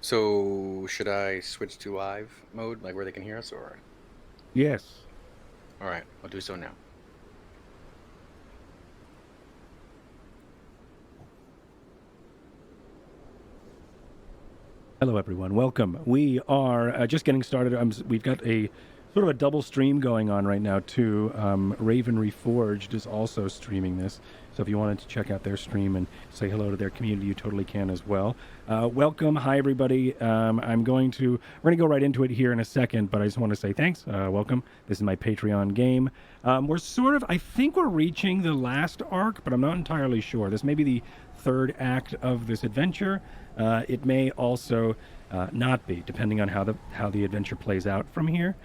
So should I switch to live mode, like where they can hear us, or? Yes. All right, I'll do so now. Hello, everyone. Welcome. We are just getting started. We've got a sort of a double stream going on right now, too. Raven Reforged is also streaming this. So if you wanted to check out their stream and say hello to their community, you totally can as well. Welcome. Hi, everybody. We're going to go right into it here in a second, but I just want to say thanks. Welcome. This is my Patreon game. I think we're reaching the last arc, but I'm not entirely sure. This may be the third act of this adventure. It may also not be, depending on how the adventure plays out from here,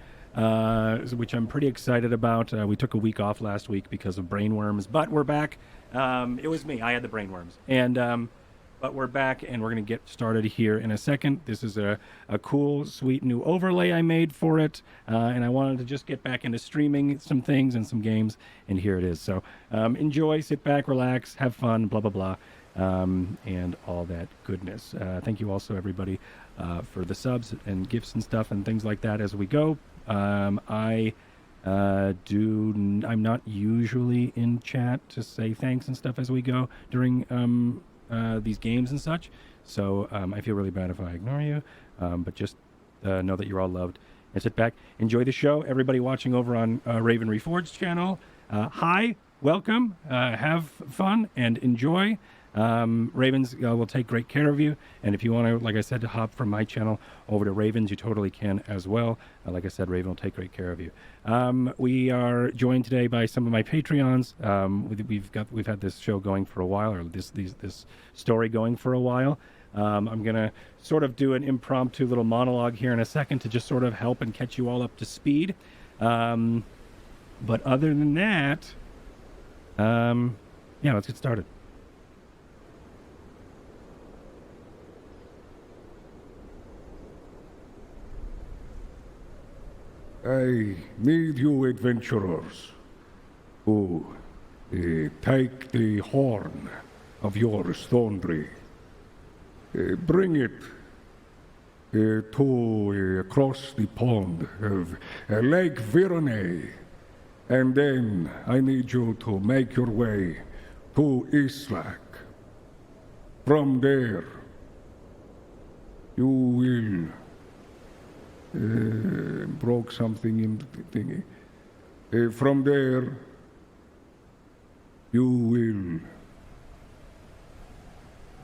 which I'm pretty excited about. We took a week off last week because of brainworms, but we're back. It was me. I had the brainworms. But we're back, and we're going to get started here in a second. This is a cool, sweet new overlay I made for it, and I wanted to just get back into streaming some things and some games, and here it is. So enjoy, sit back, relax, have fun, blah, blah, blah. And all that goodness. Thank you also, everybody, for the subs and gifts and stuff and things like that as we go. I'm not usually in chat to say thanks and stuff as we go during these games and such. So I feel really bad if I ignore you. But just know that you're all loved. And sit back, enjoy the show. Everybody watching over on Raven Reforged channel, hi, welcome, have fun and enjoy. Ravens will take great care of you, and if you want to, like I said, to hop from my channel over to Ravens, you totally can as well. Like I said, Raven will take great care of you. We are joined today by some of my Patreons. We've had this show going for a while, or this story going for a while. I'm gonna sort of do an impromptu little monologue here in a second to just sort of help and catch you all up to speed. But other than that, let's get started. I need you adventurers to take the horn of yours, Thondri. Bring it to across the pond of Lake Virone, and then I need you to make your way to Islak. From there, you will broke something in the thingy. From there, you will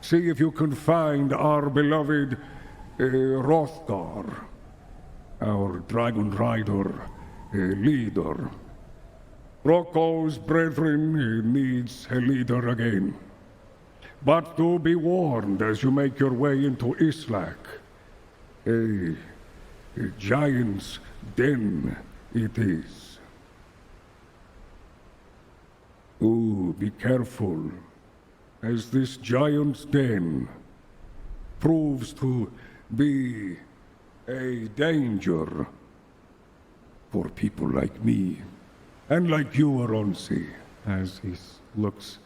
see if you can find our beloved Hrothgar, our dragon rider leader. Dra'aCo's brethren needs a leader again. But do be warned as you make your way into Islak. A giant's den it is. Ooh, be careful, as this giant's den proves to be a danger for people like me, and like you, Aronsi. As he looks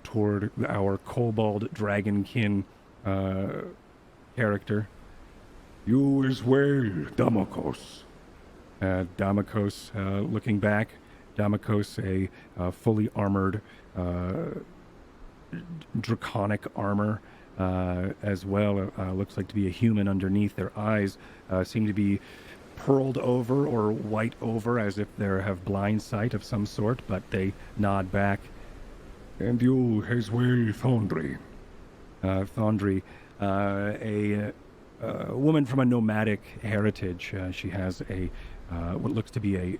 toward our kobold dragonkin character. You as well, Damakos. Damakos, looking back, Damakos, a fully armored, draconic armor, as well. Looks like to be a human underneath. Their eyes seem to be pearled over or white over, as if they have blind sight of some sort, but they nod back. And you as well, Thondri. Thondri, a woman from a nomadic heritage. She has what looks to be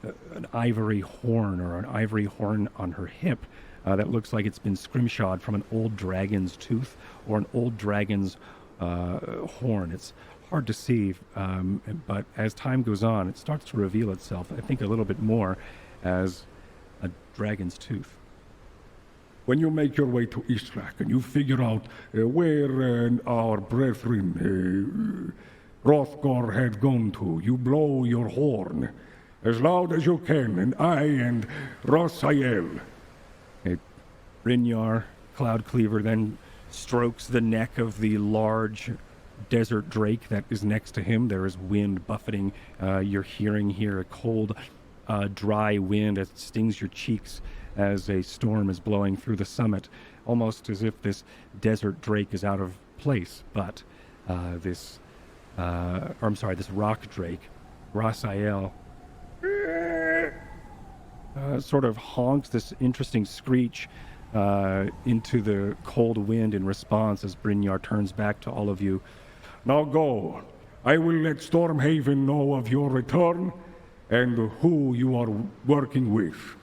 an ivory horn, or an ivory horn on her hip that looks like it's been scrimshawed from an old dragon's tooth or an old dragon's horn. It's hard to see, but as time goes on, it starts to reveal itself, I think, a little bit more as a dragon's tooth. When you make your way to Islak and you figure out where our brethren Hrothgar had gone to, you blow your horn as loud as you can, and I and Rasael. Brynjar, Cloud Cleaver, then strokes the neck of the large desert drake that is next to him. There is wind buffeting. You're hearing here a cold, dry wind as it stings your cheeks as a storm is blowing through the summit, almost as if this desert drake is out of place. But this rock drake, Raphael, sort of honks this interesting screech into the cold wind in response as Brynjar turns back to all of you. Now go. I will let Stormhaven know of your return and who you are working with.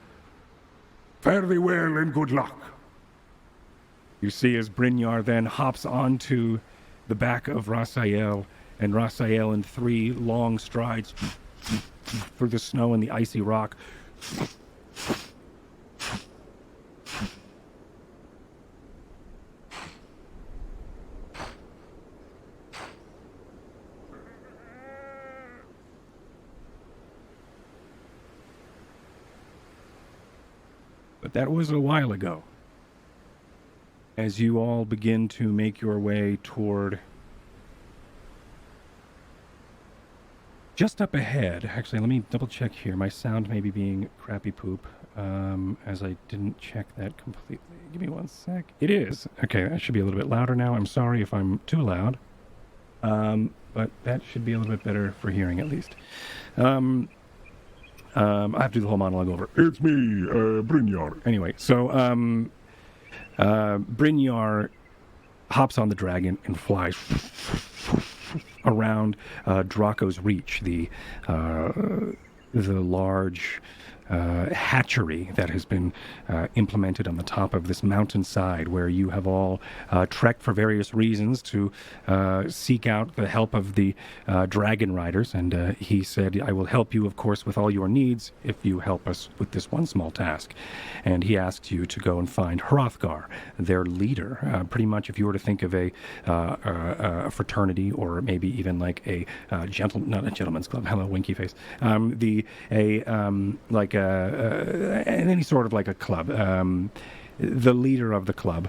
Fare thee well and good luck. You see as Brynjar then hops onto the back of Raphael, and Raphael in 3 long strides through the snow and the icy rock but that was a while ago. As you all begin to make your way toward just up ahead. Actually, let me double check here. My sound may be being crappy poop, as I didn't check that completely. Give me 1 sec. It is. Okay, that should be a little bit louder now. I'm sorry if I'm too loud. But that should be a little bit better for hearing at least. I have to do the whole monologue over. It's me, Brynjar. Anyway, so Brynjar hops on the dragon and flies around Dra'aCo's reach, the large hatchery that has been implemented on the top of this mountainside, where you have all trekked for various reasons to seek out the help of the dragon riders. And he said, I will help you, of course, with all your needs if you help us with this one small task. And he asked you to go and find Hrothgar, their leader. Pretty much, if you were to think of a fraternity, or maybe even like a not a gentleman's club. Hello, winky face. Any sort of like a club. The leader of the club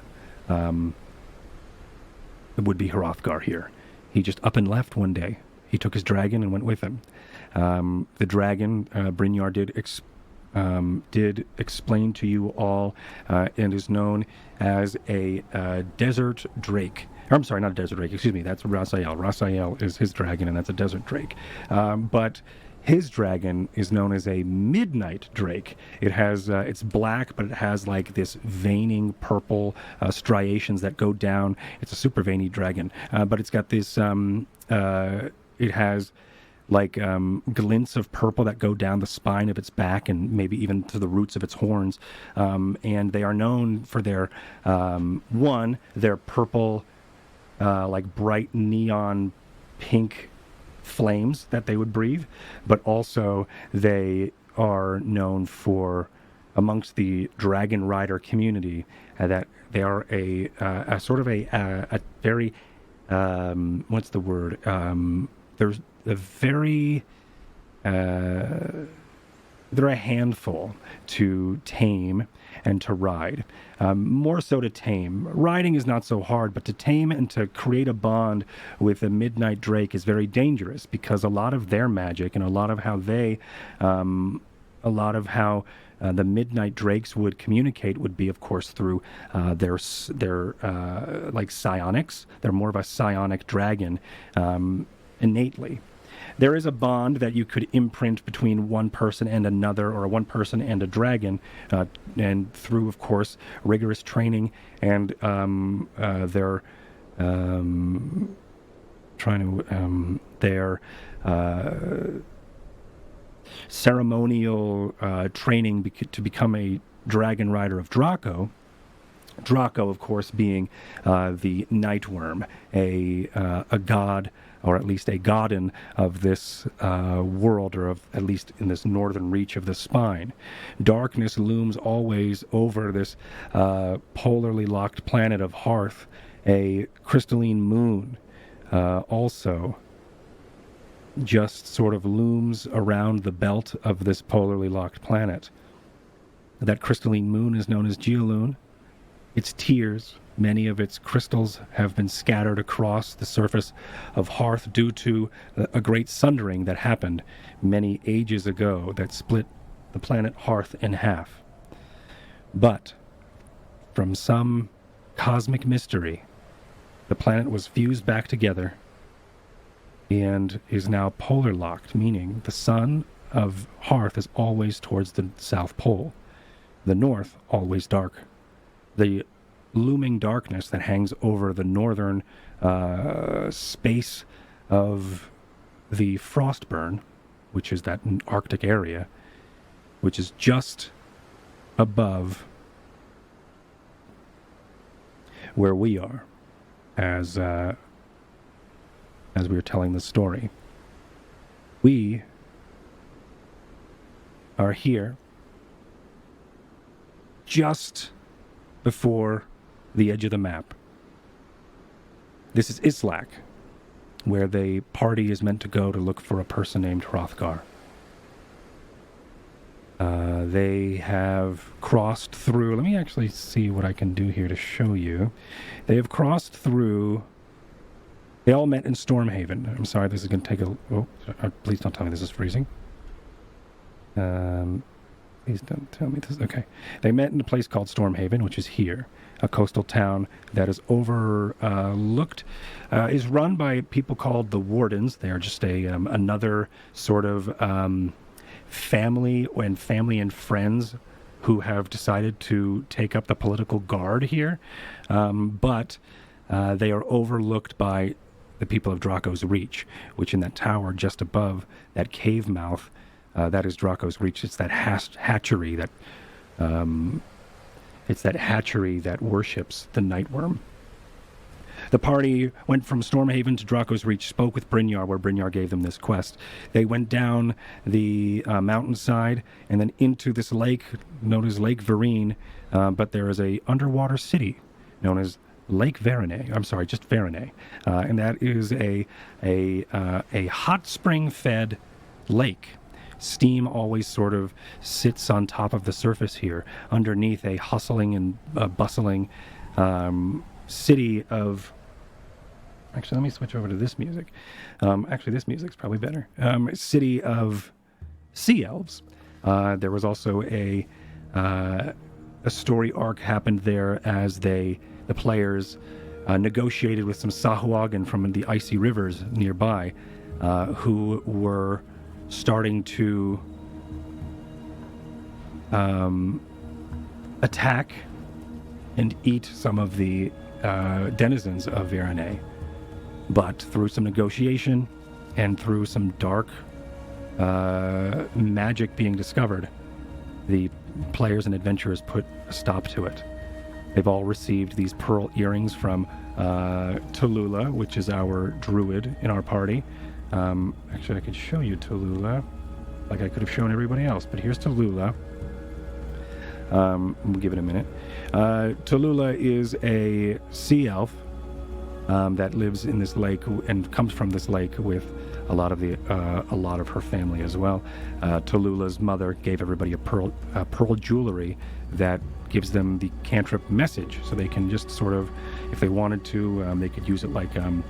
would be Hrothgar here. He just up and left one day. He took his dragon and went with him. The dragon, Brynjar did explain to you all, and is known as a desert drake. I'm sorry, not a desert drake. Excuse me. That's Raphael. Raphael is his dragon, and that's a desert drake. But his dragon is known as a midnight drake. It has, it's black, but it has like this veining purple striations that go down. It's a super veiny dragon, but it's got this, it has like glints of purple that go down the spine of its back and maybe even to the roots of its horns. And they are known for their, their purple, like bright neon pink flames that they would breathe, but also they are known for, amongst the dragon rider community, that they are a sort of a very what's the word? There's a very they're a handful to tame and to ride. More so to tame. Riding is not so hard, but to tame and to create a bond with a midnight drake is very dangerous, because a lot of their magic and a lot of how they, the midnight drakes would communicate would be, of course, through their like psionics. They're more of a psionic dragon innately. There is a bond that you could imprint between one person and another, or one person and a dragon, and through, of course, rigorous training and their ceremonial training to become a dragon rider of Dra'aCo. Dra'aCo, of course, being the Nightworm, a god, or at least a godin of this world, or of at least in this northern reach of the spine. Darkness looms always over this polarly locked planet of Hearth. A crystalline moon also just sort of looms around the belt of this polarly locked planet. That crystalline moon is known as Geoloon. Its tears Many of its crystals have been scattered across the surface of Hearth due to a great sundering that happened many ages ago that split the planet Hearth in half. But from some cosmic mystery, the planet was fused back together and is now polar locked, meaning the sun of Hearth is always towards the South Pole, the north always dark. The looming darkness that hangs over the northern space of the Frostburn, which is that Arctic area, which is just above where we are, as we were telling the story. We are here just before the edge of the map. This is Islak, where the party is meant to go to look for a person named Hrothgar. They have crossed through... Let me actually see what I can do here to show you. They have crossed through... They all met in Stormhaven. I'm sorry, this is going to take a... Oh, please don't tell me this is freezing. Please don't tell me this. Okay. They met in a place called Stormhaven, which is here. A coastal town that is overlooked, is run by people called the Wardens. They are just another sort of family and friends who have decided to take up the political guard here. But they are overlooked by the people of Dra'aCo's Reach, which in that tower just above that cave mouth, that is Dra'aCo's Reach. It's that hatchery that... It's that hatchery that worships the Nightworm. The party went from Stormhaven to Dra'aCo's Reach, spoke with Brynjar, where Brynjar gave them this quest. They went down the mountainside and then into this lake known as Lake Vereen, but there is a underwater city known as Lake Verine. I'm sorry, just Verine. And that is a hot spring-fed lake. Steam always sort of sits on top of the surface here, underneath a hustling and bustling city of... Actually, let me switch over to this music. Actually, this music's probably better. City of sea elves. There was also a story arc happened there as the players negotiated with some Sahuagin from the icy rivers nearby, who were starting to attack and eat some of the denizens of Verine. But through some negotiation and through some dark magic being discovered, the players and adventurers put a stop to it. They've all received these pearl earrings from Tallulah, which is our druid in our party. Actually, I could show you Tallulah, like I could have shown everybody else, but here's Tallulah. We'll give it a minute. Tallulah is a sea elf that lives in this lake and comes from this lake with a lot of her family as well. Tallulah's mother gave everybody a pearl jewelry that gives them the cantrip message, so they can just sort of, if they wanted to, they could use it like I'm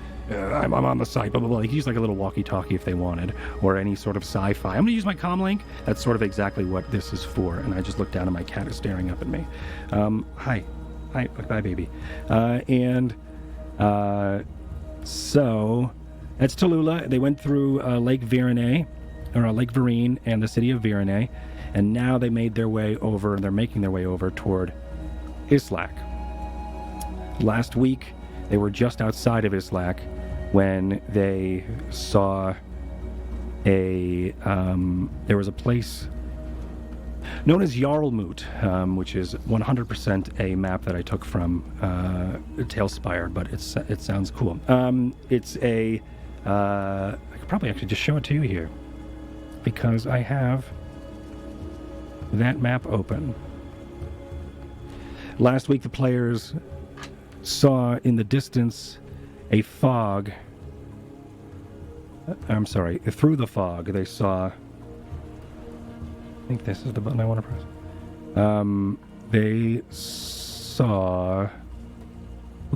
on the site, blah, blah, blah. They could use like a little walkie-talkie if they wanted, or any sort of sci-fi. I'm going to use my comlink. That's sort of exactly what this is for. And I just looked down and my cat is staring up at me. Hi. Bye, baby. So that's Tallulah. They went through Lake Verine, or Lake Vereen, and the city of Verine, and now they made their way over, and they're making their way over toward Islak. Last week, they were just outside of Islak when they saw there was a place known as Jarlmut, which is 100% a map that I took from Talespire, but it sounds cool. I could probably actually just show it to you here, because I have that map open. Last week, the players saw in the distance a fog. I'm sorry, through the fog, they saw... I think this is the button I want to press. They saw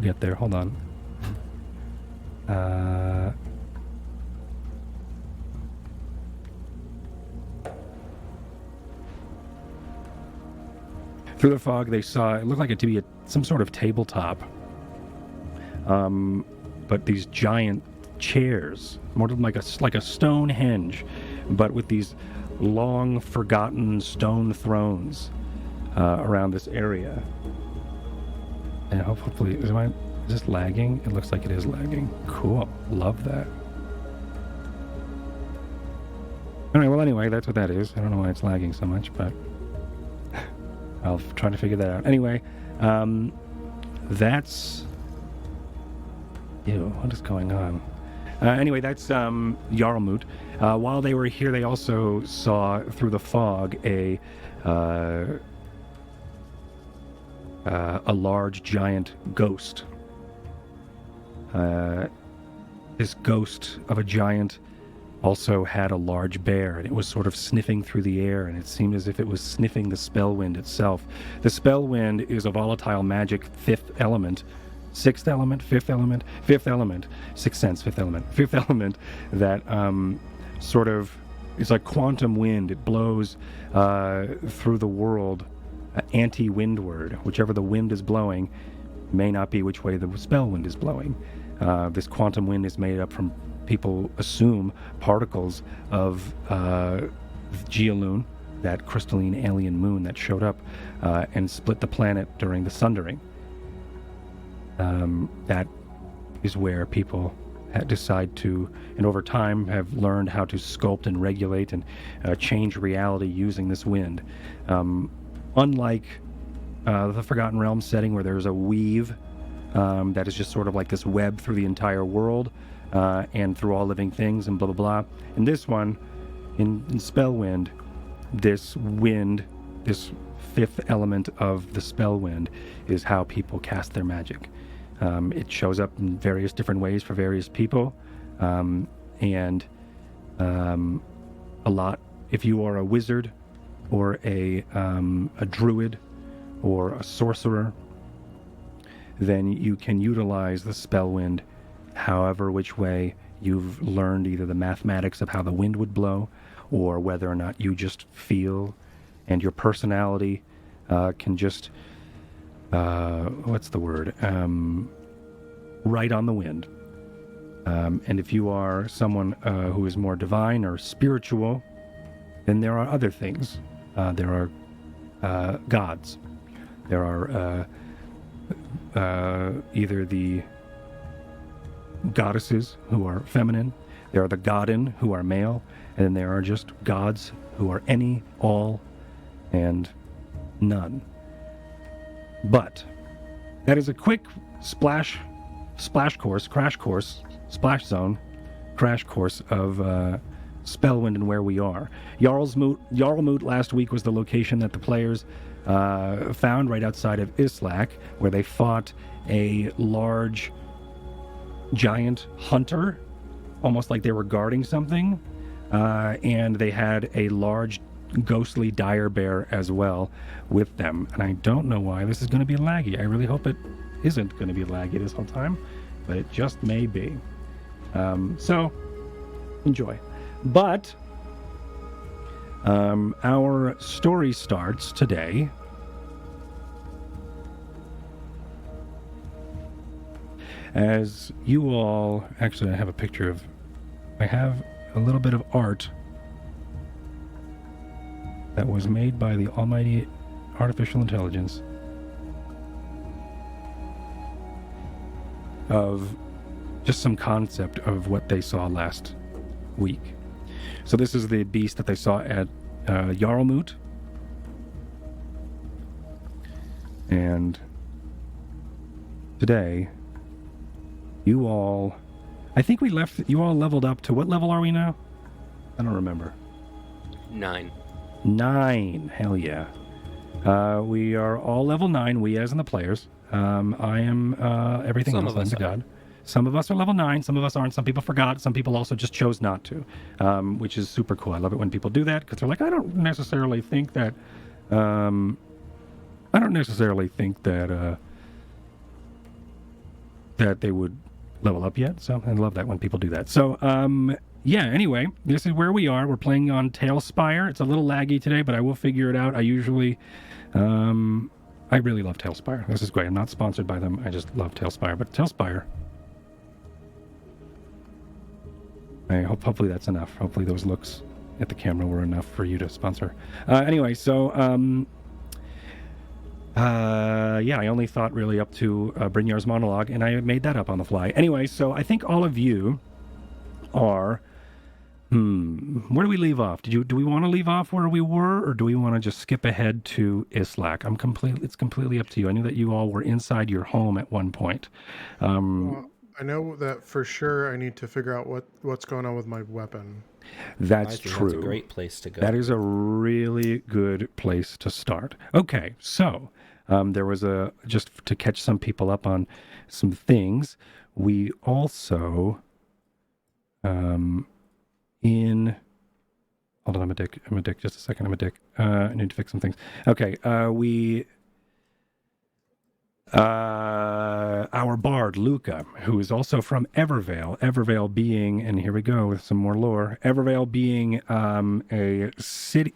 We'll get there. Hold on. Through the fog, they saw, it looked like it to be some sort of tabletop. But these giant chairs, more than like a Stonehenge, but with these long forgotten stone thrones around this area. And hopefully, is this lagging? It looks like it is lagging. Cool. Love that. All right, well, anyway, that's what that is. I don't know why it's lagging so much, but I'll try to figure that out. Anyway, that's... Ew, what is going on? Anyway, that's Jarlmut. While they were here, they also saw through the fog a large, giant ghost. This ghost of a giant also had a large bear, and it was sort of sniffing through the air, and it seemed as if it was sniffing the Spellwind itself. The Spellwind is a volatile magic fifth element that sort of is like quantum wind. It blows through the world anti-windward. Whichever the wind is blowing may not be which way the Spellwind is blowing. This quantum wind is made up from, people assume, particles of Geoloon, that crystalline alien moon that showed up and split the planet during the Sundering. That is where people decide to, and over time have learned how to sculpt and regulate and change reality using this wind. Unlike the Forgotten Realms setting, where there's a weave that is just sort of like this web through the entire world and through all living things and blah, blah, blah. In this one, in Spellwind, this wind, this fifth element of the Spellwind, is how people cast their magic. It shows up in various different ways for various people, and a lot, if you are a wizard or a druid or a sorcerer, then you can utilize the Spellwind however which way you've learned either the mathematics of how the wind would blow, or whether or not you just feel and your personality can just what's the word? Ride on the wind. And if you are someone who is more divine or spiritual, then there are other things. There are gods. There are either the goddesses who are feminine, there are the godin who are male, and then there are just gods who are any, all, and none. But that is a quick crash course of Spellwind and where we are. Jarlmut last week was the location that the players found right outside of Islak, where they fought a large giant hunter, almost like they were guarding something, and they had a large ghostly dire bear as well with them. And I don't know why this is going to be laggy. I really hope it isn't going to be laggy this whole time, but it just may be. So enjoy. But our story starts today as you all... Actually, I have a picture of... I have a little bit of art that was made by the almighty artificial intelligence of just some concept of what they saw last week. So this is the beast that they saw at Jarlmut. And today, you all... I think you all leveled up to... What level are we now? I don't remember. 9. 9. Hell yeah. We are all level 9, we as in the players. I am everything else. I'm the god. Some of us are level 9, some of us aren't. Some people forgot. Some people also just chose not to, which is super cool. I love it when people do that, because they're like, I don't necessarily think that that they would level up yet. So I love that when people do that. So yeah, anyway, this is where we are. We're playing on Tailspire. It's a little laggy today, but I will figure it out. I usually I really love Tailspire. This is great. I'm not sponsored by them. I just love Tailspire. But Tailspire, hopefully that's enough. Hopefully those looks at the camera were enough for you to sponsor. Anyway, so yeah, I only thought really up to Brynjar's monologue, and I made that up on the fly. Anyway, so I think all of you are... where do we leave off? Do we want to leave off where we were, or do we want to just skip ahead to Islak? It's completely up to you. I knew that you all were inside your home at one point. Well, I know that for sure I need to figure out what's going on with my weapon. That's true. That's a great place to go. That is a really good place to start. Okay, so there was just to catch some people up on some things, we also hold on, I'm a dick, just a second, I'm a dick. I need to fix some things. Okay, our bard, Luca, who is also from Evervale being, and here we go with some more lore, Evervale being a city...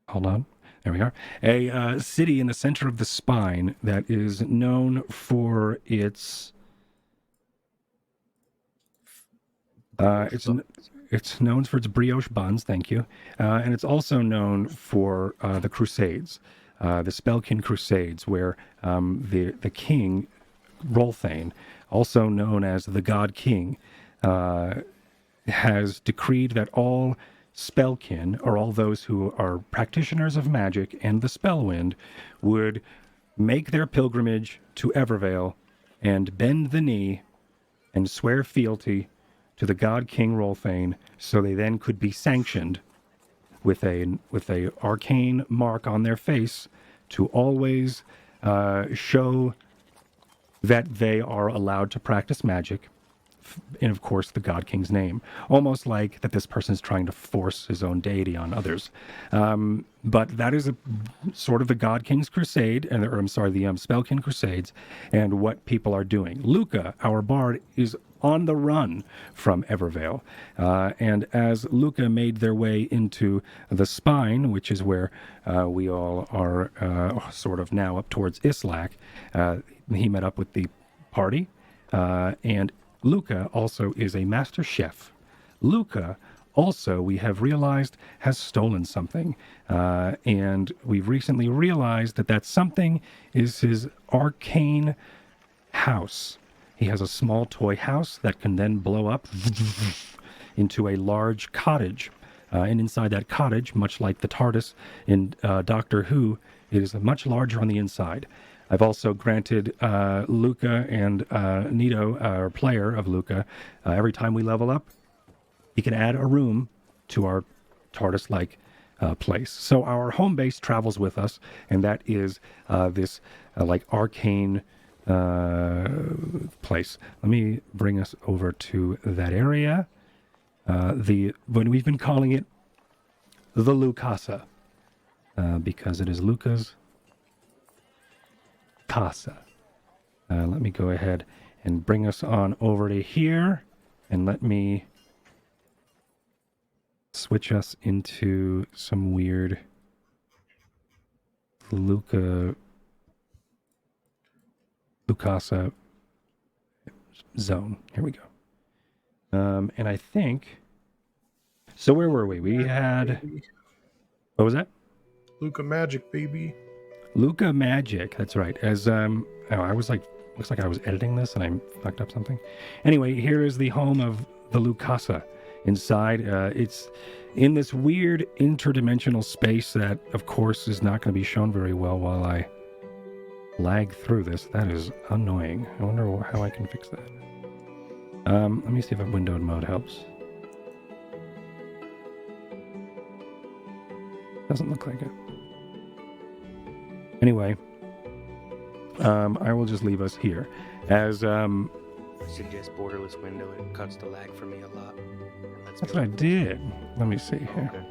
Hold on. There we are. A city in the center of the spine that is known for its... It's known for its brioche buns, thank you. And it's also known for the Crusades, the Spellkin Crusades, where the king, Rolthane, also known as the God King, has decreed that all Spellkin, or all those who are practitioners of magic and the Spellwind, would make their pilgrimage to Evervale and bend the knee and swear fealty to the God King Rolthane, so they then could be sanctioned with a arcane mark on their face to always show that they are allowed to practice magic in, of course, the God King's name. Almost like that this person is trying to force his own deity on others. But that is a sort of the God King's crusade, the Spellkin Crusades, and what people are doing. Luca, our bard, is on the run from Evervale. And as Luca made their way into the spine, which is where we all are sort of now up towards Islak, he met up with the party, and Luca also is a master chef. Luca also, we have realized, has stolen something. And we've recently realized that something is his arcane house. He has a small toy house that can then blow up into a large cottage. And inside that cottage, much like the TARDIS in Doctor Who, it is much larger on the inside. I've also granted Luca and Nito, our player of Luca, every time we level up, he can add a room to our TARDIS-like place. So our home base travels with us, and that is this arcane place. Let me bring us over to that area. When we've been calling it the Lucasa, because it is Luca's casa. Let me go ahead and bring us on over to here, and let me switch us into some weird Lucasa zone. Here we go. And I think... So where were we? We had... What was that? Luca Magic, baby. Luca Magic, that's right. As I was like, looks like I was editing this and I fucked up something. Anyway, here is the home of the Lucasa. Inside, it's in this weird interdimensional space that, of course, is not going to be shown very well while I lag through this. That is annoying. I wonder how I can fix that. Let me see if a windowed mode helps. Doesn't look like it. Anyway, I will just leave us here. As I suggest borderless window. It cuts the lag for me a lot. That's what I did. Let me see here. Okay.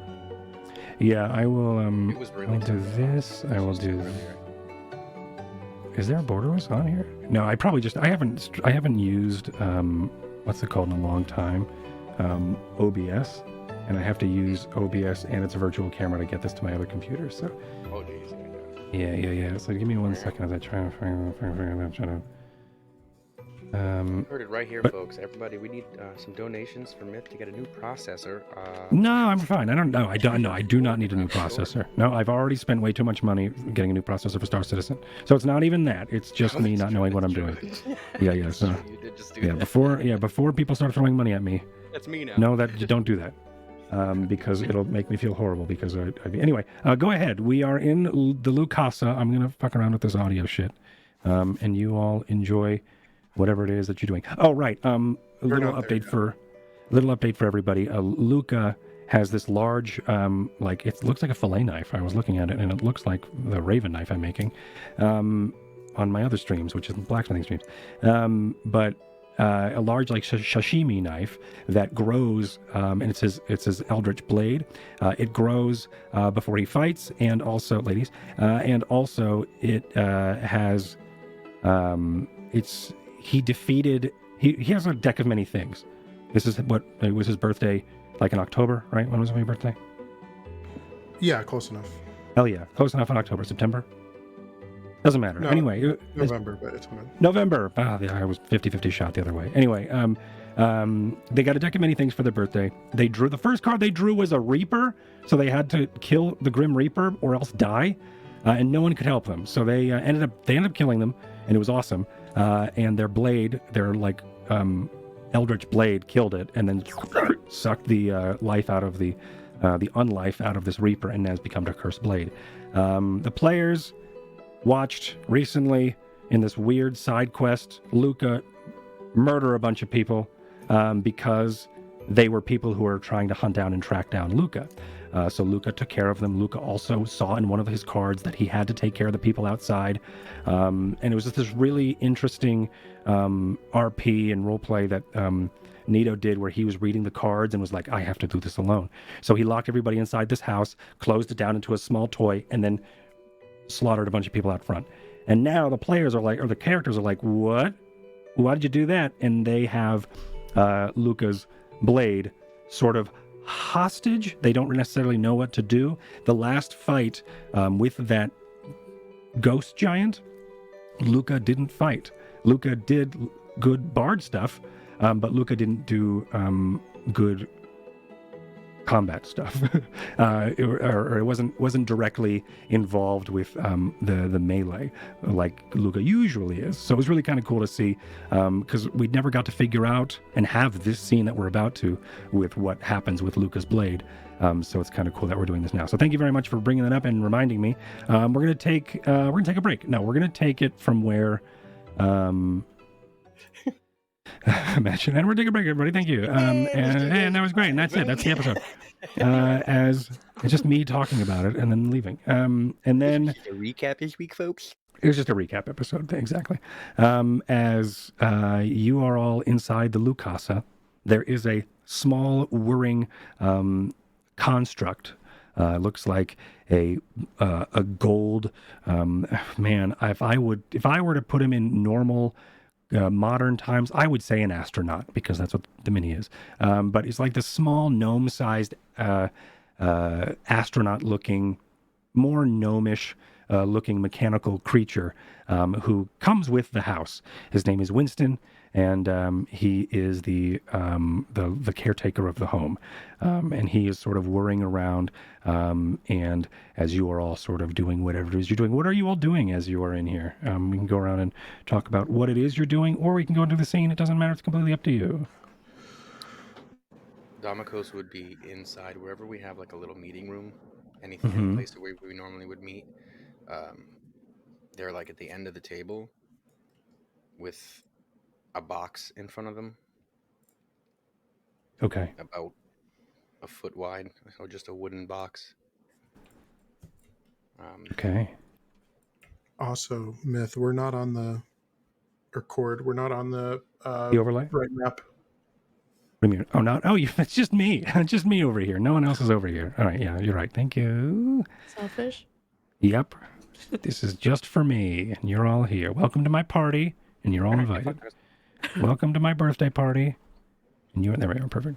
Yeah, I will. It was really I'll do this. I will do. Is there a borderless on here? No, I haven't used what's it called in a long time, OBS, and I have to use OBS and its virtual camera to get this to my other computer. So. Oh, geez. Yeah. So give me 1 second as I try to figure. Heard it right here, folks. Everybody, we need some donations for Myth to get a new processor. No, I'm fine. I do not need a new processor. No, I've already spent way too much money getting a new processor for Star Citizen. So it's not even that. It's just me not knowing what I'm doing. Yeah. So you did just do that. before people start throwing money at me. That's me now. No, that you don't do that. Because it'll make me feel horrible. Because anyway, go ahead. We are in the Lucasa. I'm gonna fuck around with this audio shit, and you all enjoy whatever it is that you're doing. Oh, right. Little update for everybody. Luca has this large, it looks like a fillet knife. I was looking at it, and it looks like the Raven knife I'm making on my other streams, which is blacksmithing streams. But a large sashimi knife that grows, and it says Eldritch Blade. It grows before he fights, and also, ladies, and also it has he has a deck of many things. This is what it was his birthday, like in October, right? When was my birthday? Yeah, close enough. Hell yeah, close enough in October, September. Doesn't matter. No, anyway, November, but it's fine. November. I was 50-50 shot the other way. Anyway, they got a deck of many things for their birthday. The first card they drew was a Reaper, so they had to kill the Grim Reaper or else die, and no one could help them. So they ended up killing them, and it was awesome. And their blade, Eldritch Blade, killed it, and then sucked the life out of the unlife out of this Reaper, and has become a cursed blade. The players watched recently in this weird side quest Luca murder a bunch of people because they were people who were trying to hunt down and track down Luca. So Luca took care of them. Luca also saw in one of his cards that he had to take care of the people outside. And it was just this really interesting RP and roleplay that Nito did, where he was reading the cards and was like, I have to do this alone. So he locked everybody inside this house, closed it down into a small toy, and then slaughtered a bunch of people out front. And now the players are like, or the characters are like, what? Why did you do that? And they have Luca's blade sort of hostage. They don't necessarily know what to do. The last fight with that ghost giant, Luca didn't fight. Luca did good bard stuff, but Luca didn't do good combat stuff, or it wasn't directly involved with the melee like Luca usually is. So it was really kind of cool to see, because we never got to figure out and have this scene that we're about to with what happens with Luca's blade. So it's kind of cool that we're doing this now. So thank you very much for bringing that up and reminding me. We're gonna take a break. No, we're gonna take it from where. Imagine, and we're taking a break, everybody. Thank you. And that was great. And that's it. That's the episode. As it's just me talking about it and then leaving. And then a recap this week, folks. It was just a recap episode, exactly. As you are all inside the Lucasa, there is a small whirring construct. Looks like a gold man. If I were to put him in normal. Modern times, I would say an astronaut, because that's what the mini is. But it's like this small gnome-sized astronaut-looking, more gnomish looking mechanical creature who comes with the house. His name is Winston, and he is the caretaker of the home. And he is sort of whirring around, and as you are all sort of doing whatever it is you're doing. What are you all doing as you are in here? We can go around and talk about what it is you're doing, or we can go into the scene. It doesn't matter. It's completely up to you. Dra'aCo's would be inside wherever we have like a little meeting room, anything, any place where we normally would meet. They're like at the end of the table with a box in front of them. Okay. About a foot wide, or just a wooden box. Okay. Also, Myth, we're not on the record. We're not on the overlay? right map. What do you mean? Oh, no. Oh, it's just me. Just me over here. No one else is over here. All right. Yeah, you're right. Thank you. Selfish. Yep. This is just for me, and you're all here. Welcome to my party, and you're all invited. Welcome to my birthday party, and you're there. We are perfect.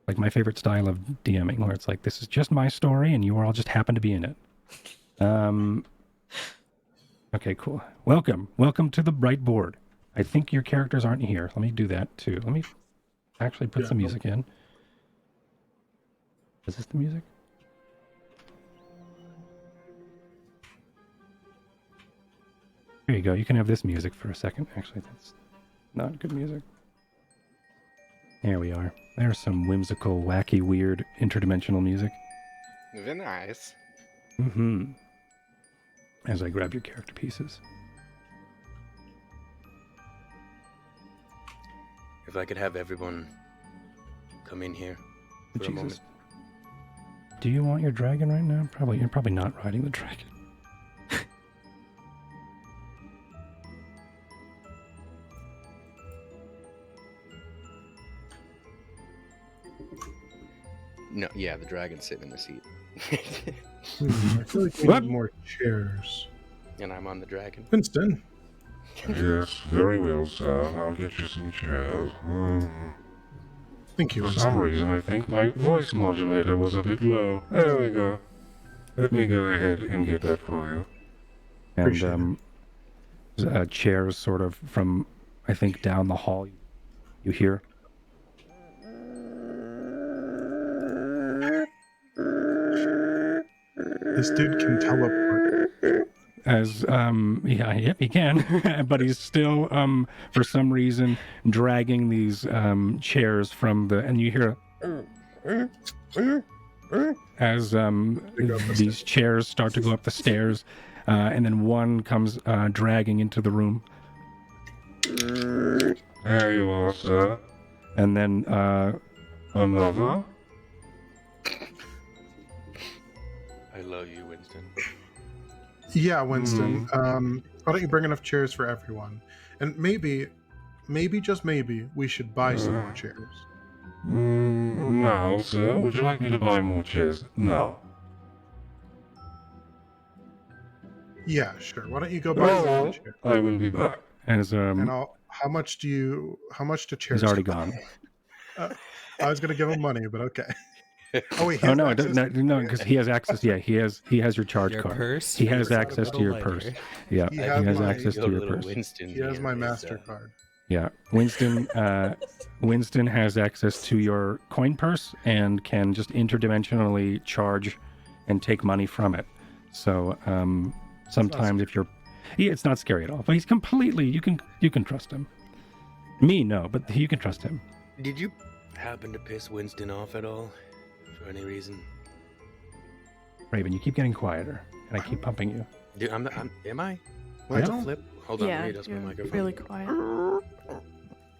Like my favorite style of DMing, where it's like, this is just my story, and you all just happen to be in it. Okay, cool. Welcome to the bright board. I think your characters aren't here. Let me do that too. Let me actually put some music in. Is this the music? Here you go. You can have this music for a second. Actually, that's not good music. There we are. There's some whimsical, wacky, weird, interdimensional music. Very nice. Mm-hmm. As I grab your character pieces. If I could have everyone come in here for a moment. Do you want your dragon right now? Probably. You're probably not riding the dragon. No, yeah, the dragon's sitting in the seat. I feel like we need more chairs. And I'm on the dragon. Winston. Yes, very well, sir. I'll get you some chairs. Thank you, For Winston. some reason, I think my voice modulator was a bit low. There we go. Let me go ahead and get that for you. And chairs sort of from, I think, down the hall. You hear? This dude can teleport. As yep, he can, but he's still for some reason dragging these chairs from the, and you hear as these chairs start to go up the stairs, and then one comes dragging into the room. There you are, sir. And then Another? I love you, Winston. Yeah, Winston. Why don't you bring enough chairs for everyone? And maybe just maybe, we should buy some more chairs. No, sir. Would you like me to buy more chairs? No. Yeah, sure. Why don't you go buy some chairs? I will be back. as And how much do chairs? he's already cost? gone. I was gonna give him money, but okay. Oh wait, Oh no, no, because he has access. Yeah, he has your charge Your card. purse? He has It's access not to a your lighter. purse. Yeah, He he has has my- access to Yo, your little purse. Winston He has here my is, MasterCard. Yeah, Winston has access to your coin purse and can just interdimensionally charge and take money from it. So sometimes if you're, yeah, it's not scary at all. But he's completely, you can trust him. Me, no, but you can trust him. Did you happen to piss Winston off at all? For any reason? Raven, you keep getting quieter, and I keep pumping you. Dude, am I? I Where's the don't- flip? Hold on, let Yeah, me adjust my you're microphone. really quiet. I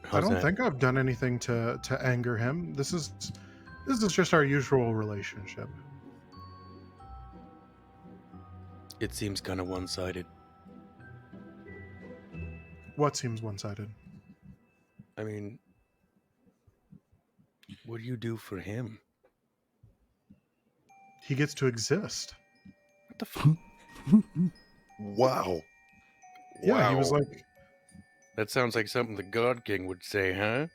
How's don't that? think I've done anything to anger him. This is just our usual relationship. It seems kind of one-sided. What seems one-sided? I mean, what do you do for him? He gets to exist. What the fuck? Wow. Yeah, he was like, That sounds like something the God King would say, huh?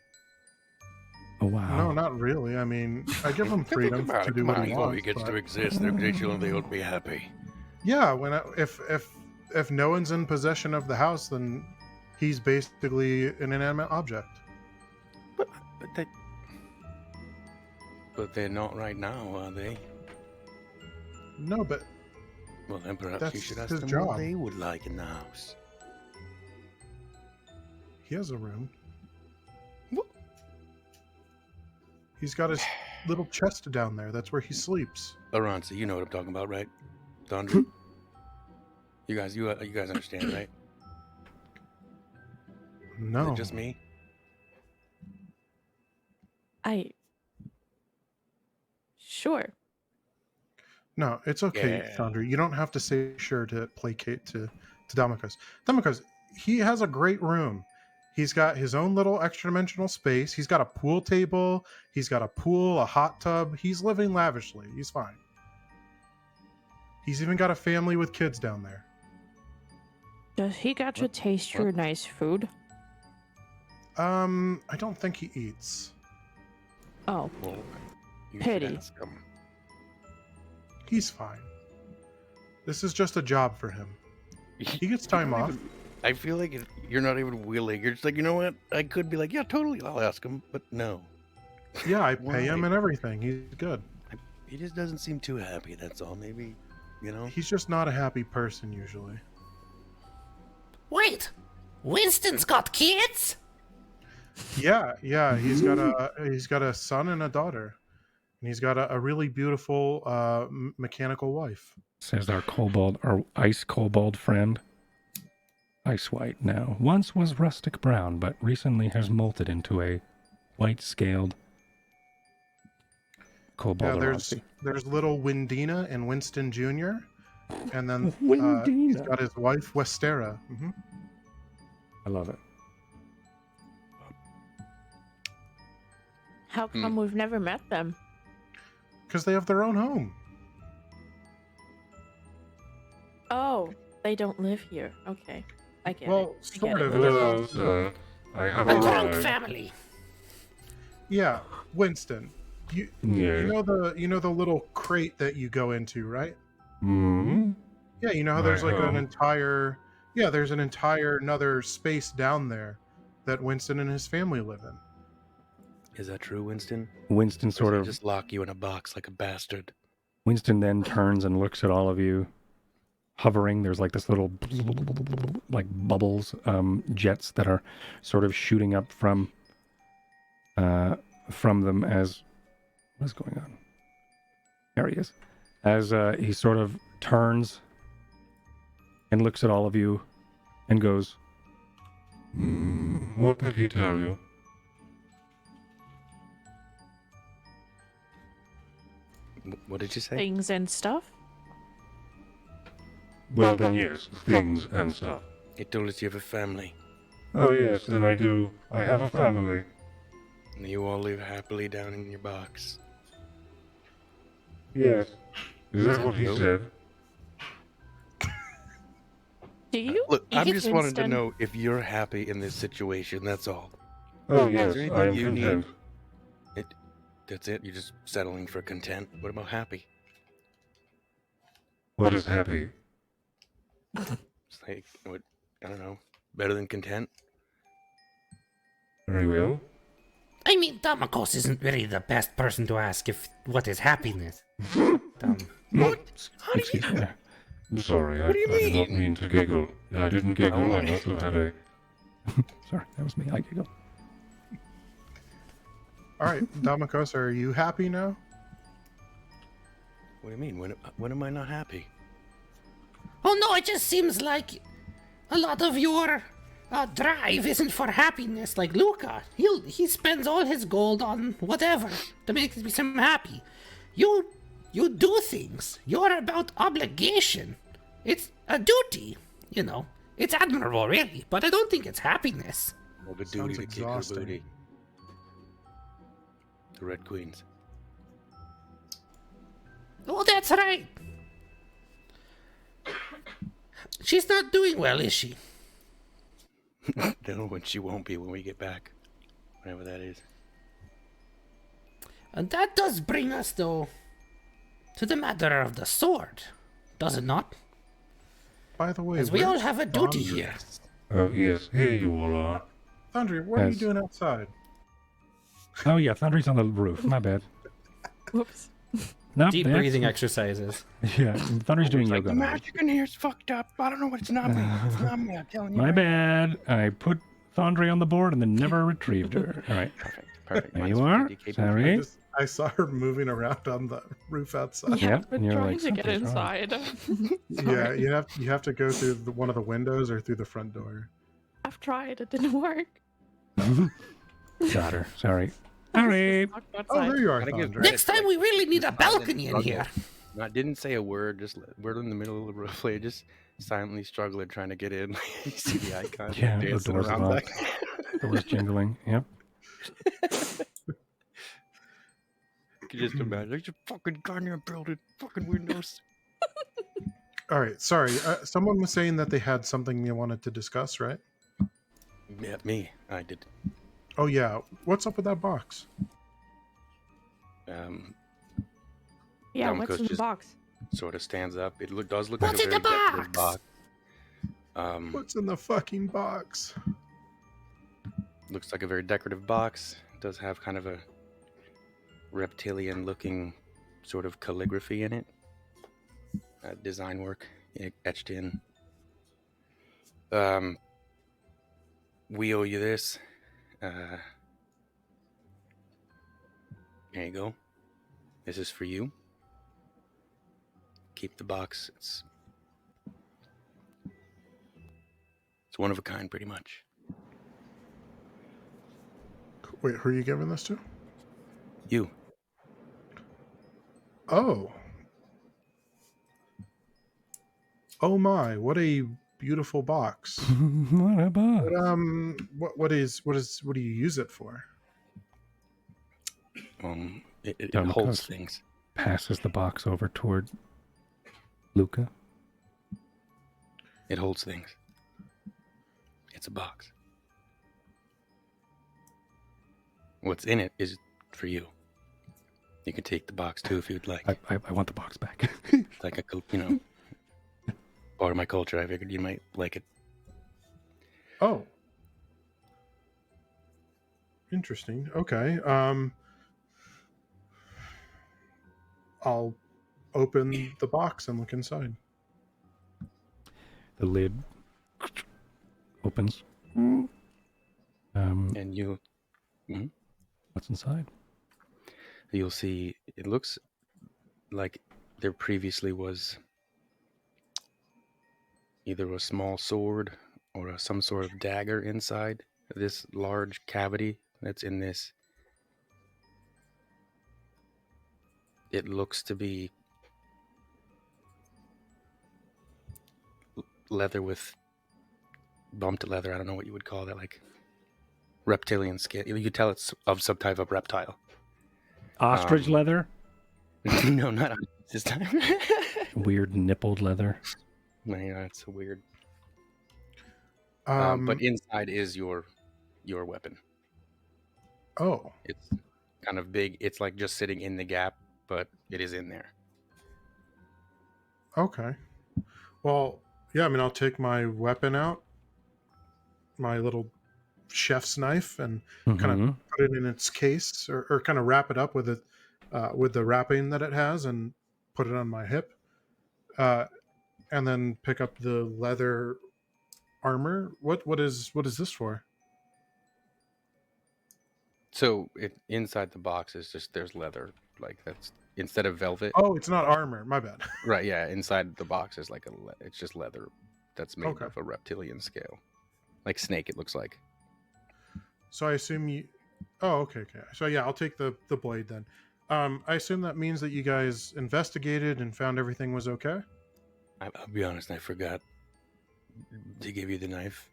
Oh wow. no, not really. I mean, I give him freedom Think about to it. do Come what on, he well, wants. he gets but- to exist. They will be happy. Yeah, if no one's in possession of the house, then he's basically an inanimate object. But they're not right now, are they? No, but Well, then perhaps you That's should ask his them job. what they would like in the house. he has a room. He's got his little chest down there. That's where he sleeps. Aranza, you know what I'm talking about, right? Dondry? you guys understand, right? Is No, it just me? Sure. no, it's okay, Yeah. Thundry. You don't have to say sure to placate to Dra'aCo's. Dra'aCo's, he has a great room. He's got his own little extra-dimensional space. He's got a pool table. He's got a pool, a hot tub. He's living lavishly. He's fine. He's even got a family with kids down there. Does he get to taste your nice food? I don't think he eats. Oh, Well, you Pity. should ask him. He's fine. This is just a job for him. He gets time off. I feel like you're not even willing. You're just like, you know what? I could be like, yeah, totally, I'll ask him, but no. Yeah, I pay him Why? and everything. He's good. He just doesn't seem too happy, that's all. Maybe, you know? He's just not a happy person usually. Wait, Winston's got kids? Yeah, he's got a son and a daughter, and he's got a really beautiful mechanical wife. Says our ice kobold friend. Ice white now. Once was rustic brown, but recently has molted into a white-scaled kobold. Yeah, there's little Windina and Winston Jr., and then he's Windina. got his wife Westera. Mm-hmm. I love it. how come we've never met them? Because they have their own home. Oh, they don't live here. Okay, I get Well, it. I sort get of. it. Hello, sir. I have A drunk arrived. family. Yeah, Winston. You Yeah. know the little crate that you go into, right? Hmm? Yeah, you know how My there's like home. there's an entire another space down there that Winston and his family live in. Is that true, Winston? Winston Or does sort he of. just lock you in a box like a bastard. Winston then turns and looks at all of you, hovering. There's like this little like bubbles, jets that are sort of shooting up from them as what's going on? There he is. As he sort of turns and looks at all of you and goes, What did he tell you? What did you say? Things and stuff. Well then, yes, things and stuff. He told us you have a family. Oh yes, then I do. I have a family. And you all live happily down in your box. Yes. Is that what he Nope. said? Do you? Look, I'm eat just wanting to Winston? know if you're happy in this situation, that's all. Oh Is yes, there anything I am you need? content. That's it? You're just settling for content? What about happy? What is happy? It's like, what, I don't know, better than content? Very well. I mean, Dra'aCo's isn't really the best person to ask if what is happiness. excuse me. I'm sorry, What do you I did not mean? mean to giggle. I didn't giggle, I must have had a... Sorry, that was me. I giggle. All right, Damokos, are you happy now? What do you mean? When am I not happy? Oh no, it just seems like a lot of your drive isn't for happiness. Like Luca, he spends all his gold on whatever to make him happy. You do things. You're about obligation. It's a duty, you know. It's admirable, really, but I don't think it's happiness. Well, the Sounds duty to kick her exhausting. booty. The Red Queens. Oh, that's right. She's not doing well, is she? No, and she won't be when we get back. Whatever that is. And that does bring us, though, to the matter of the sword, does it not? By the way, As we all where's have a duty Thondre? here. Oh yes, here you all are. Thondre, what are you Yes. doing outside? Oh yeah, Thundery's on the roof. My bad. Whoops. No, Deep breathing exercises. Yeah, Thundery's doing Like, yoga. the now. magic in here is fucked up. I don't know what it's not me. It's not me, I'm telling you. My right? bad. I put Thondre on the board and then never retrieved her. All right. Perfect, perfect. There Mine's you are. 50K Sorry. I saw her moving around on the roof outside. Yeah, I've been and you're trying like, to get "Something's wrong." inside. Yeah, you have to go through one of the windows or through the front door. I've tried. It didn't work. Got her. Sorry. Sorry. Walked Oh, outside. there you are, Gotta give Thondre. credit. Next time we really need a balcony in here. I didn't say a word, just we're in the middle of the role play, just silently struggling trying to get in. You see the icon Yeah, the dancing doors are around locked. back. Doors jingling. Yep. You can just imagine, there's a fucking goddamn building, fucking windows. All right, sorry. Someone was saying that they had something they wanted to discuss, right? Yeah, me. I did. Oh yeah. What's up with that box? Yeah, what's Dra'aCo's in the just box? sort of stands up. It does look What's like a in very the decorative box? box. What's in the fucking box? Looks like a very decorative box. It does have kind of a reptilian-looking sort of calligraphy in it. Design work etched in. We owe you this. Here you go. This is for you. Keep the box. It's one of a kind, pretty much. Wait, who are you giving this to? You. Oh. Oh my! What a beautiful box. What a box. What do you use it for? It Dra'aCo's holds things. passes the box over toward Luca. It holds things. It's a box. What's in it is for you. You can take the box too if you'd like. I want the box back. It's like part of my culture. I figured you might like it. Oh. Interesting. Okay. I'll open the box and look inside. The lid opens. And you, What's inside? you'll see. It looks like there previously was either a small sword or some sort of dagger inside this large cavity that's in this. It looks to be leather with bumped leather. I don't know what you would call that, like reptilian skin. You could tell it's of some type of reptile. Ostrich leather? No, not this time. Weird nippled leather. Yeah, it's weird. Um, But inside is your weapon. oh, It's kind of big. It's like just sitting in the gap, but it is in there. okay. Well, yeah, I mean, I'll take my weapon out, my little chef's knife, and kind of put it in its case, or kind of wrap it up with it, with the wrapping that it has, and put it on my hip, and then pick up the leather armor. What is this for? So inside the box is just there's leather, like that's instead of velvet. Oh, it's not armor. My bad. Right, yeah. Inside the box is like it's just leather that's made Okay. of a reptilian scale, like snake. It looks like. So I assume you. Oh, okay. So yeah, I'll take the blade then. I assume that means that you guys investigated and found everything was okay. I'll be honest, I forgot to give you the knife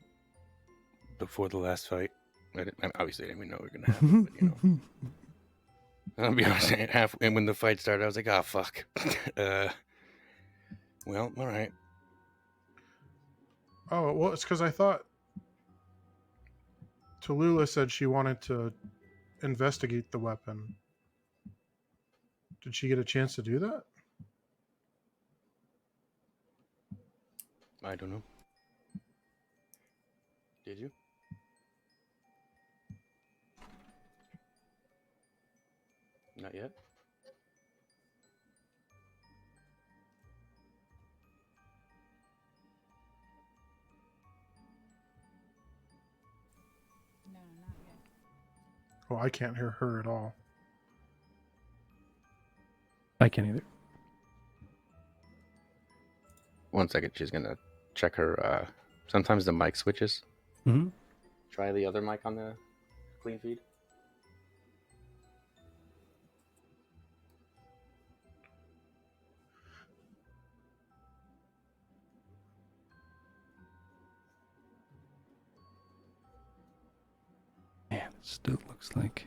before the last fight. Obviously, I didn't even know we were gonna have it, but I'll be honest. And when the fight started, I was like, "Oh fuck." Well, all right. Oh well, it's because I thought Tallulah said she wanted to investigate the weapon. Did she get a chance to do that? I don't know. Did you? Not yet. No, not yet. Oh, I can't hear her at all. I can't either. One second. She's gonna check her. Sometimes the mic switches. Mm-hmm. Try the other mic on the clean feed. Man, it still looks like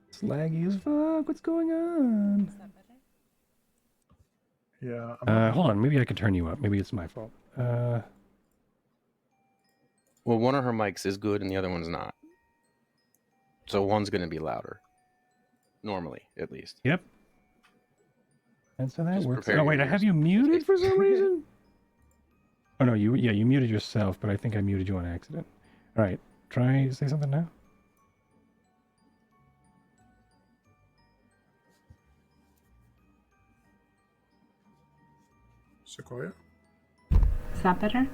it's laggy as fuck. What's going on? Is that better? Yeah. Hold on. Maybe I can turn you up. Maybe it's my fault. Well, one of her mics is good and the other one's not. So one's going to be louder. Normally, at least. Yep. And so that Just works. prepare Oh, wait, your I have ears. you muted for some reason? Oh, no, you muted yourself, but I think I muted you on accident. All right, try say something now. Sequoia. Is that better?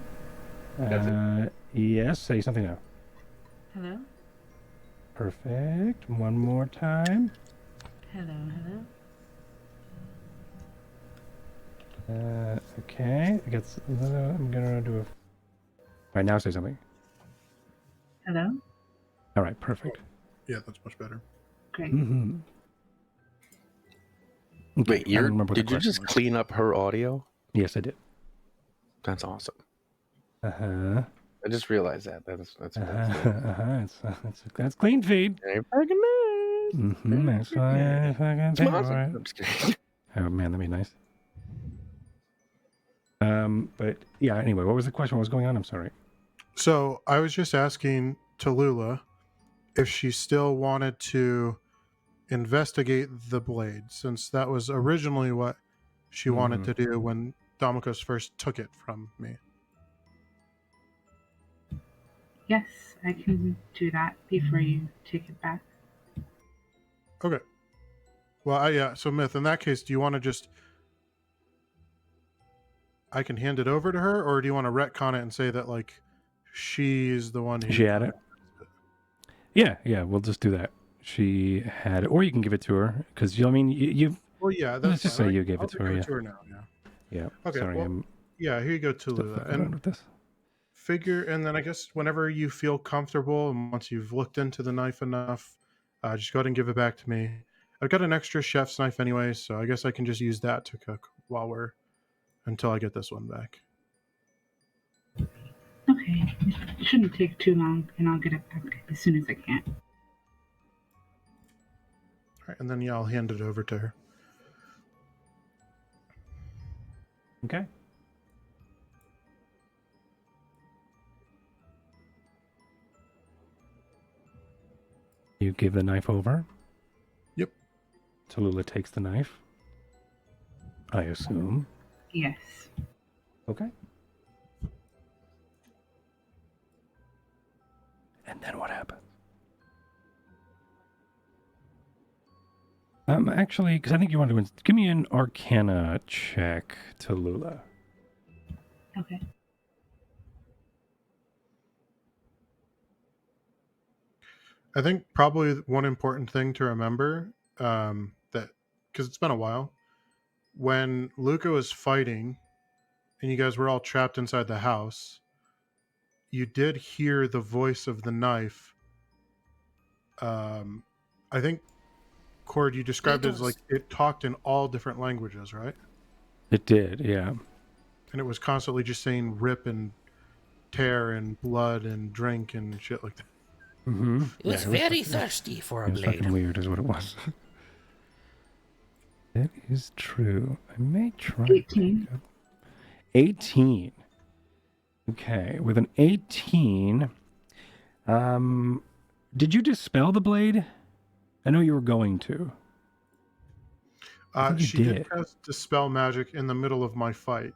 Yes, say something now. Hello? Perfect. One more time. Hello, hello. Okay. I'm gonna do a. All right, now say something. Hello? All right, perfect. Yeah, that's much better. Great. Mm-hmm. Wait, did you just clean up her audio? Yes, I did. That's awesome. Uh-huh. I just realized that. That's That's clean feed. very fucking nice. Mm-hmm. That's why I fucking It's pay awesome. for it. I'm just kidding. Oh man, that'd be nice. But yeah. Anyway, what was the question? What was going on? I'm sorry. So I was just asking Tallulah if she still wanted to investigate the blade, since that was originally what she wanted to do when Dra'aCo's first took it from me. Yes, I can do that before you take it back. Okay. Well, yeah. So, Myth, in that case, do you want to just... I can hand it over to her, or do you want to retcon it and say that, like, she's the one who... She had it? Yeah, we'll just do that. She had it. Or you can give it to her, because, I mean, you've... Well, yeah, that's Let's just fine. say you gave I'll it to her, give yeah. it to her now, yeah. Yeah, Okay, sorry, well, I'm Yeah, here you go, still Tallulah. fucking around And with this. figure, and then I guess whenever you feel comfortable, and once you've looked into the knife enough, just go ahead and give it back to me. I've got an extra chef's knife anyway, so I guess I can just use that to cook until I get this one back. Okay. It shouldn't take too long, and I'll get it back as soon as I can. All right, and then yeah, I'll hand it over to her. Okay. You give the knife over. Yep. Tallulah takes the knife, I assume. Yes. Okay. And then what happens? Actually, because I think you want to give me an Arcana check, Tallulah. Okay. I think probably one important thing to remember, that because it's been a while, when Luca was fighting and you guys were all trapped inside the house, you did hear the voice of the knife. I think, Cord, you described it as like it talked in all different languages, right? It did, yeah. And it was constantly just saying rip and tear and blood and drink and shit like that. Mm-hmm. It was very thirsty for a It was blade. fucking weird, is what it was. That is true. I may try. 18. 18. Okay, with an 18, did you dispel the blade? I know you were going to. I think you She did cast Dispel Magic in the middle of my fight.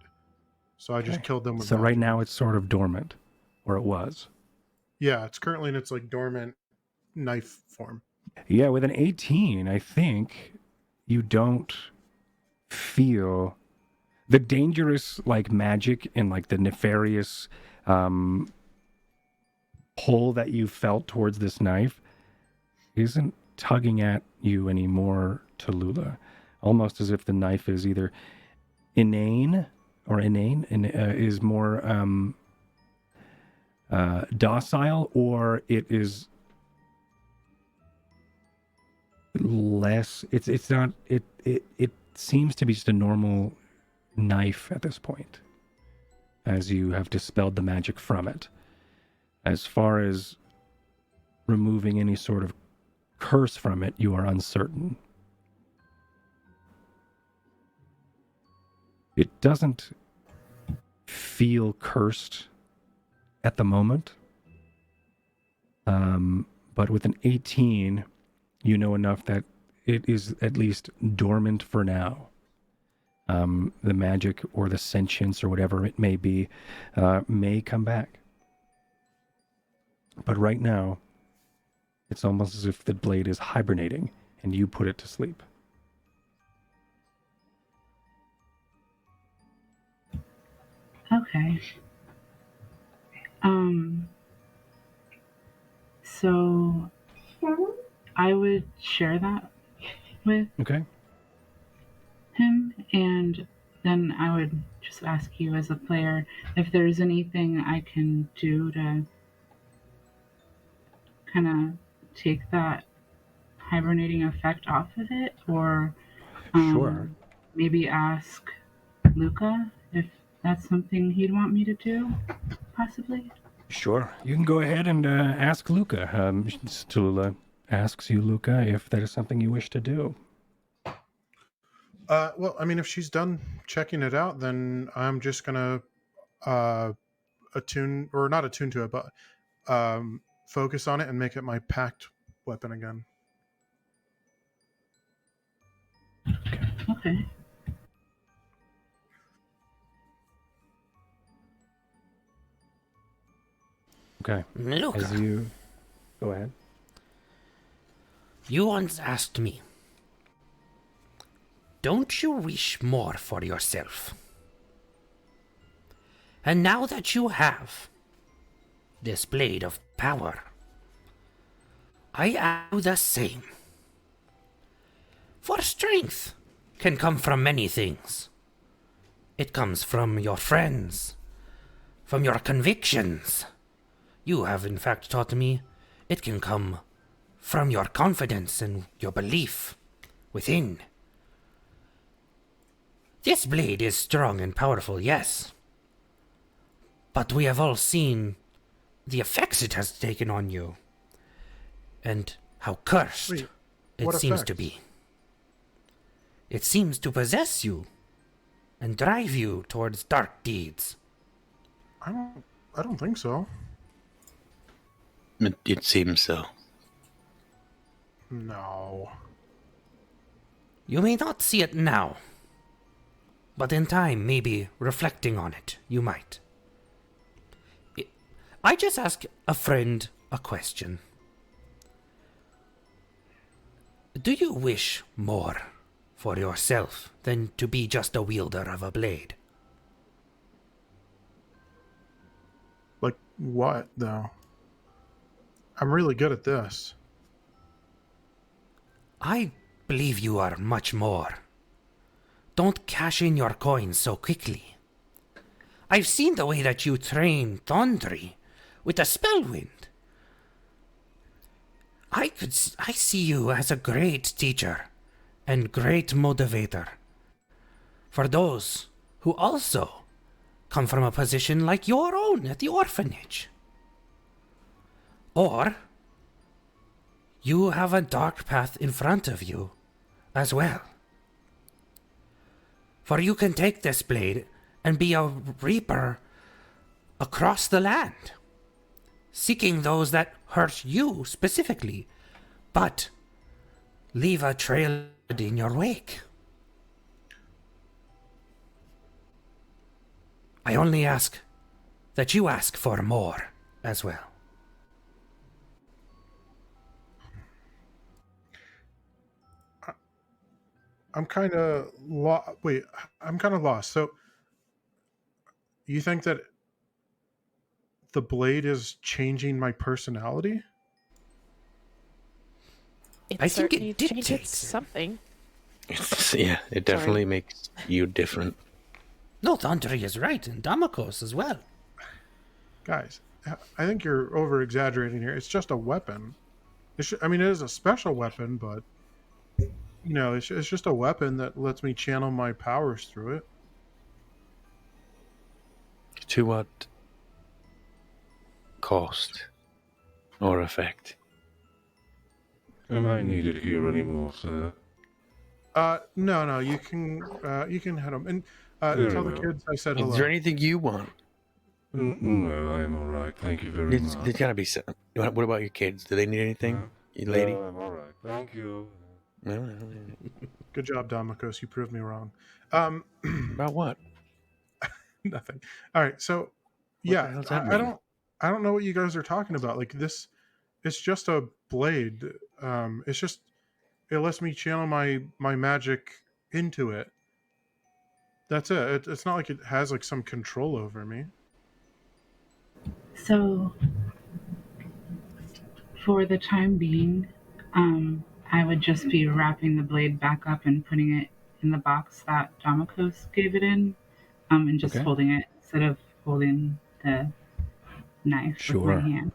So I just killed them with So right magic. now it's sort of dormant, or it was. Yeah, it's currently in its like dormant knife form. Yeah, with an 18, I think you don't feel the dangerous like magic and like the nefarious pull that you felt towards this knife isn't tugging at you anymore, Tallulah. Almost as if the knife is either inane and is more docile, or it is less. It's not. It seems to be just a normal knife at this point, as you have dispelled the magic from it. As far as removing any sort of curse from it, you are uncertain. It doesn't feel cursed at the moment. But with an 18, you know enough that it is at least dormant for now. The magic or the sentience or whatever it may be may come back. But right now, it's almost as if the blade is hibernating and you put it to sleep. Okay. So I would share that with Okay? him, and then I would just ask you as a player if there's anything I can do to kind of take that hibernating effect off of it, or Sure. maybe ask Luca if that's something he'd want me to do, possibly. Sure. You can go ahead and ask Luca. Tallulah asks you, Luca, if that is something you wish to do. Well, I mean, if she's done checking it out, then I'm just gonna attune, or not attune to it, but focus on it and make it my packed weapon again. Okay. Okay. Luca, As you... Go ahead. you once asked me, don't you wish more for yourself? And now that you have this blade of power, I do the same. For strength can come from many things. It comes from your friends, from your convictions. You have in fact taught me it can come from your confidence and your belief within. This blade is strong and powerful, yes. But we have all seen the effects it has taken on you. And how cursed Wait, it what seems to effects? be. It seems to possess you and drive you towards dark deeds. I don't think so. It seems so. No. You may not see it now, but in time, maybe reflecting on it, you might. I just ask a friend a question. Do you wish more for yourself than to be just a wielder of a blade? Like what, though? I'm really good at this. I believe you are much more. Don't cash in your coins so quickly. I've seen the way that you train Thondri with the Spellwind. I see you as a great teacher and great motivator for those who also come from a position like your own at the orphanage. Or you have a dark path in front of you as well. For you can take this blade and be a reaper across the land, seeking those that hurt you specifically, but leave a trail in your wake. I only ask that you ask for more as well. I'm kind of Wait, I'm kind of lost. So, you think that the blade is changing my personality? I think it certainly dictates changes it. something. Yeah, it definitely makes you different. No, Thondri is right, and Dra'aCo's as well. Guys, I think you're over exaggerating here. It's just a weapon. I mean, it is a special weapon, but you know, it's just a weapon that lets me channel my powers through it. To what cost or effect? Am I needed here anymore, sir? No, you can head him. And Tell the kids I said hello. Is there anything you want? No, I'm all right. Thank you very There's much. gotta be some. What about your kids? Do they need anything? You lady? No, I'm all right. Thank you. No. Good job, Damokos. You proved me wrong. About what? Nothing. All right. So, What the yeah, hell's that I mean? don't know what you guys are talking about. Like this, it's just a blade. It's just it lets me channel my magic into it. That's it. It's not like it has like some control over me. So, for the time being, I would just be wrapping the blade back up and putting it in the box that Damokos gave it in, and just Okay. holding it instead of holding the knife with my Sure. hand.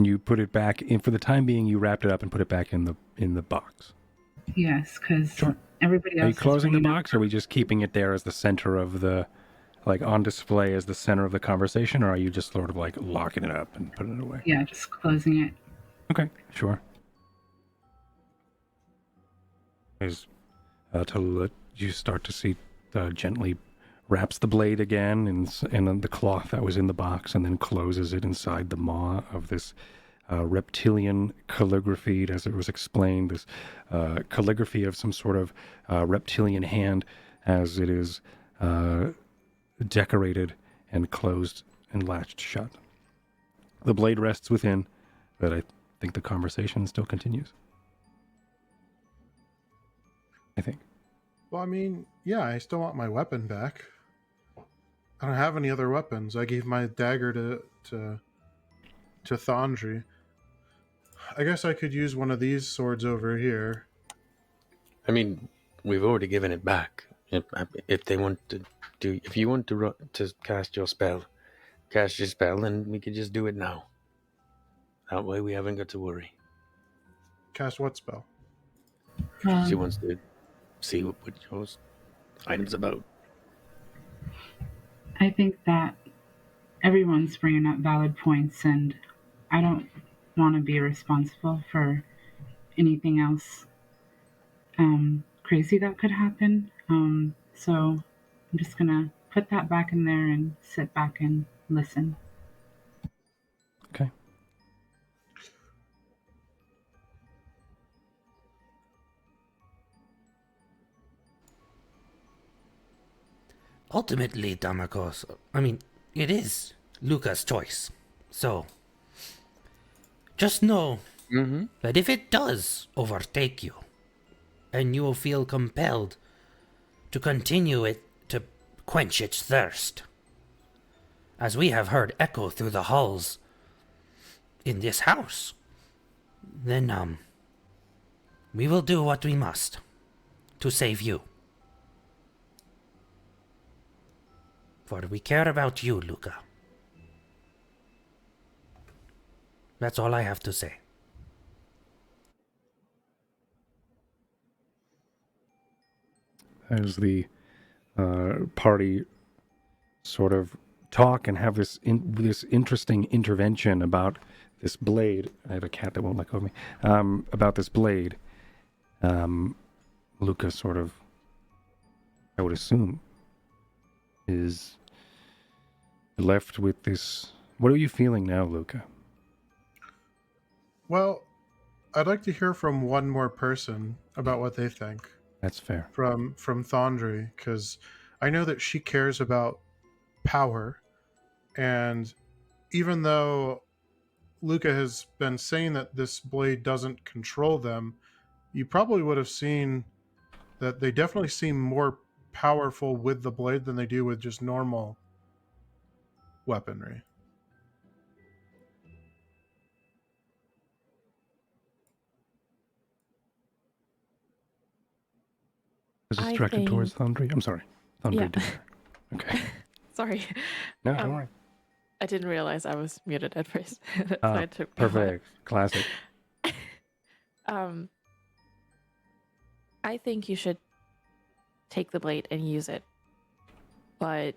You put it back in for the time being. You wrapped it up and put it back in the box. Yes, because Sure. everybody else Are you is closing the bringing up- box, or are we just keeping it there as the center of the, like on display as the center of the conversation, or are you just sort of like locking it up and putting it away? Yeah, just closing it. Okay, sure. Is to let you start to see gently wraps the blade again in the cloth that was in the box, and then closes it inside the maw of this reptilian calligraphy, as it was explained, this calligraphy of some sort of reptilian hand, as it is decorated and closed and latched shut. The blade rests within, but I think the conversation still continues. I think. Well, I mean, yeah, I still want my weapon back. I don't have any other weapons. I gave my dagger to Thondri. I guess I could use one of these swords over here. I mean, we've already given it back. If they want to do, if you want to cast your spell, and we could just do it now. That way, we haven't got to worry. Cast what spell? She wants to see what your item's about. I think that everyone's bringing up valid points, and I don't want to be responsible for anything else crazy that could happen. So I'm just gonna put that back in there and sit back and listen. Okay. Ultimately, Damokos, I mean, it is Luca's choice. So, just know that if it does overtake you, and you will feel compelled to continue it to quench its thirst, as we have heard echo through the halls in this house, then, we will do what we must to save you. For we care about you, Luca. That's all I have to say. As the party sort of talk and have this interesting intervention about this blade. I have a cat that won't let go of me. About this blade, Luca sort of, I would assume, is left with this. What are you feeling now, Luca? Well, I'd like to hear from one more person about what they think. That's fair. From Thondri, because I know that she cares about power, and even though Luca has been saying that this blade doesn't control them, you probably would have seen that they definitely seem more powerful with the blade than they do with just normal weaponry. Is this I directed towards think- Thundry? I'm sorry. Thundry Yeah. did. Okay. Sorry. No, don't Um, worry. I didn't realize I was muted at first. That's why it took me a while. Perfect. Classic. I think you should take the blade and use it. But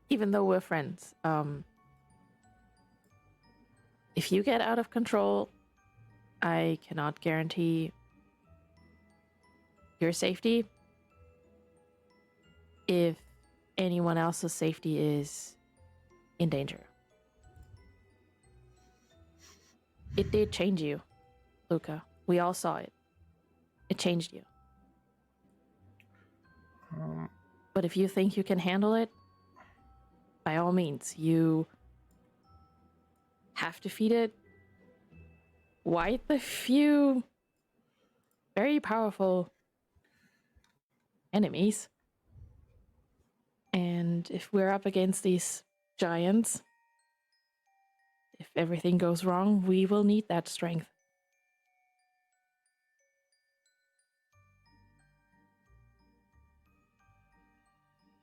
even though we're friends, if you get out of control, I cannot guarantee your safety if anyone else's safety is in danger. It did change you, Luca. We all saw it. It changed you. But if you think you can handle it, by all means, you have defeated quite a few very powerful enemies. And if we're up against these giants, if everything goes wrong, we will need that strength.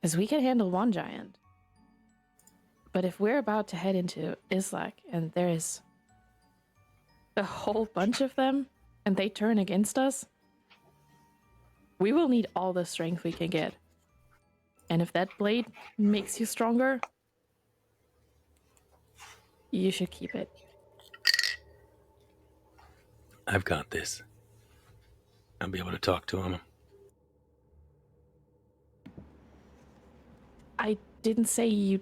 Because we can handle one giant. But if we're about to head into Islak and there is a whole bunch of them and they turn against us, we will need all the strength we can get. And if that blade makes you stronger, you should keep it. I've got this. I'll be able to talk to him. I didn't say you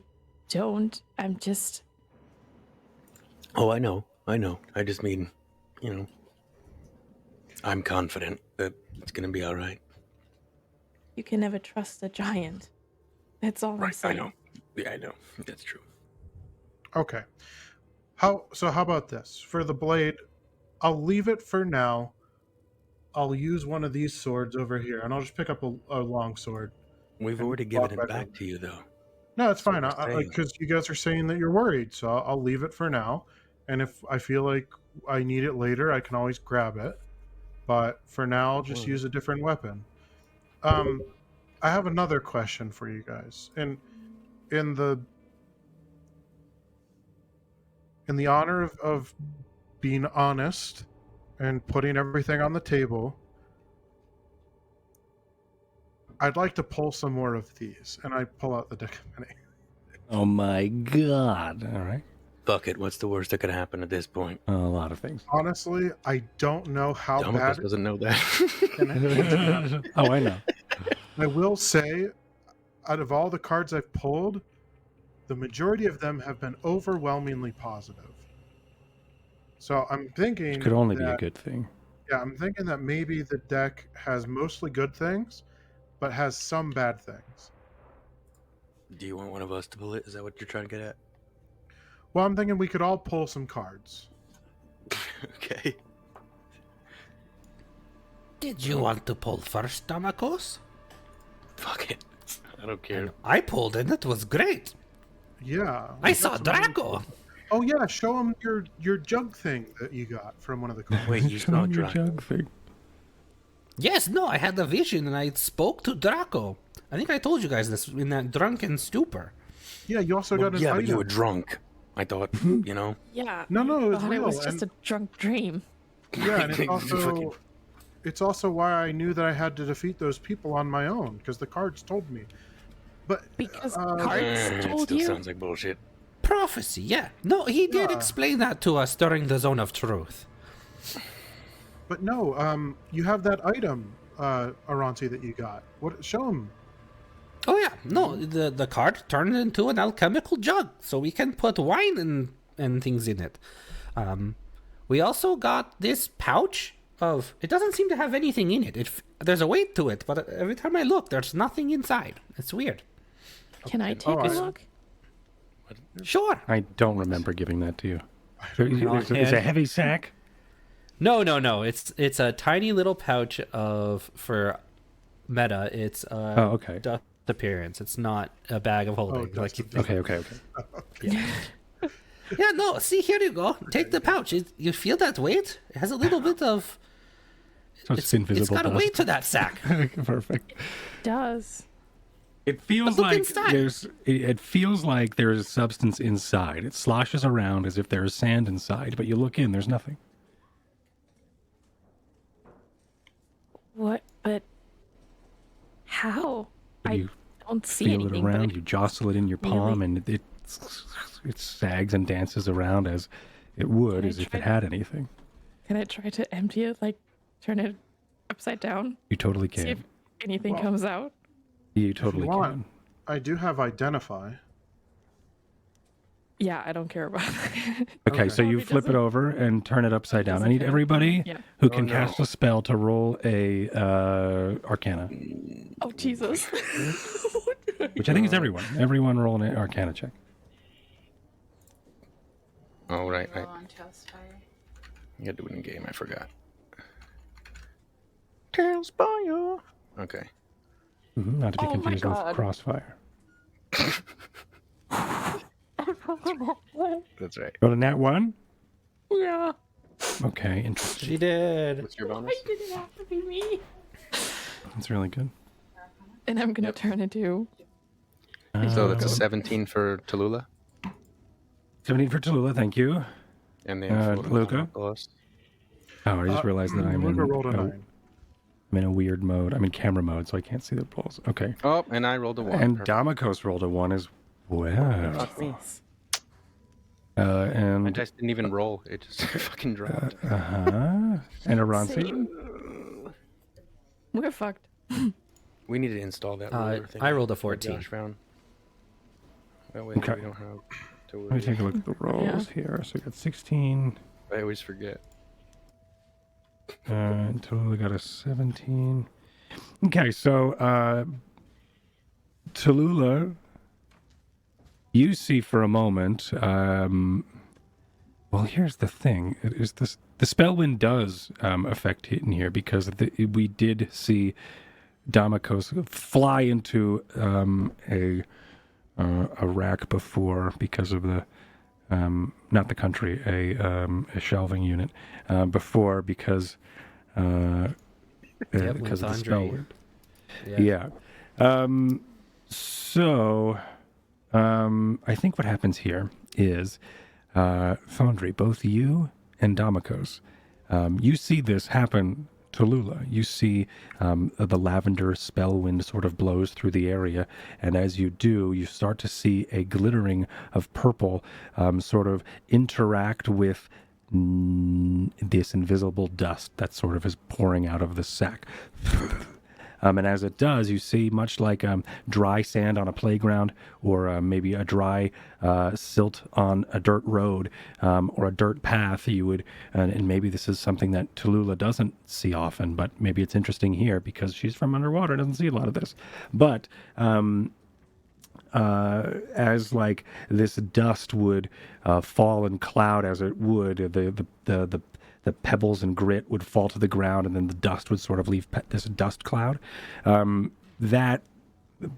don't. I'm just... Oh, I know. I just mean, I'm confident that it's going to be all right. You can never trust a giant. That's all I'm saying. I know. Yeah, I know. That's true. Okay. How about this? For the blade, I'll leave it for now. I'll use one of these swords over here, and I'll just pick up a long sword. We've already given it back to you, though. No, it's fine. That's what we're saying. Because you guys are saying that you're worried, so I'll leave it for now. And if I feel like I need it later, I can always grab it. But for now, I'll just use a different weapon. I have another question for you guys. In the honor of being honest and putting everything on the table, I'd like to pull some more of these. And I pull out the deck of many. Oh my god. All right. Fuck it. What's the worst that could happen at this point? A lot of things. Honestly, I don't know how bad Dra'aCo's doesn't know that. Oh, I know. I will say, out of all the cards I've pulled, the majority of them have been overwhelmingly positive. So I'm thinking It could only be a good thing. Yeah, I'm thinking that maybe the deck has mostly good things, but has some bad things. Do you want one of us to pull it? Is that what you're trying to get at? Well, I'm thinking we could all pull some cards. Okay. Did you want to pull first, Dra'aCo's? Fuck it. I don't care. I pulled and it was great. Yeah. I saw Dra'aCo. Oh yeah, show him your jug thing that you got from one of the cards. Wait, you saw your Dra'aCo? jug thing. Yes, no, I had a vision and I spoke to Dra'aCo. I think I told you guys this in that drunken stupor. Yeah, you also got an Yeah, item. but you were drunk. I thought, Yeah. No, it's Thought real. it was just a drunk dream. Yeah, and Fucking- it's also why I knew that I had to defeat those people on my own, because the cards told me. But Because it cards told still you. sounds like bullshit. Prophecy, yeah. No, he did Yeah. explain that to us during the Zone of Truth. But no, you have that item, Aranti, that you got. What? Show him. Oh yeah, no, the card turned into an alchemical jug, so we can put wine and things in it. We also got this pouch of. It doesn't seem to have anything in it. There's a weight to it, but every time I look, there's nothing inside. It's weird. Can I take a look? Sure. I don't remember giving that to you. It's a heavy sack. No. It's a tiny little pouch for meta. It's okay. dust appearance. It's not a bag of holding. dust Okay. Yeah, no. See, here you go. Take the pouch. You feel that weight? It has a little bit of. So it's invisible It's got a dust. weight to that sack. Perfect. Does. It feels But look like inside. it feels like there is substance inside. It sloshes around as if there is sand inside, but you look in, there's nothing. What? But how? I You don't see feel it anything. around, But you jostle it in your Really? palm, and it sags and dances around as it would, Can I as if try it had anything. can I try to empty it? Like, turn it upside down. You totally See if can. anything Well, comes out. You If totally you want, can. I do have identify. Yeah, I don't care about that. Okay, so you Probably flip it doesn't- over and turn it upside down. I doesn't need care. everybody Yeah. who Oh, can no. cast a spell to roll a Arcana, Oh, Jesus. which I think is everyone. Everyone roll an Arcana check. Oh, right. Roll on Tailspire. You gotta do it in game. I forgot. Tailspire. Okay. Not to be Oh my confused with God. Crossfire. That's right. Roll a nat 1? Yeah. Okay, interesting. She did. What's your Why bonus? did it have to be me? That's really good. And I'm gonna turn into. So that's a Uh, 17 for Tallulah. 17 for Tallulah, thank you. And then for Luca? Nicholas. Oh, I just realized that I'm Luca in, rolled a 9. I'm in a weird mode. I'm in camera mode, so I can't see the rolls. Okay. Oh, and I rolled a 1. And Perfect. Dra'aCo's rolled a 1 as well. Fuck me. My And dice didn't even roll. It just fucking dropped. and Aransi. Same. We're fucked. We need to install that roller thing. I rolled a that 14. Josh found. That way Okay. we don't have to Let me worry. take a look at the rolls here. So we got 16. I always forget. And Tallulah got a 17. Okay, so Tallulah, you see for a moment. Well, here's the thing: is this the Spellwind does affect in here because we did see Dra'aCo's fly into a rack before because of the not the country, a shelving unit before because Yep, because of the with Spellwind. Andre. Yeah. So I think what happens here is Thondri, both you and Dra'aCo's, you see this happen. Tallulah, you see the lavender spellwind sort of blows through the area, and as you do, you start to see a glittering of purple sort of interact with this invisible dust that sort of is pouring out of the sack. And as it does, you see much like dry sand on a playground or maybe a dry silt on a dirt road or a dirt path, you would, and maybe this is something that Tallulah doesn't see often, but maybe it's interesting here because she's from underwater and doesn't see a lot of this. But as like this dust would fall and cloud as it would, the pebbles and grit would fall to the ground, and then the dust would sort of leave this dust cloud. But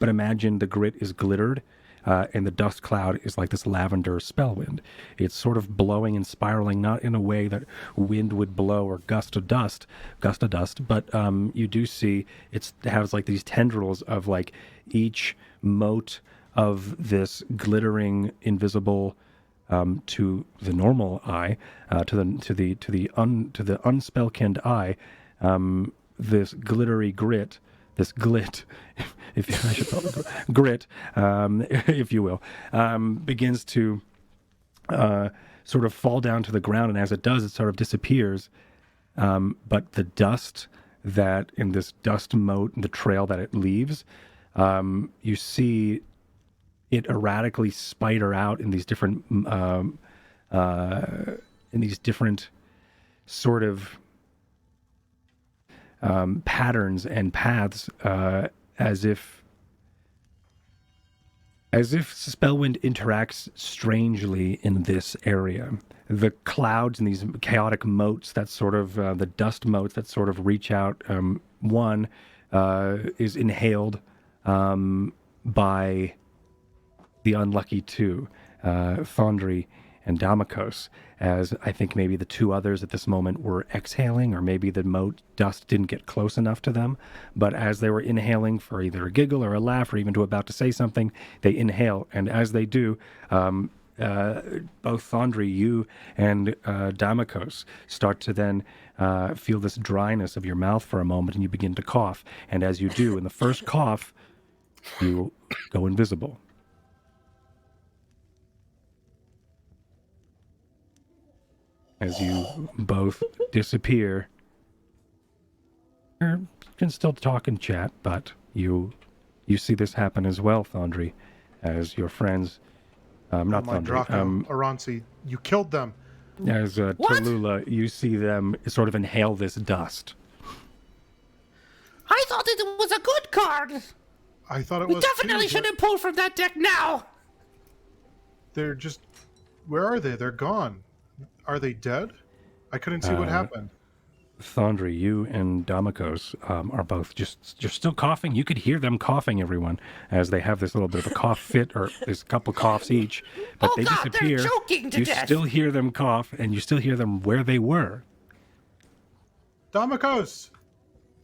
imagine the grit is glittered, and the dust cloud is like this lavender spellwind. It's sort of blowing and spiraling, not in a way that wind would blow or gust of dust, but you do see it has like these tendrils of like each mote of this glittering invisible to the normal eye, to the unspellkind eye, this glittery grit, this glit, if I should call it grit, if you will, begins to sort of fall down to the ground, and as it does, it sort of disappears. But the dust that in this dust mote, the trail that it leaves, you see it erratically spider out in these different sort of patterns and paths, as if Spellwind interacts strangely in this area. The clouds and these chaotic motes that sort of the dust motes that sort of reach out. One is inhaled by the unlucky two, Thondri and Dra'aCo's, as I think maybe the two others at this moment were exhaling, or maybe the moat dust didn't get close enough to them. But as they were inhaling for either a giggle or a laugh, or even to about to say something, they inhale, and as they do, both Thondri, you and Dra'aCo's start to then feel this dryness of your mouth for a moment, and you begin to cough. And as you do, in the first cough, you go invisible. As you both disappear You can still talk and chat, but you see this happen as well, Thondri, as your friends, not my Thondri, Aransi, you killed them. as Tallulah, you see them sort of inhale this dust. I thought it was a good card. I thought it We was definitely too, but shouldn't pull from that deck now. They're just... Where are they? They're gone. Are they dead? I couldn't see what happened. Thondri, you and Dra'aCo's are both you're still coughing. You could hear them coughing, everyone, as they have this little bit of a cough fit, or there's a couple coughs each, but they disappear. They're choking to you death. still hear them cough, and you still hear them where they were. Dra'aCo's!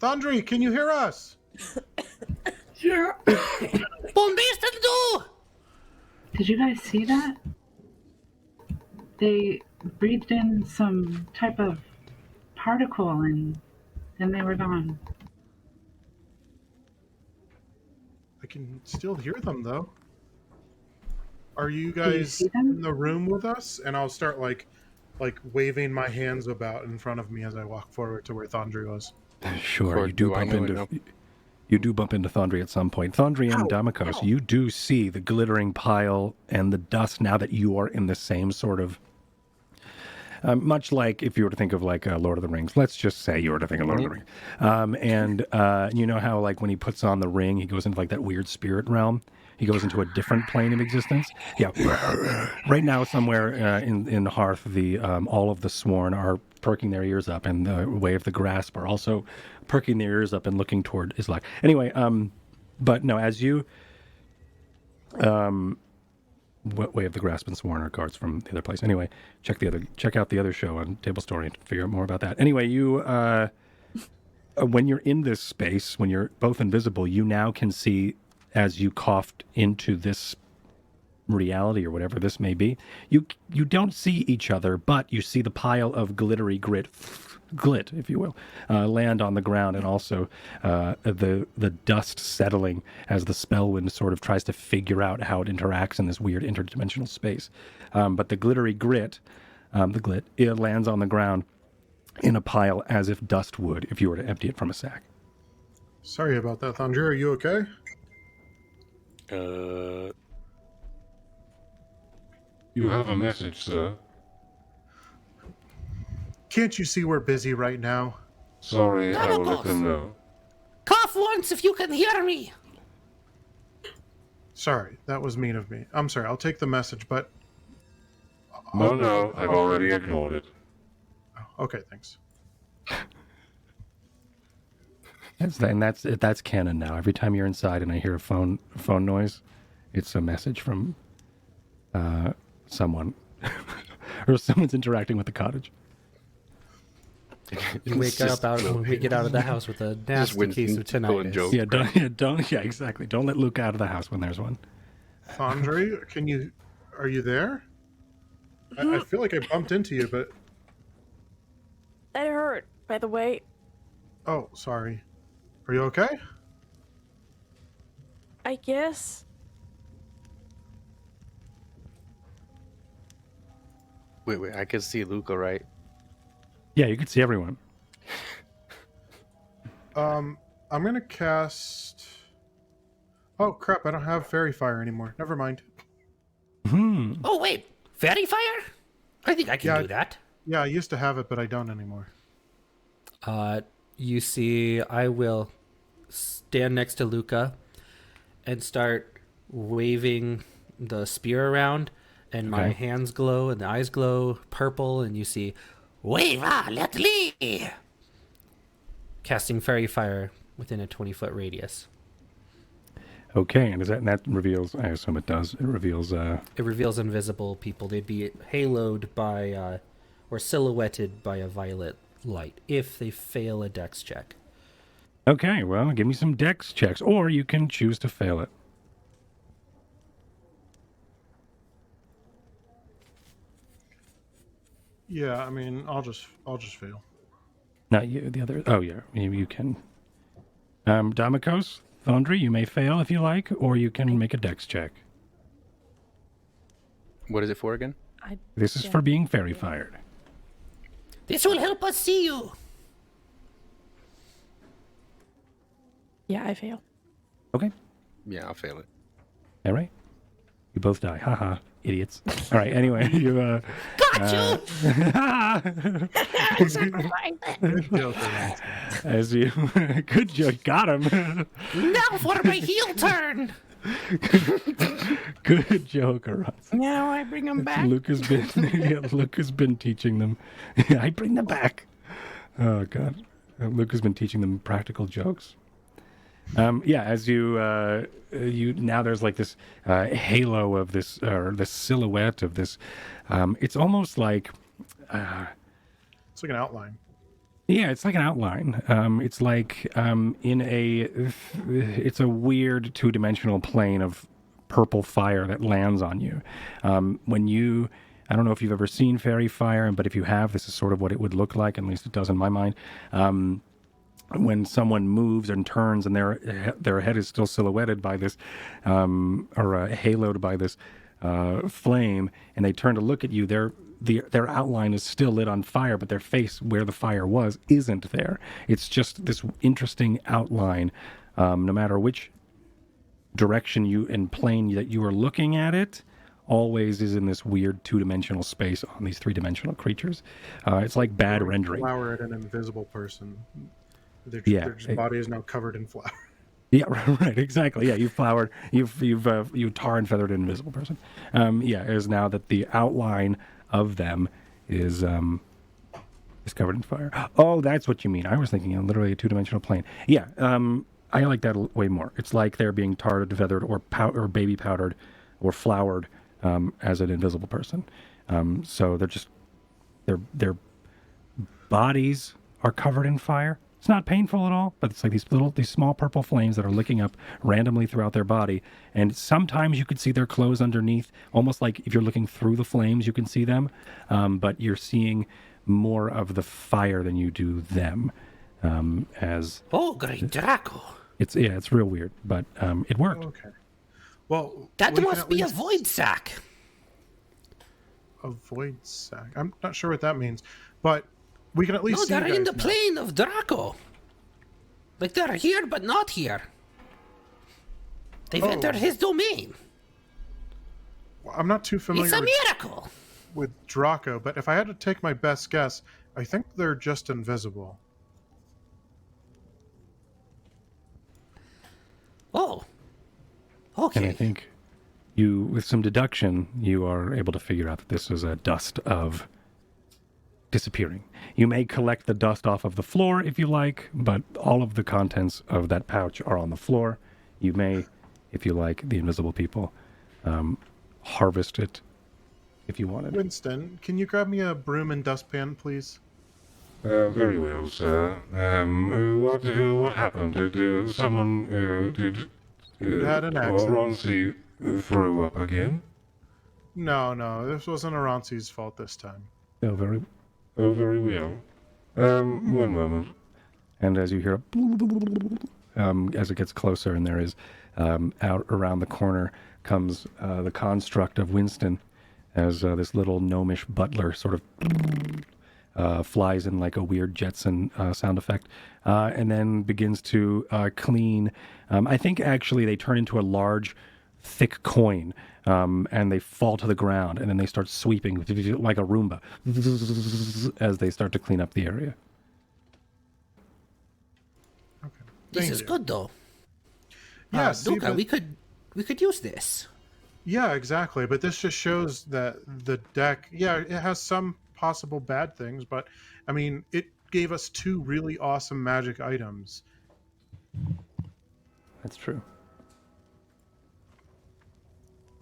Thondri, can you hear us? Bon beast and do. Did you guys see that? They breathed in some type of particle and then they were gone. I can still hear them, though. Are you you guys see them? in the room with us? And I'll start, like waving my hands about in front of me as I walk forward to where Thondri was. Sure, Or you do do I bump know it into now? you do bump into Thondri at some point. Thondri and Dra'aCo's, you do see the glittering pile and the dust now that you are in the same sort of much like if you were to think of like Lord of the Rings. Let's just say you were to think of Lord of the Rings. And you know how like when he puts on the ring, he goes into like that weird spirit realm. He goes into a different plane of existence. Yeah. Right now, somewhere in Hearth, all of the sworn are perking their ears up, and the Way of the Grasp are also perking their ears up and looking toward Islak. Anyway, but no, as you... Way of the Grasp and Sworn are cards from the other place. Anyway, check out the other show on Table Story and figure out more about that. Anyway, you when you're in this space, when you're both invisible, you now can see as you coughed into this reality or whatever this may be. You don't see each other, but you see the pile of glittery glit, if you will, land on the ground, and also the dust settling as the Spellwind sort of tries to figure out how it interacts in this weird interdimensional space. But the glittery grit, it lands on the ground in a pile as if dust would if you were to empty it from a sack. Sorry about that, Thondri. Are you okay? You have a message, sir. Can't you see we're busy right now? Sorry, I will let them know. Cough once if you can hear me. Sorry, that was mean of me. I'm sorry, I'll take the message, but... No, I've already ignored it. Oh, okay, thanks. That's canon now. Every time you're inside and I hear a phone noise, it's a message from someone. Or someone's interacting with the cottage. You wake up out when we get out of the house with a nasty case of tinnitus. Yeah, exactly. Don't let Luke out of the house when there's one. Thondri, are you there? I feel like I bumped into you, but... That hurt, by the way. Oh, sorry. Are you okay? I guess. Wait, I can see Luca, right? Yeah, you can see everyone. I'm gonna cast... Oh, crap, I don't have Fairy Fire anymore. Never mind. Oh, wait. Fairy Fire? I think I can do that. Yeah, I used to have it, but I don't anymore. You see, I will stand next to Luca and start waving the spear around, and my hands glow and the eyes glow purple, and you see, Wave let me. casting fairy fire within a 20-foot radius. Okay, and that reveals, I assume it does, it reveals... It reveals invisible people. They'd be haloed by, or silhouetted by a violet light if they fail a dex check. Okay, well, give me some dex checks, or you can choose to fail it. Yeah, I mean, I'll just fail. Not you, the other... Oh, yeah, you can. Dra'aCo's, Thondri, you may fail if you like, or you can make a dex check. What is it for again? This is for being fairy fired. This will help us see you. Yeah, I fail. Okay. Yeah, I'll fail it. All right. You both die. Haha. Idiots. All right. Anyway, you. Got you! Good joke, Rance. As you. Good joke. Got him. Now for my heel turn! Good joke, Araz. Now I bring him back. Luke has been. Yeah, Luke has been teaching them. I bring them back. Oh God. Luke has been teaching them practical jokes. Yeah, as you now there's like this halo of this, or the silhouette of this. It's almost like, It's like an outline. yeah, it's like an outline. It's like it's a weird two-dimensional plane of purple fire that lands on you. I don't know if you've ever seen fairy fire, but if you have, this is sort of what it would look like. At least it does in my mind. When someone moves and turns and their head is still silhouetted by this, or haloed by this flame, and they turn to look at you, their outline is still lit on fire, but their face where the fire was isn't there. It's just this interesting outline. No matter which direction and plane that you are looking at it, always is in this weird two-dimensional space on these three-dimensional creatures. It's like bad rendering. Flower at an invisible person. Their body is now covered in flour. Yeah, right, exactly. Yeah, you've flowered, you tar and feathered an invisible person. Yeah, is now that the outline of them is covered in fire. Oh, that's what you mean. I was thinking of literally a two-dimensional plane. Yeah, I like that way more. It's like they're being tarred, feathered, or baby powdered, or floured as an invisible person. So their bodies are covered in fire. It's not painful at all, but it's like these small purple flames that are licking up randomly throughout their body. And sometimes you could see their clothes underneath, almost like if you're looking through the flames, you can see them. But you're seeing more of the fire than you do them. Oh, great Draco. It's real weird, but it worked. Okay. Well, That we can must at be a least- void sack. A void sack. I'm not sure what that means, but we can at least No, see they're you in guys the now. plane of Draco. Like they're here, but not here. They've entered his domain. I'm not too familiar It's a miracle. with Dra'aCo, but if I had to take my best guess, I think they're just invisible. Oh. And I Okay. think with some deduction, you are able to figure out that this is a dust of disappearing. You may collect the dust off of the floor if you like, but all of the contents of that pouch are on the floor. You may, if you like, the invisible people, harvest it if you wanted. Winston, can you grab me a broom and dustpan, please? Very well, sir. What happened? Did someone had an accident. Ronzi throw up again? No, this wasn't Aranzi's fault this time. Oh, very. Oh, very well. One moment. And as you hear, as it gets closer, and there is out around the corner comes the construct of Winston, as this little gnomish butler sort of flies in like a weird Jetson sound effect, and then begins to clean. I think actually they turn into a large, thick coin, and they fall to the ground, and then they start sweeping like a Roomba as they start to clean up the area. Okay. This Thank is you. good though. Yeah, see, Luca, but- we could use this. Yeah, exactly. But this just shows that the deck, yeah, it has some possible bad things, but I mean, it gave us 2 really awesome magic items. That's true.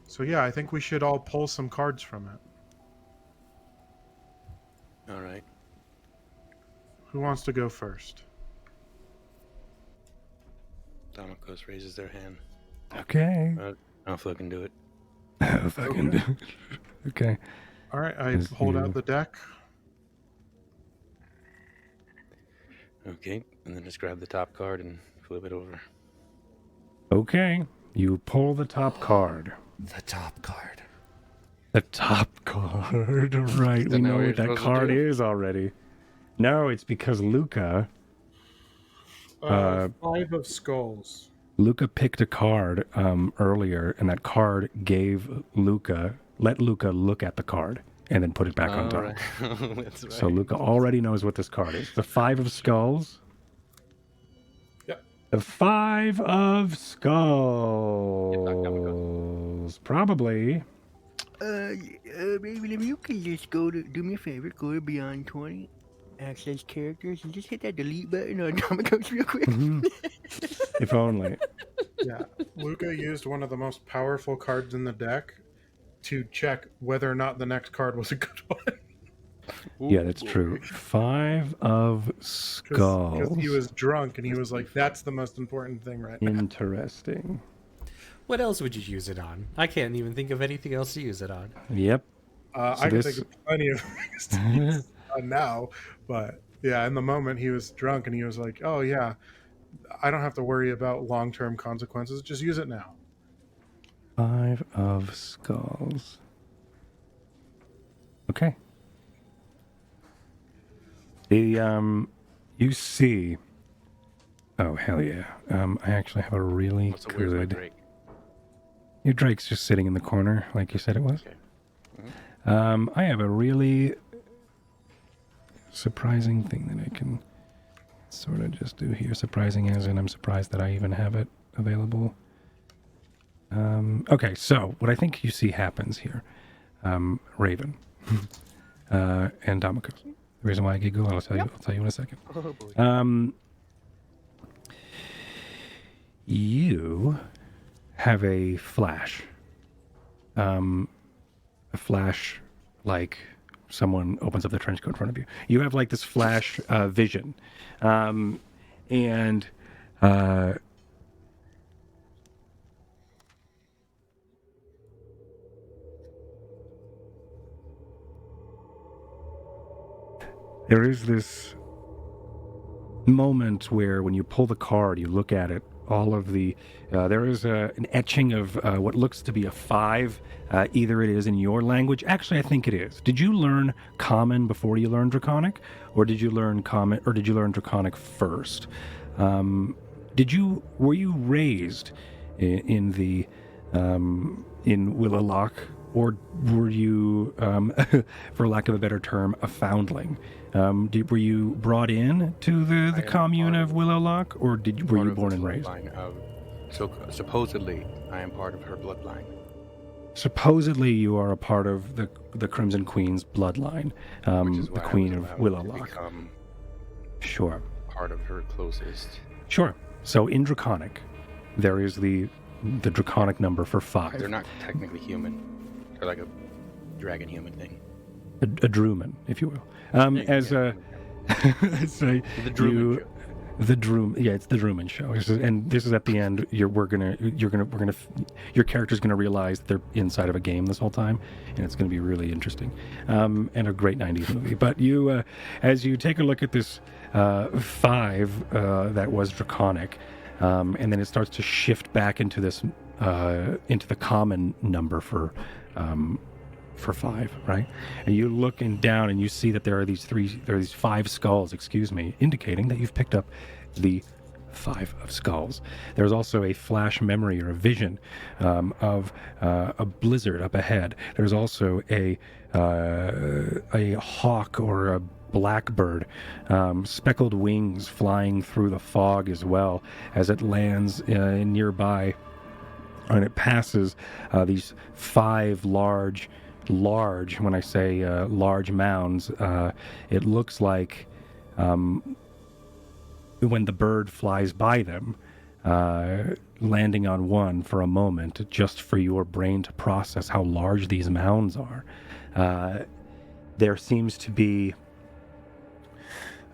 So yeah, I think we should all pull some cards from it. All right. Who wants to go first? Dra'aCo's raises their hand. Okay. I'll fucking do it. If I can do. Okay. All right, I As hold you- out the deck. Okay, and then just grab the top card and flip it over. Okay. You pull the top card. The top card. The top card, right? We Isn't that know what what you're that supposed to card do? is already. No, it's because Luca 5 of skulls. Luca picked a card earlier, and that card let Luca look at the card and then put it back on top. Right. That's right. So Luca already knows what this card is. The 5 of skulls. Yep. The 5 of skulls. Probably. Raven, if you can just do me a favor, go to Beyond 20, access characters, and just hit that delete button on Dra'aCo's real quick. If only. Yeah. Luca used one of the most powerful cards in the deck to check whether or not the next card was a good one. Yeah, that's true. 5 of skulls. Because he was drunk and he was like, that's the most important thing right now. Interesting. What else would you use it on? I can't even think of anything else to use it on. Yep. I can think of plenty of things to use on now, but yeah, in the moment he was drunk and he was like, oh yeah, I don't have to worry about long-term consequences. Just use it now. 5 of skulls. Okay. You see. Oh hell yeah! I actually have a really So where's my good. Drake? Your Drake's just sitting in the corner, like you said it was. Okay. I have a really surprising thing that I can sort of just do here. Surprising as in I'm surprised that I even have it available. Okay, so what I think you see happens here, Raven and Dra'aCo's. The reason why I giggle, I'll tell you in a second. Oh, boy. You have a flash. A flash like someone opens up the trench coat in front of you. You have like this flash vision. And there is this moment where when you pull the card, you look at it, all of the, there is an etching of what looks to be a 5. Either it is in your language. Actually, I think it is. Did you learn Common before you learned Draconic? Or did you learn Common, or did you learn Draconic first? Were you raised in Willow Lock? Or were you, for lack of a better term, a foundling? Were you brought in to the commune of Willow Lock, or were you born and raised? So supposedly, I am part of her bloodline. Supposedly, you are a part of the Crimson Queen's bloodline, the Queen of Willow Lock. Become Sure. part of her closest. Sure. So in Draconic, there is the Draconic number for 5. They're not technically human. They're like a dragon human thing. A Druman, if you will. It's the Druman show. The it's the Druman show. And this is at the end. Your character's gonna realize that they're inside of a game this whole time, and it's gonna be really interesting, and a great '90s movie. But you, as you take a look at this 5 that was Draconic, and then it starts to shift back into this into the common number for 5, right? And you looking down and you see that there are these 5 skulls, indicating that you've picked up the 5 of skulls. There's also a flash memory or a vision of a blizzard up ahead. There's also a hawk or a blackbird, speckled wings flying through the fog as well as it lands nearby, and it passes these 5 large, when I say large mounds, it looks like when the bird flies by them, landing on one for a moment, just for your brain to process how large these mounds are. There seems to be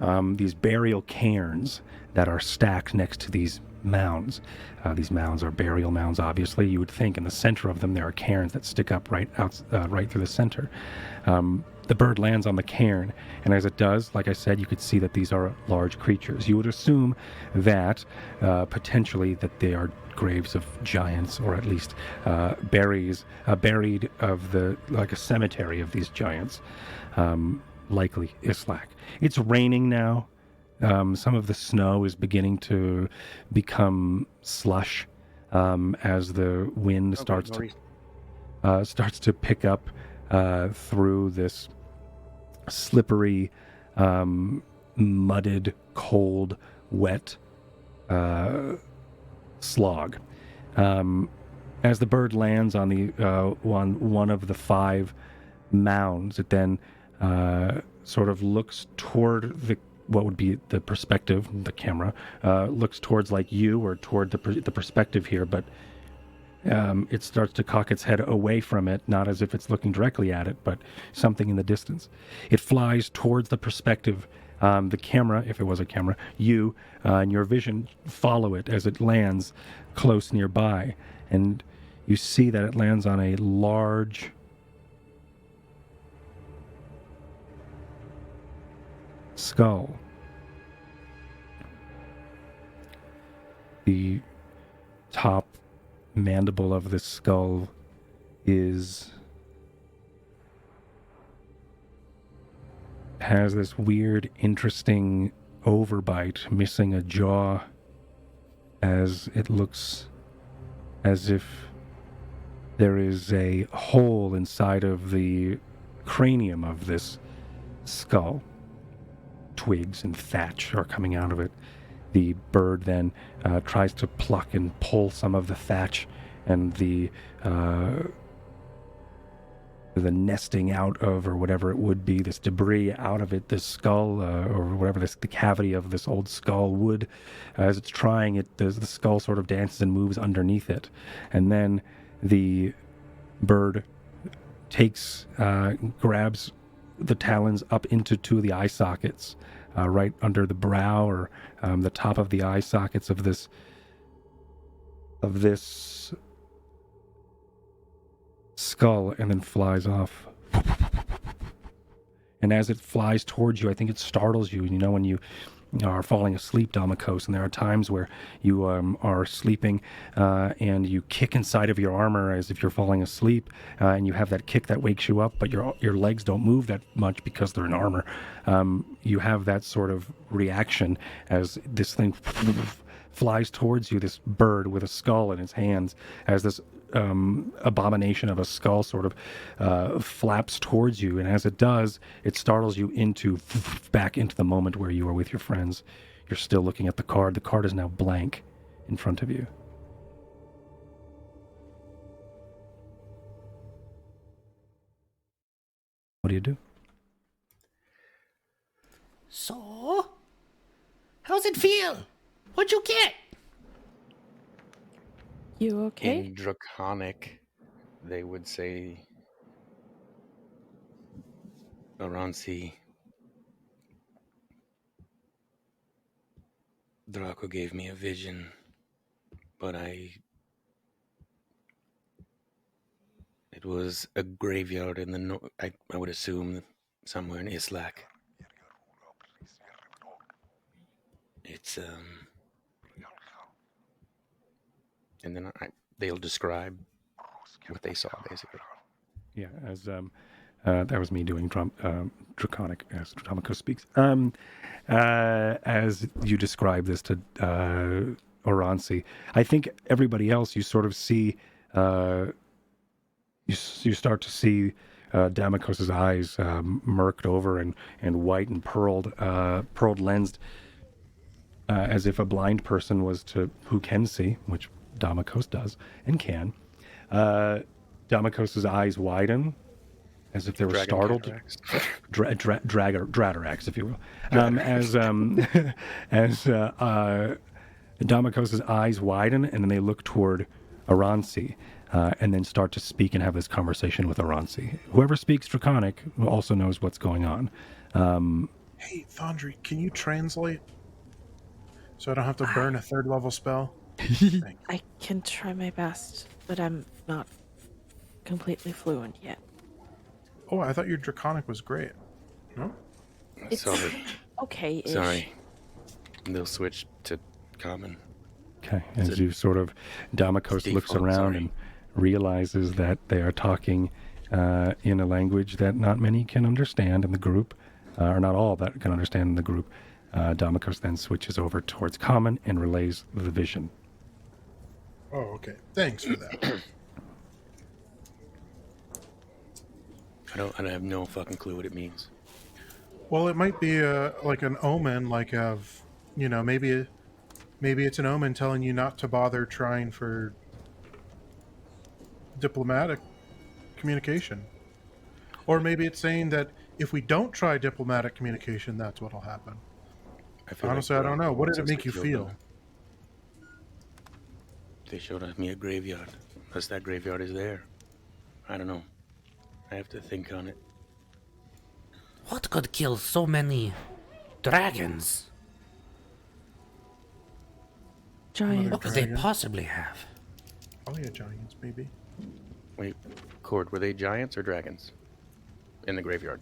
these burial cairns that are stacked next to these mounds. These mounds are burial mounds, obviously. You would think in the center of them there are cairns that stick up right through the center. The bird lands on the cairn, and as it does, like I said, you could see that these are large creatures. You would assume that potentially that they are graves of giants, or at least buried of like a cemetery of these giants, likely Islak. It's raining now. some of the snow is beginning to become slush as the wind starts to pick up through this slippery, mudded, cold, wet slog. As the bird lands on the one of the 5 mounds, it then sort of looks toward what would be the perspective, the camera, looks towards like you or toward the perspective here, but it starts to cock its head away from it, not as if it's looking directly at it, but something in the distance. It flies towards the perspective. The camera, if it was a camera, you and your vision follow it as it lands close nearby, and you see that it lands on a large skull. The top mandible of this skull has this weird, interesting overbite, missing a jaw, as it looks as if there is a hole inside of the cranium of this skull. Twigs and thatch are coming out of it. The bird then tries to pluck and pull some of the thatch and the nesting out of, or whatever it would be, this debris out of it, this skull, or whatever the cavity of this old skull would. As it's trying, the skull sort of dances and moves underneath it. And then the bird grabs the talons up into 2 of the eye sockets, right under the brow, or the top of the eye sockets of this skull, and then flies off. And as it flies towards you, I think it startles you. You know, when you are falling asleep, Dra'aCo's, and there are times where you are sleeping and you kick inside of your armor as if you're falling asleep, and you have that kick that wakes you up, but your legs don't move that much because they're in armor. You have that sort of reaction as this thing flies towards you, this bird with a skull in its hands, as this abomination of a skull sort of flaps towards you, and as it does, it startles you back into the moment where you are with your friends. You're still looking at the card. The card is now blank in front of you. What do you do? So, how's it feel? What'd you get? You okay? In Draconic, they would say, Aransi, Dra'aCo gave me a vision, but it was a graveyard in the north. I would assume somewhere in Islak. It's and then they'll describe what they saw, basically. Yeah, as that was me doing Draconic as Dra'aCo speaks. As you describe this to Oransi, I think everybody else, you sort of see, you start to see Dra'aCo's eyes murked over and white and pearled lensed, as if a blind person who can see, which Dra'aCo's does and can. Dra'aCo's eyes widen as if they were startled. Dra'aCo's, if you will. As Dra'aCo's eyes widen, and then they look toward Aransi, and then start to speak and have this conversation with Aransi. Whoever speaks Draconic also knows what's going on. Hey, Thondri, can you translate so I don't have to burn a 3rd level spell? I can try my best, but I'm not completely fluent yet. Oh, I thought your Draconic was great. No? It's okay-ish. Sorry. They'll switch to common. Okay, as you sort of, Dra'aCo's looks around and realizes that they are talking in a language that not many can understand in the group, or not all that can understand in the group. Dra'aCo's then switches over towards common and relays the vision. Oh, okay. Thanks for that. I have no fucking clue what it means. Well, it might be like an omen, like of, maybe it's an omen telling you not to bother trying for diplomatic communication. Or maybe it's saying that if we don't try diplomatic communication, that's what'll happen. Honestly, I don't know. What did it make you feel? They showed me a graveyard. Unless that graveyard is there. I don't know. I have to think on it. What could kill so many dragons? Giant. What could they possibly have? Oh yeah, giants, maybe. Wait, Cord, were they giants or dragons? In the graveyard.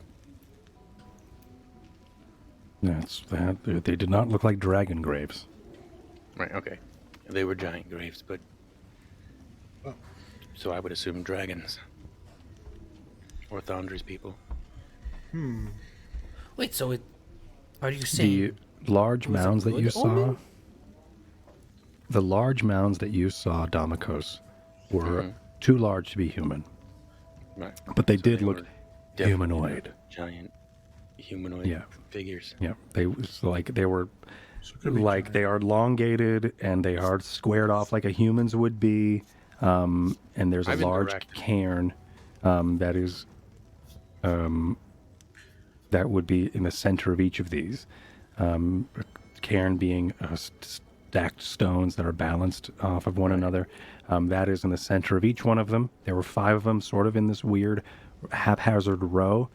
That's that. They did not look like dragon graves. Right, okay. They were giant graves, but... Oh. So I would assume dragons. Or Thondry's people. Wait, so are you saying The large mounds that you saw... omen? The large mounds that you saw, Dra'aCo's, were too large to be human. Right. But they So did they look were definitely humanoid. not Giant humanoid figures. Yeah, they were So it could be like giant. they are elongated and they are squared off like a human's would be. And there's a I've large interacted. cairn that is that would be in the center of each of these. Cairn being stacked stones that are balanced off of one another. That is in the center of each one of them. There were 5 of them, sort of in this weird haphazard row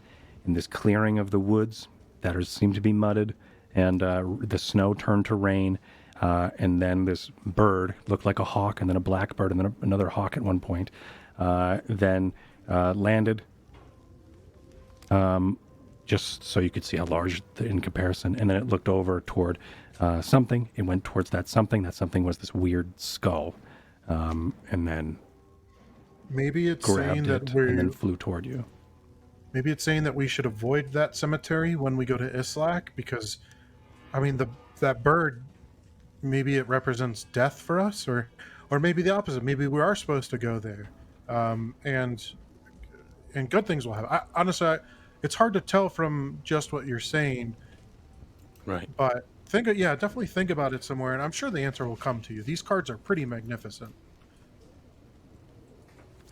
in this clearing of the woods that seemed to be mudded, and the snow turned to rain, and then this bird looked like a hawk, and then a blackbird, and then another hawk at one point, then landed, just so you could see how large in comparison, and then it looked over toward something. It went towards that something. That something was this weird skull, and then Maybe it's saying grabbed that it and then flew toward you. maybe it's saying that we should avoid that cemetery when we go to Islak, because, I mean, that bird, maybe it represents death for us, or maybe the opposite. Maybe we are supposed to go there, and good things will happen. Honestly, it's hard to tell from just what you're saying, Right. but definitely think about it somewhere, and I'm sure the answer will come to you. These cards are pretty magnificent.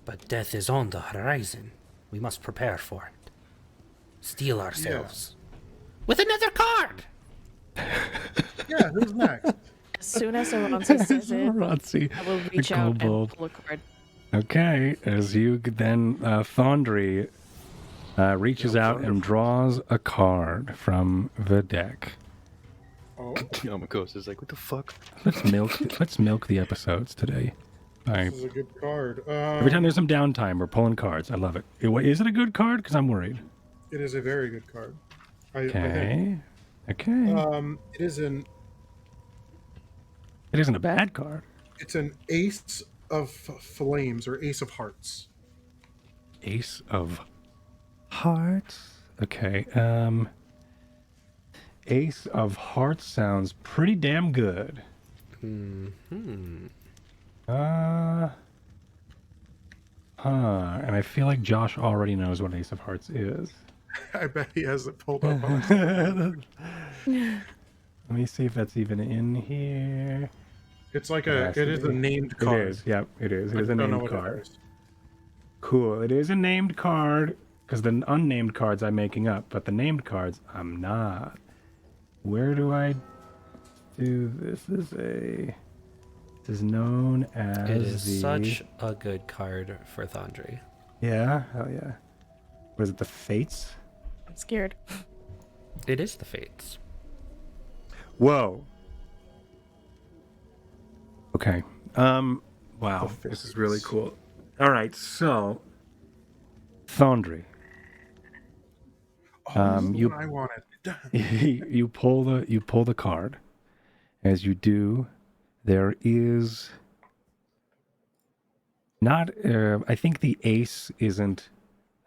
But death is on the horizon. We must prepare for it. Steel ourselves. With another card! Yeah, who's next? As soon as Aranzi says it, Rotzi, I will the reach out and kobold. pull a card. Okay, as you then, Thondry reaches out and draws a card from the deck. Oh, Dra'aCo's is like, what the fuck? Let's milk the episodes today. this is a good card. Every time there's some downtime, we're pulling cards. I love it. Is it a good card? Because I'm worried. It is a very good card. I think. Okay. It is It isn't a bad card. it's an ace of flames, or ace of hearts. Ace of Hearts. Okay. Ace of Hearts sounds pretty damn good. And I feel like Josh already knows what Ace of Hearts is. I bet he has it pulled up on his... Let me see if that's even in here. It's like It it is a named card. It is. Yep, it is. It I is a don't know named what it card. is. Cool. It is a named card because the unnamed cards I'm making up, but the named cards I'm not. Where do I do this? This is known as It is the... such a good card for Thondry. Yeah, hell yeah. Was it the Fates? I'm scared. It is the Fates. Whoa. Okay. Wow. The This is really Fates. cool. All right, so Thondry. Oh, this is you- what I wanted. you pull the card. As you do, there is not. I think the ace isn't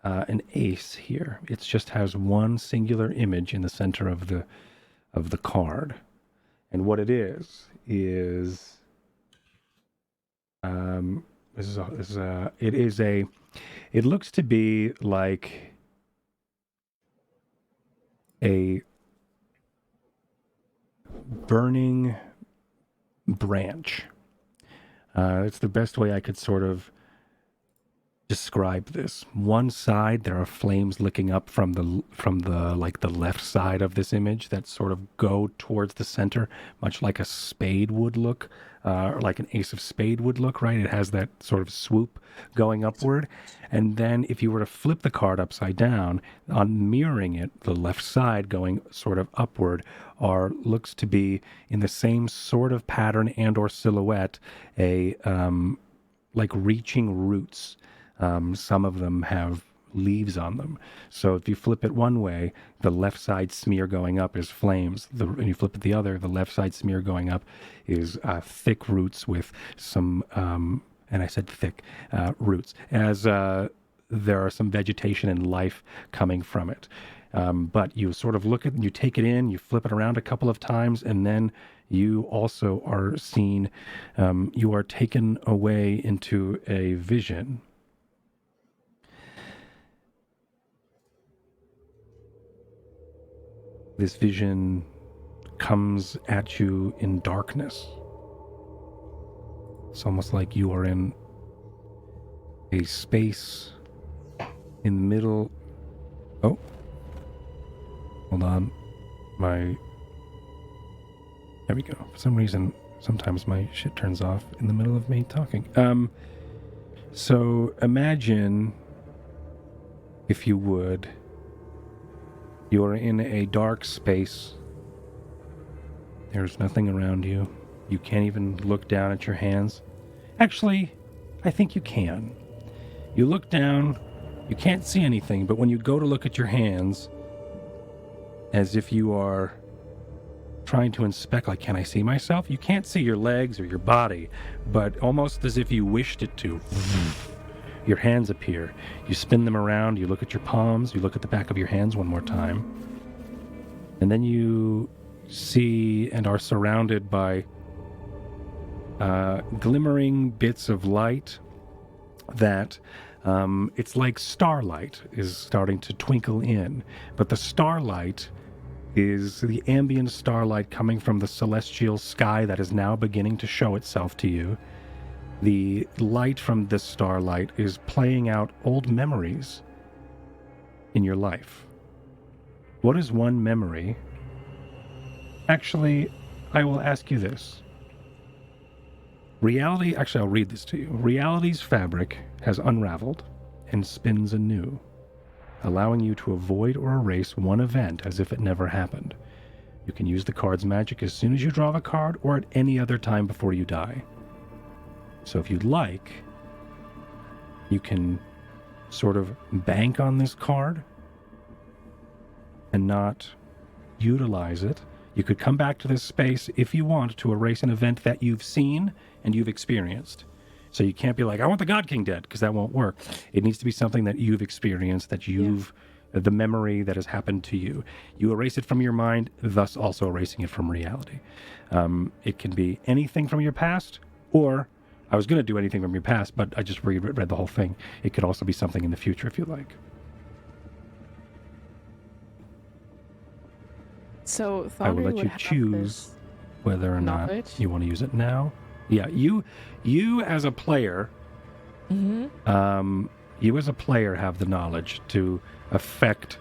an ace here. It just has one singular image in the center of of the card. And what it is it looks to be like a burning branch. It's the best way I could sort of describe this. One side, there are flames licking up from the like the left side of this image that sort of go towards the center, much like a spade would look, or like an ace of spade would look, right? It has that sort of swoop going upward. And then if you were to flip the card upside down, on mirroring it, the left side going sort of upward looks to be in the same sort of pattern and or silhouette, a like reaching roots. Some of them have leaves on them. So if you flip it one way, the left side smear going up is flames. And you flip it the other, the left side smear going up is thick roots with some, and I said thick roots, as there are some vegetation and life coming from it. But you sort of look at, you take it in, you flip it around a couple of times, and then you also are seen, you are taken away into a vision. This vision comes at you in darkness. It's almost like you are in a space in the middle. Oh, hold on. There we go. For some reason, sometimes my shit turns off in the middle of me talking. So imagine, if you would, you are in a dark space. There's nothing around you. You can't even look down at your hands. Actually, I think you can. You look down, you can't see anything, but when you go to look at your hands, as if you are trying to inspect, like, can I see myself? You can't see your legs or your body, but almost as if you wished it to. Your hands appear. You spin them around, you look at your palms, you look at the back of your hands one more time. And then you see and are surrounded by glimmering bits of light that it's like starlight is starting to twinkle in. But the starlight is the ambient starlight coming from the celestial sky that is now beginning to show itself to you. The light from this starlight is playing out old memories in your life. What is one memory? Actually, I will ask you this. Reality, actually I'll read this to you. Reality's fabric has unraveled and spins anew, allowing you to avoid or erase one event as if it never happened. You can use the card's magic as soon as you draw a card or at any other time before you die. So if you'd like, you can sort of bank on this card and not utilize it. You could come back to this space if you want to erase an event that you've seen and you've experienced. So you can't be like, I want the God King dead, because that won't work. It needs to be something that you've experienced, that you've, the memory that has happened to you. You erase it from your mind, thus also erasing it from reality. It can be anything from your past, or I was going to do anything from your past, but I just read the whole thing. It could also be something in the future if you like. So I will let you choose whether or not you want to use it now. Yeah, you as a player, you as a player have the knowledge to affect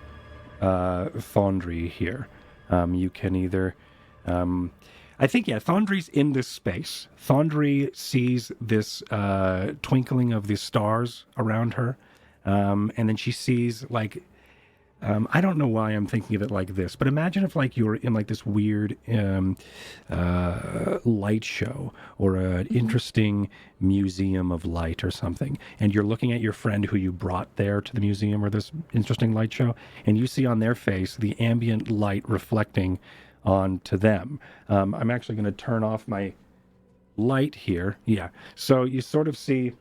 Thondry here. You can either, I think, Thondry's in this space. Thondry sees this twinkling of the stars around her, and then she sees, like, I don't know why I'm thinking of it like this, but imagine if, like, you were in, like, this weird light show or an interesting museum of light or something, and you're looking at your friend who you brought there to the museum or this interesting light show, and you see on their face the ambient light reflecting onto them. I'm actually going to turn off my light here. Yeah, so you sort of see...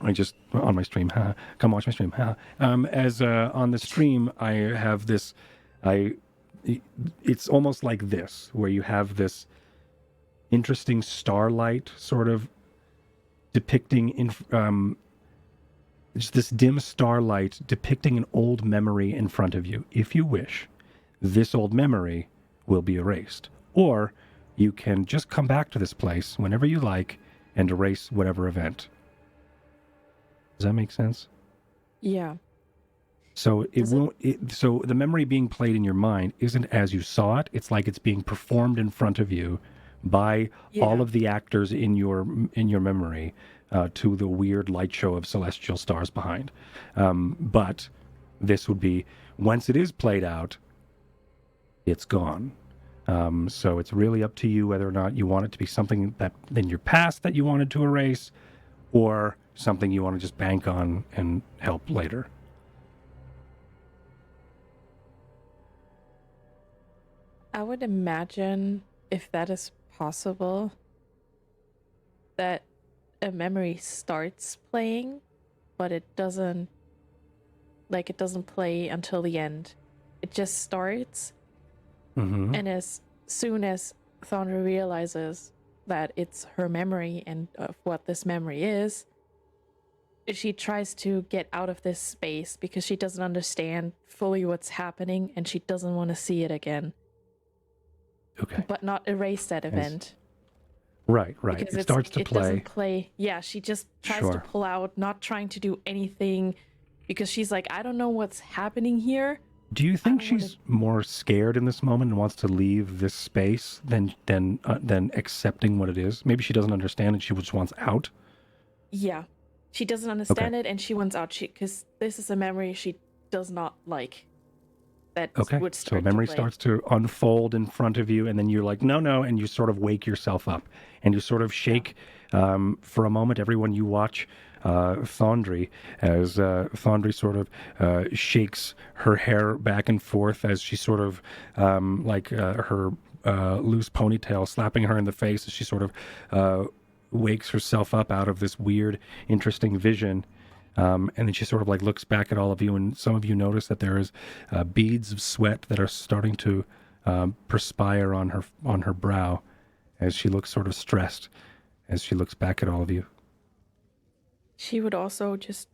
I just, on my stream, come watch my stream. As on the stream, I have this, I it's almost like this, where you have this interesting starlight sort of depicting just this dim starlight depicting an old memory in front of you. If you wish, this old memory will be erased. Or you can just come back to this place whenever you like and erase whatever event. Does that make sense? Yeah. So so the memory being played in your mind isn't as you saw it. It's like it's being performed in front of you by all of the actors in your memory to the weird light show of celestial stars behind. But this would be, once it is played out, it's gone. So it's really up to you whether or not you want it to be something that in your past that you wanted to erase, or something you want to just bank on and help later. I would imagine, if that is possible, that a memory starts playing, but it doesn't play until the end. It just starts, and as soon as Thondra realizes that it's her memory and of what this memory is, she tries to get out of this space because she doesn't understand fully what's happening and she doesn't want to see it again. Okay. But not erase that event. Right. Because It starts to it play. doesn't play. Yeah, she just tries to pull out, not trying to do anything because she's like, I don't know what's happening here. Do you think she's more scared in this moment and wants to leave this space than accepting what it is? Maybe she doesn't understand and she just wants out. Yeah, she doesn't understand it and she wants out. Because this is a memory she does not like. That would start. So a memory starts to unfold in front of you, and then you're like, no, and you sort of wake yourself up, and you sort of shake for a moment. Everyone, you watch Thondri as Thondri sort of shakes her hair back and forth as she sort of her loose ponytail slapping her in the face as she sort of wakes herself up out of this weird, interesting vision. And then she sort of like looks back at all of you, and some of you notice that there is beads of sweat that are starting to perspire on her brow as she looks sort of stressed as she looks back at all of you. She would also just,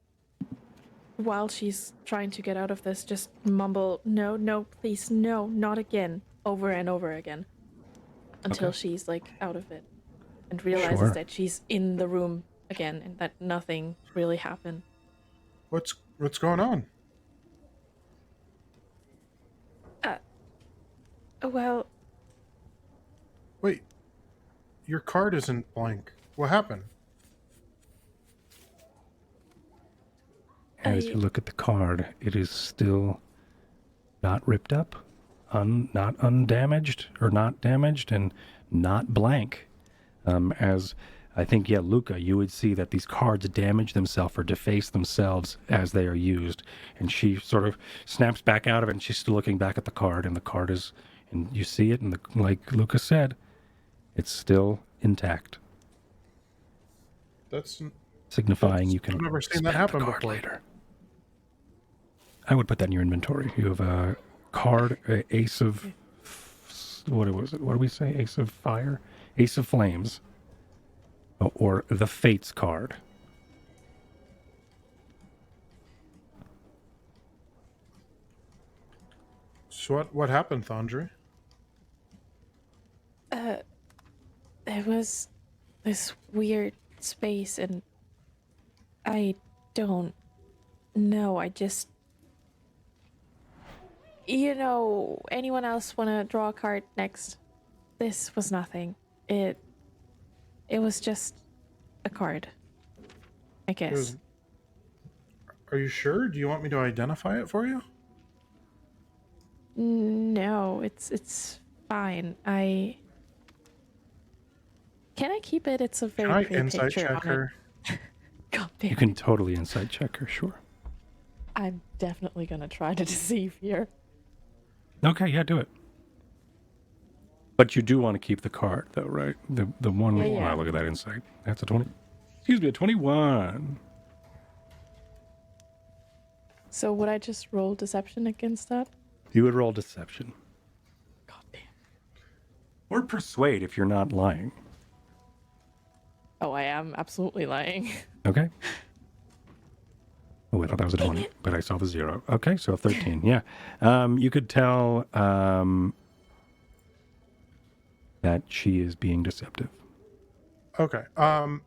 while she's trying to get out of this, just mumble, no, please, no, not again, over and over again, until she's like out of it and realizes that she's in the room again and that nothing really happened. What's going on? Well, wait, your card isn't blank. What happened? As you look at the card, it is still not ripped up, not undamaged, or not damaged, and not blank. As I think, Luca, you would see that these cards damage themselves or deface themselves as they are used. And she sort of snaps back out of it, and she's still looking back at the card, and the card is, and you see it, and like Luca said, it's still intact. That's signifying you can I've never seen that happen before. Later. I would put that in your inventory. You have a card, ace of, what was it? What do we say? Ace of fire? Ace of flames. Or the Fates card. So what happened, Thondri? There was this weird space, and I don't know. I just, anyone else want to draw a card next? This was nothing. It was just a card, I guess. Are you sure? Do you want me to identify it for you? No, it's fine. Can I keep it? It's a very pretty insight picture check her? God damn. You can totally insight check her, sure. I'm definitely gonna try to deceive here. Okay, yeah, do it. But you do want to keep the card, though, right? The one. Yeah. Wow, look at that insight. That's a 20. Excuse me, a 21. So would I just roll deception against that? You would roll deception. Or persuade if you're not lying. Oh, I am absolutely lying. Okay. Oh, I thought that was a 20, but I saw the 0. Okay, so a 13, yeah. You could tell that she is being deceptive. Okay. I'm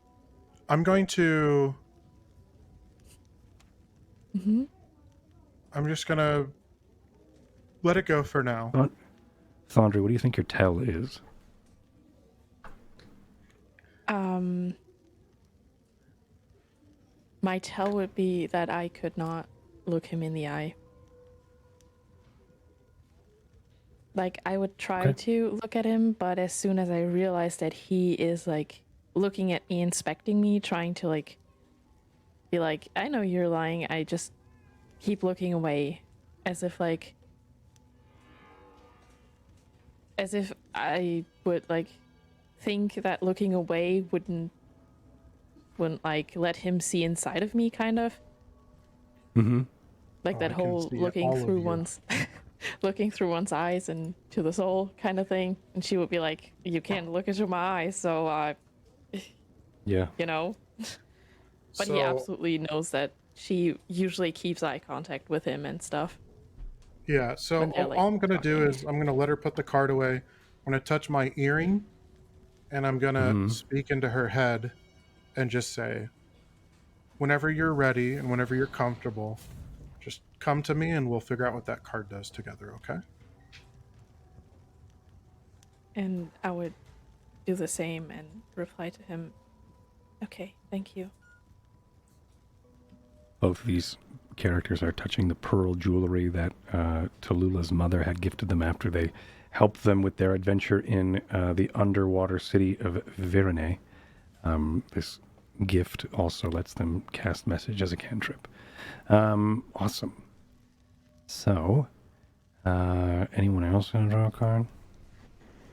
going to... Mm-hmm. I'm just going to let it go for now. Thondri, what do you think your tell is? My tell would be that I could not look him in the eye. Like, I would try to look at him, but as soon as I realized that he is, like, looking at me, inspecting me, trying to, like, be like, I know you're lying, I just keep looking away. As if I would, like, think that looking away wouldn't like let him see inside of me, kind of. Mm-hmm. Like that whole looking through one's looking through one's eyes and to the soul kind of thing. And she would be like, you can't look into my eyes, so yeah, you know. But he absolutely knows that she usually keeps eye contact with him and stuff. Yeah, so all I'm going to do is I'm going to let her put the card away. I'm going to touch my earring, and I'm going to speak into her head and just say, whenever you're ready and whenever you're comfortable, just come to me and we'll figure out what that card does together, okay? And I would do the same and reply to him, okay, thank you. Both of these characters are touching the pearl jewelry that Tallulah's mother had gifted them after they helped them with their adventure in the underwater city of Virene. This gift also lets them cast message as a cantrip. Awesome. So, anyone else going to draw a card?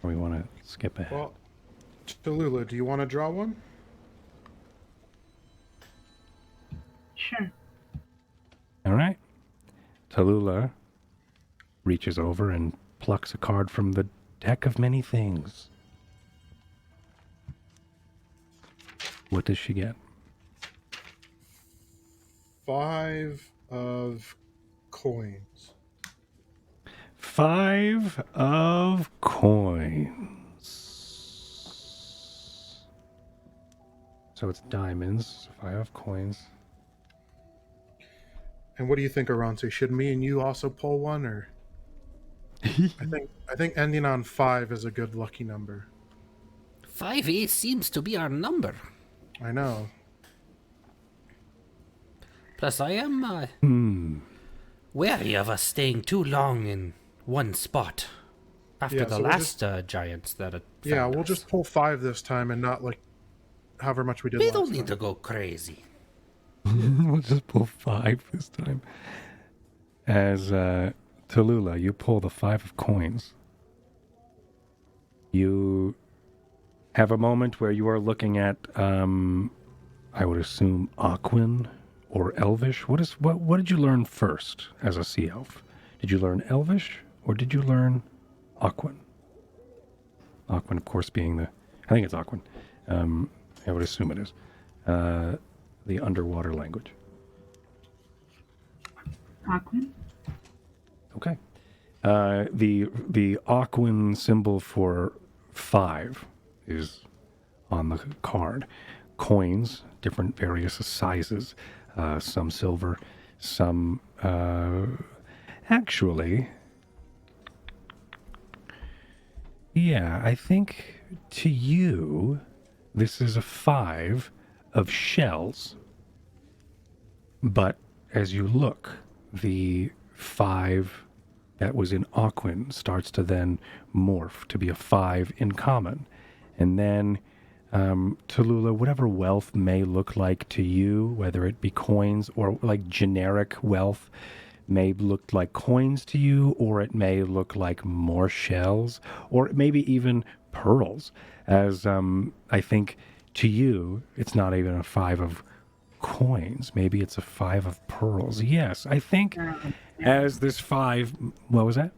Or we want to skip ahead? Well, Tallulah, do you want to draw one? Sure. All right. Tallulah reaches over and plucks a card from the deck of many things. What does she get? 5 of coins. 5 of coins. So it's diamonds. 5 of coins. And what do you think, Aranzi? Should me and you also pull one, or? I think ending on 5 is a good lucky number. 5e seems to be our number. I know. Plus, I am wary of us staying too long in one spot after the last giants that we'll just pull 5 this time and not like however much we did last time. We don't need to go crazy. We'll just pull 5 this time. As Tallulah, you pull the 5 of coins. You have a moment where you are looking at, I would assume, Aquan or Elvish. What did you learn first as a sea elf? Did you learn Elvish or did you learn Aquan? Aquan, of course, being I think it's Aquan. I would assume it is. The underwater language. Aquan? Okay. The Aquan symbol for 5 is on the card. Coins, different various sizes, some silver, some actually, yeah, I think to you this is a 5 of shells, but as you look, the 5 that was in Aquan starts to then morph to be a 5 in common. And then, Tallulah, whatever wealth may look like to you, whether it be coins or like generic wealth, may look like coins to you, or it may look like more shells, or maybe even pearls. As I think to you, it's not even a 5 of coins. Maybe it's a 5 of pearls. Yes, I think as this 5... What was that?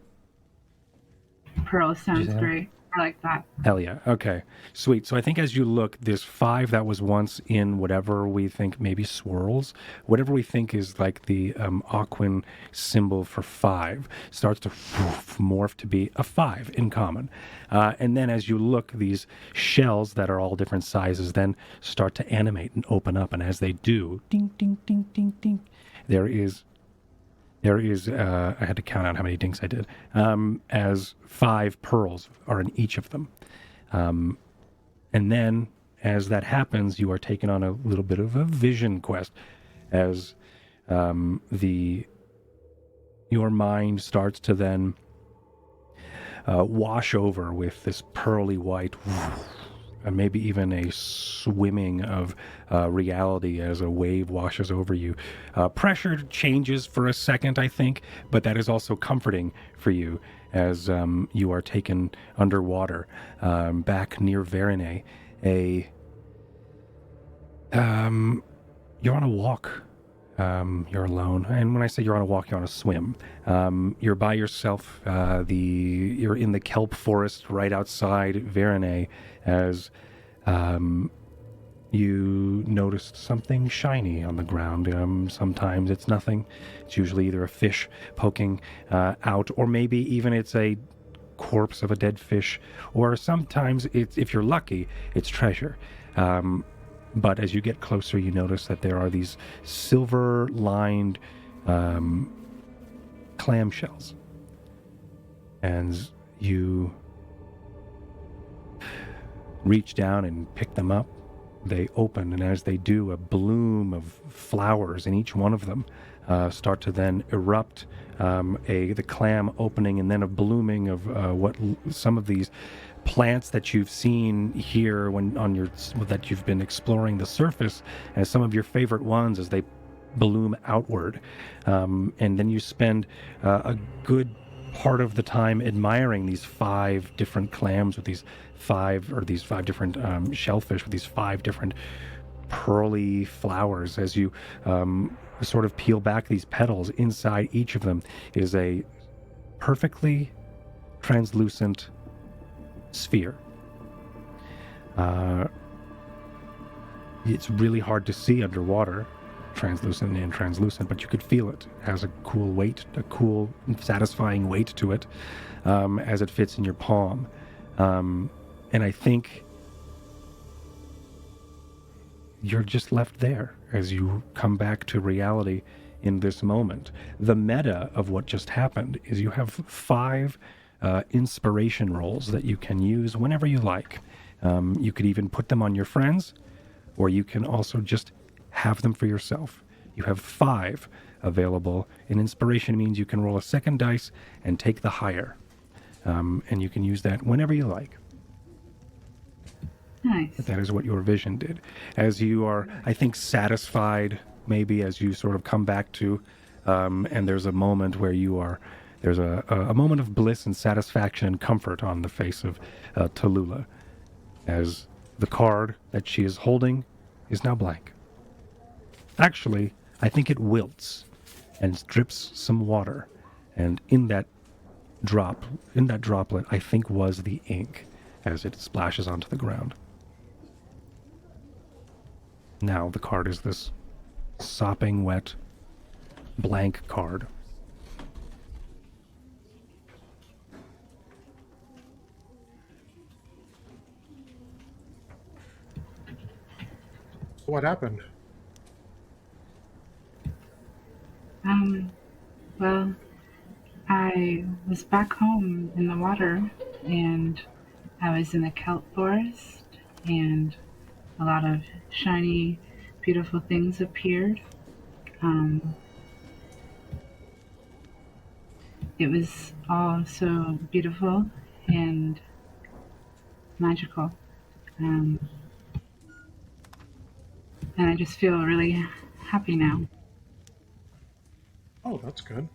Pearl sounds great. I like that. Hell yeah. Okay. Sweet. So I think as you look, there's 5 that was once in whatever we think maybe swirls. Whatever we think is like the Aquan symbol for 5 starts to morph to be a 5 in common. And then as you look, these shells that are all different sizes then start to animate and open up. And as they do, ding, ding, ding, ding, ding, there is, I had to count out how many dinks I did, as 5 pearls are in each of them. And then, as that happens, you are taken on a little bit of a vision quest, as your mind starts to then wash over with this pearly white, and maybe even a swimming of reality as a wave washes over you. Pressure changes for a second, I think, but that is also comforting for you as you are taken underwater back near Verine. You're on a walk. You're alone. And when I say you're on a walk, you're on a swim. You're by yourself. You're in the kelp forest right outside Verine as you noticed something shiny on the ground. Sometimes it's nothing. It's usually either a fish poking out, or maybe even it's a corpse of a dead fish, or sometimes it's, if you're lucky, it's treasure. But as you get closer, you notice that there are these silver-lined clamshells. And you reach down and pick them up. They open, and as they do, a bloom of flowers in each one of them start to then erupt, the clam opening, and then a blooming of some of these plants that you've seen here that you've been exploring the surface, as some of your favorite ones as they bloom outward. And then you spend a good part of the time admiring these 5 different clams with these 5 different shellfish with these 5 different pearly flowers. As you sort of peel back these petals, inside each of them is a perfectly translucent sphere. It's really hard to see underwater, translucent and translucent, but you could feel it. It has a cool weight, a cool, satisfying weight to it as it fits in your palm. And I think you're just left there as you come back to reality in this moment. The meta of what just happened is you have 5 inspiration rolls that you can use whenever you like. You could even put them on your friends, or you can also just have them for yourself. You have 5 available, and inspiration means you can roll a second dice and take the higher. And you can use that whenever you like. Nice. That is what your vision did. As you are, I think, satisfied, maybe as you sort of come back to, and there's a moment where there's a moment of bliss and satisfaction and comfort on the face of Tallulah, as the card that she is holding is now blank. Actually, I think it wilts and drips some water, and in that droplet, I think was the ink as it splashes onto the ground. Now the card is this sopping wet, blank card. What happened? Well, I was back home in the water, and I was in the kelp forest, and a lot of shiny, beautiful things appeared. It was all so beautiful and magical. And I just feel really happy now. Oh, that's good.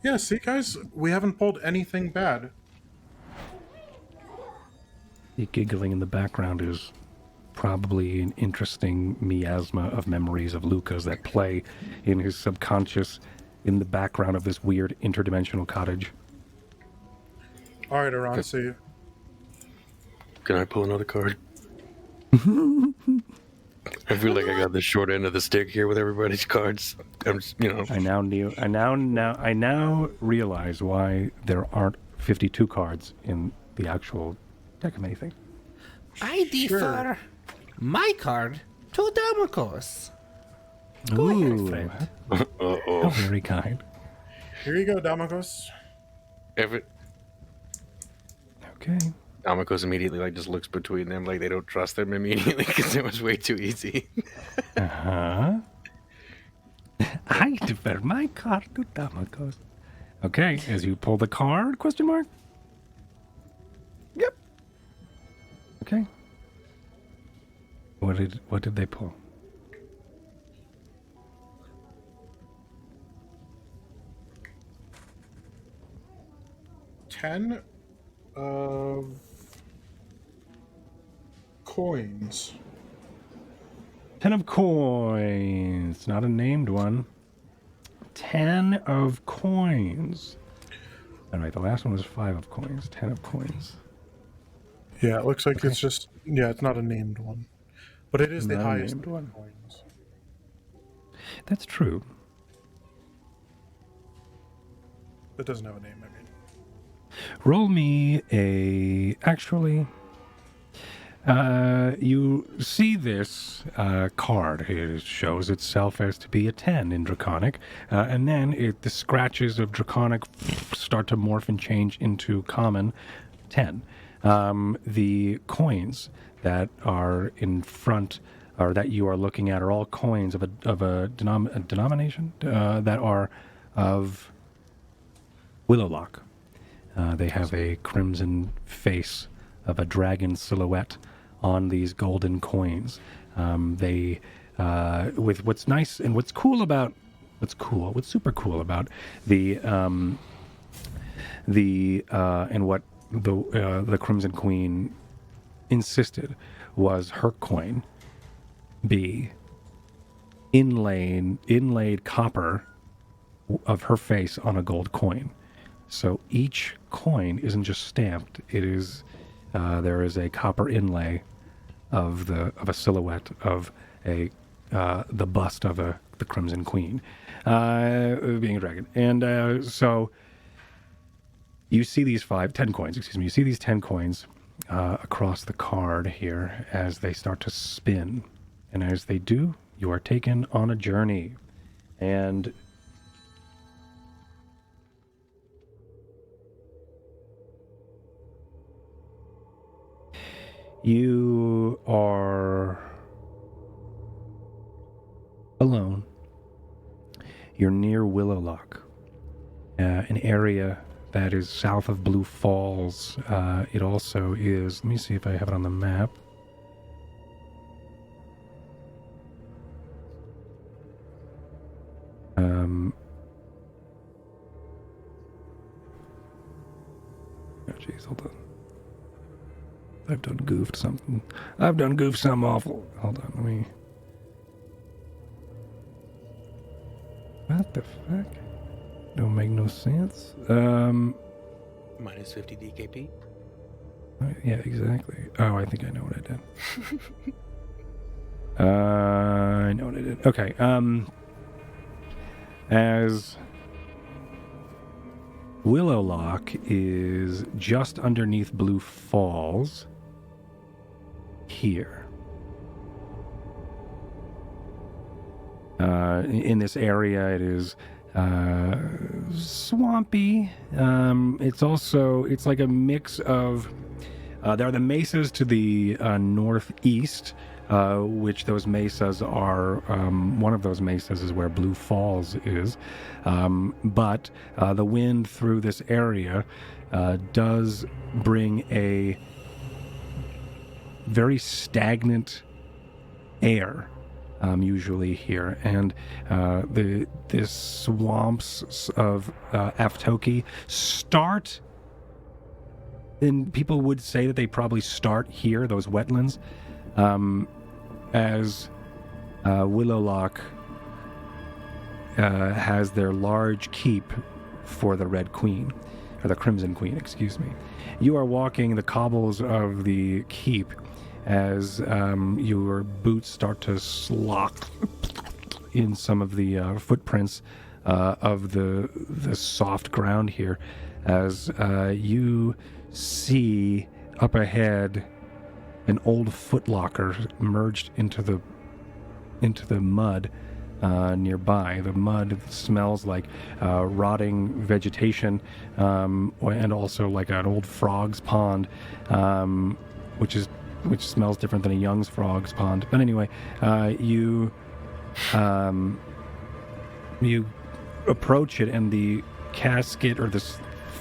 Yeah, see, guys, we haven't pulled anything bad. The giggling in the background is probably an interesting miasma of memories of Luca's that play in his subconscious in the background of this weird interdimensional cottage. All right, Aransi. Can I pull another card? I feel like I got the short end of the stick here with everybody's cards. I'm just, I now realize why there aren't 52 cards in the actual deck of anything. I defer my card to Dra'aCo's. Go Ooh, ahead, friend. how very kind. Here you go, Dra'aCo's. Okay. Dra'aCo's immediately just looks between them like they don't trust them immediately because it was way too easy. Uh-huh. I defer my card to Dra'aCo's. Okay, as you pull the card, question mark? Yep. Okay. What did they pull? $10 of coins. 10 of coins. Not a named one. 10 of coins. All right, the last one was 5 of coins. 10 of coins. Yeah, it looks like it's just it's not a named one, but it is the Not a highest named one. coins. That's true. It doesn't have a name. I mean, Roll me a... Actually, you see this card. It shows itself as to be a 10 in Draconic, and then the scratches of Draconic start to morph and change into common 10. The coins that are in front, or that you are looking at, are all coins of a denomination that are of Willowlock. They have a crimson face of a dragon silhouette on these golden coins. With what's nice and what's super cool about and what the Crimson Queen insisted was her coin be inlaid copper of her face on a gold coin. So each coin isn't just stamped; it is there is a copper inlay of a silhouette of the bust of the Crimson Queen, being a dragon, and so you see these 10 coins. Excuse me. You see these 10 coins across the card here as they start to spin, and as they do, you are taken on a journey, and you are alone. You're near Willowlock, an area that is south of Blue Falls. It also is... Let me see if I have it on the map. Oh, jeez, hold on. I've done goofed something. I've done goofed something awful. Hold on, let me... What the fuck? Don't make no sense. Minus 50 DKP. Yeah, exactly. Oh, I think I know what I did. I know what I did. Okay. As Willowlock is just underneath Blue Falls here. In this area, it is swampy. It's like a mix of... there are the mesas to the northeast, which those mesas are... one of those mesas is where Blue Falls is. But the wind through this area does bring a very stagnant air. Usually here, and the swamps of Aftoki start, and people would say that they probably start here, those wetlands, as Willowlock has their large keep for the Red Queen. or the Crimson Queen, excuse me. You are walking the cobbles of the keep as your boots start to slock in some of the footprints of the soft ground here, as you see up ahead an old footlocker merged into the mud nearby. The mud smells like rotting vegetation, and also like an old frog's pond, which smells different than a young frog's pond. But anyway, you approach it, and the casket or this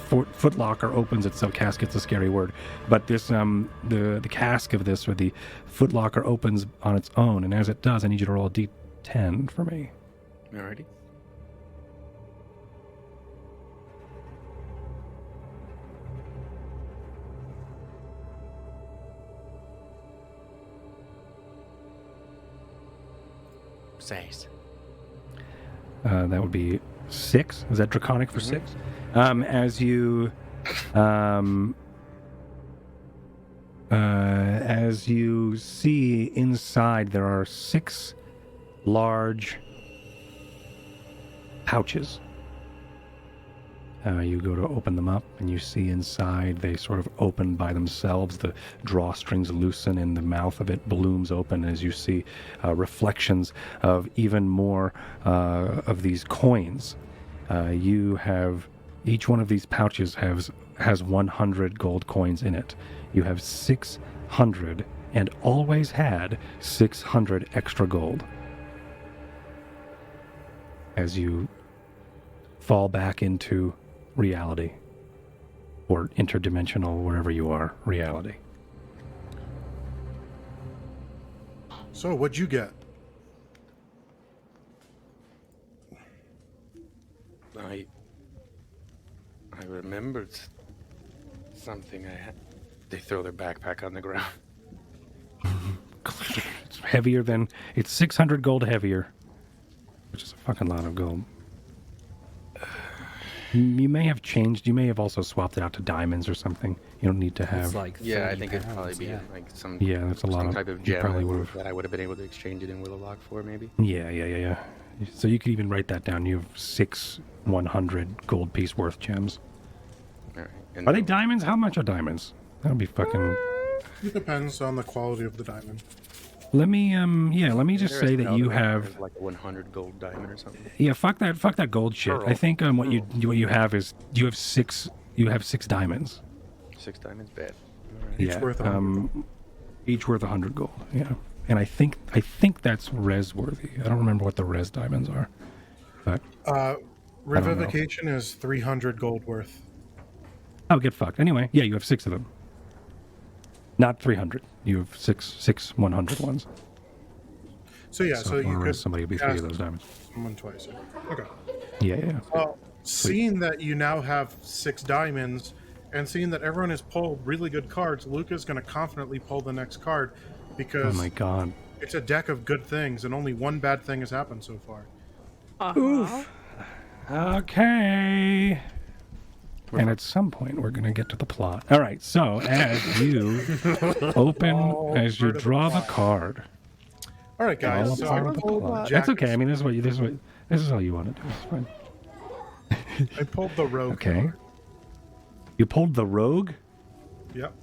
footlocker opens itself. Casket's a scary word, but this the cask of this, or the footlocker, opens on its own, and as it does, I need you to roll a D10 for me. Alrighty. Says. That would be 6. Is that draconic for 6? As you see inside, there are 6 large pouches. You go to open them up, and you see inside they sort of open by themselves. The drawstrings loosen, and the mouth of it balloons open as you see reflections of even more of these coins. You have each one of these pouches has 100 gold coins in it. You have 600, and always had 600 extra gold. As you fall back into reality, or interdimensional, wherever you are, reality. So, what'd you get? I remembered something I had. They throw their backpack on the ground. It's heavier than... It's 600 gold heavier, which is a fucking lot of gold. You may have changed. You may have also swapped it out to diamonds or something. You don't need to have... It's like Yeah, I 30 think it'd pounds, probably be yeah. like some that's a lot some of... type of you gem probably would've... that I would have been able to exchange it in with a lock for, maybe. Yeah. So you could even write that down. You have 6 100 gold piece worth gems. All right. And Are they diamonds? How much are diamonds? That would be fucking... It depends on the quality of the diamond. Let me just say that you have... like a 100 gold diamond or something. Yeah, fuck that gold shit. Pearl. I think what you have is you have 6 diamonds. 6 diamonds, bad. All right. Each worth 100 gold. Each worth 100 gold. Yeah, and I think that's res worthy. I don't remember what the res diamonds are, but Revivication is 300 gold worth. oh, get fucked. Anyway, yeah, you have 6 of them. Not 300. You have 6 100 ones. So yeah, so you could somebody would be 3 of those diamonds. someone twice. Okay. Yeah. Well, seeing that you now have 6 diamonds, and seeing that everyone has pulled really good cards, Luca's going to confidently pull the next card Oh because my god. it's a deck of good things, and only one bad thing has happened so far. Oof. Okay. And at some point, we're going to get to the plot. All right. So as you as you draw the card. All right, guys. all So part I of the pulled plot. Jack. That's okay. I mean, this is all you want to do. It's fine. I pulled the rogue. Okay. card. You pulled the rogue? Yep.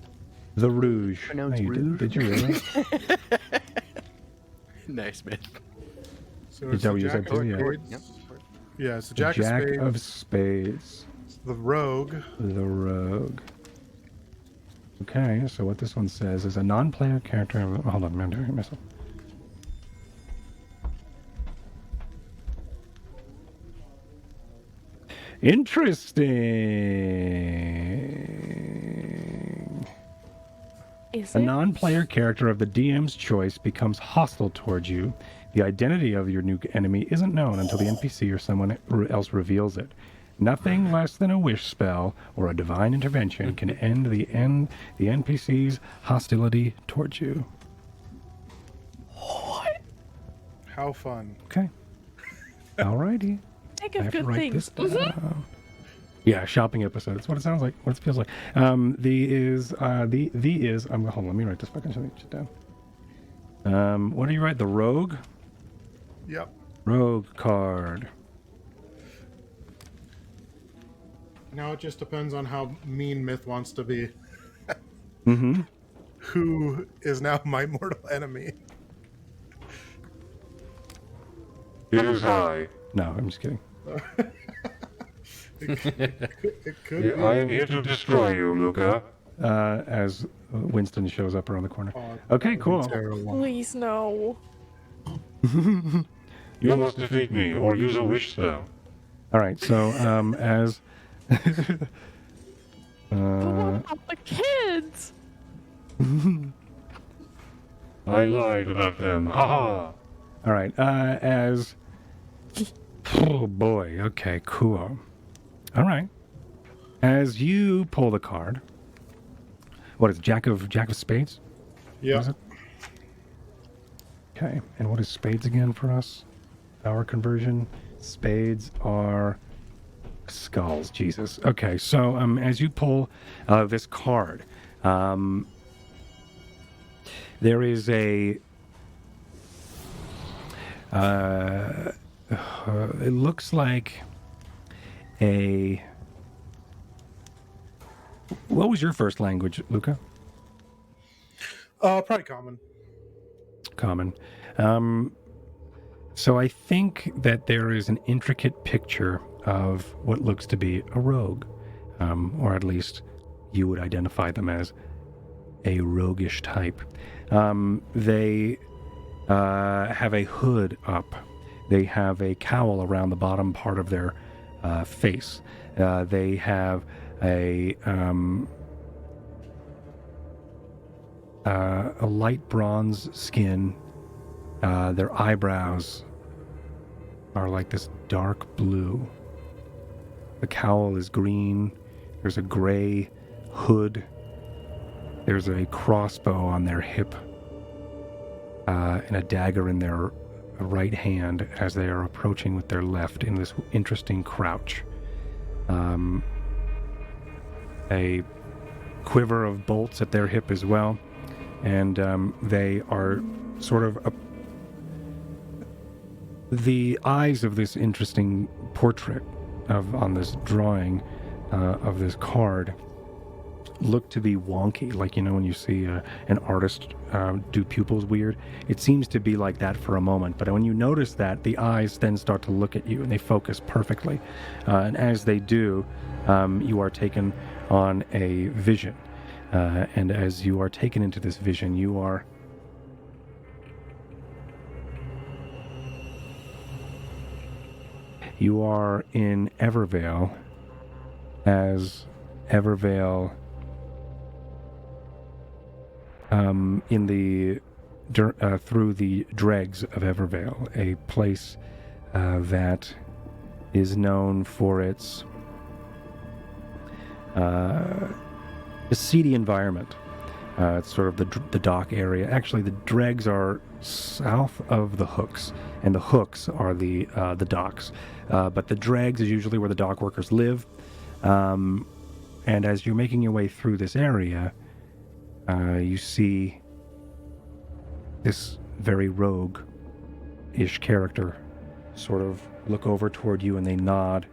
The rouge. Pronounced Oh, you rouge? Did you really? Nice, man. So Is it's that the what you said Jack of too? Yeah. Spades. Yep. Yeah, it's the The Jack, Jack of of Spades, Spades. the Rogue, The rogue. Okay, so what this one says is a non-player character. Hold on, I'm doing it myself. Interesting. Is A it? non-player character of the DM's choice becomes hostile towards you. The identity of your new enemy isn't known until the NPC or someone else reveals it. Nothing less than a wish spell or a divine intervention can end the NPC's hostility towards you. how fun. Okay. Alrighty. Think I of have to good write things. this down. Yeah, shopping episode. That's what it sounds like. What it feels like. The is. Hold on. Let me write this fucking shit down. What do you write? The rogue. Yep. Rogue card. Now it just depends on how mean Myth wants to be. Mm-hmm. Who is now my mortal enemy? It is I. No, I'm just kidding. It could be. I am here to destroy you, Luca. As Winston shows up around the corner. Oh, Okay, cool. terrible. Please no. You must defeat me or use a wish spell. All right. So as. But what about the kids? I lied about them. Haha. All right. As. Oh boy. Okay. Cool. All right. As you pull the card. What is it? Jack of Spades? What Yeah. is it? Okay. And what is spades again for us? Our conversion. Spades are skulls. Jesus. Okay. So as you pull this card, there is a. It looks like a. What was your first language, Luca? Probably common. Common. So I think that there is an intricate picture of what looks to be a rogue, or at least you would identify them as a roguish type. They have a hood up. They have a cowl around the bottom part of their face. They have a light bronze skin. Their eyebrows are like this dark blue. The cowl is green. There's a gray hood. There's a crossbow on their hip, and a dagger in their right hand as they are approaching with their left in this interesting crouch. A quiver of bolts at their hip as well, and they are sort of the eyes of this interesting portrait on this drawing of this card look to be wonky, like, you know, when you see an artist do pupils weird. It seems to be like that for a moment, but when you notice that, the eyes then start to look at you and they focus perfectly, and as they do, you are taken on a vision, and as you are taken into this vision, you are in Evervale, as Evervale in the through the dregs of Evervale, a place that is known for its seedy environment. It's sort of the dock area. Actually, the dregs are south of the hooks, and the hooks are the docks. But the dregs is usually where the dock workers live. And as you're making your way through this area, you see this very rogue-ish character sort of look over toward you, and they nod.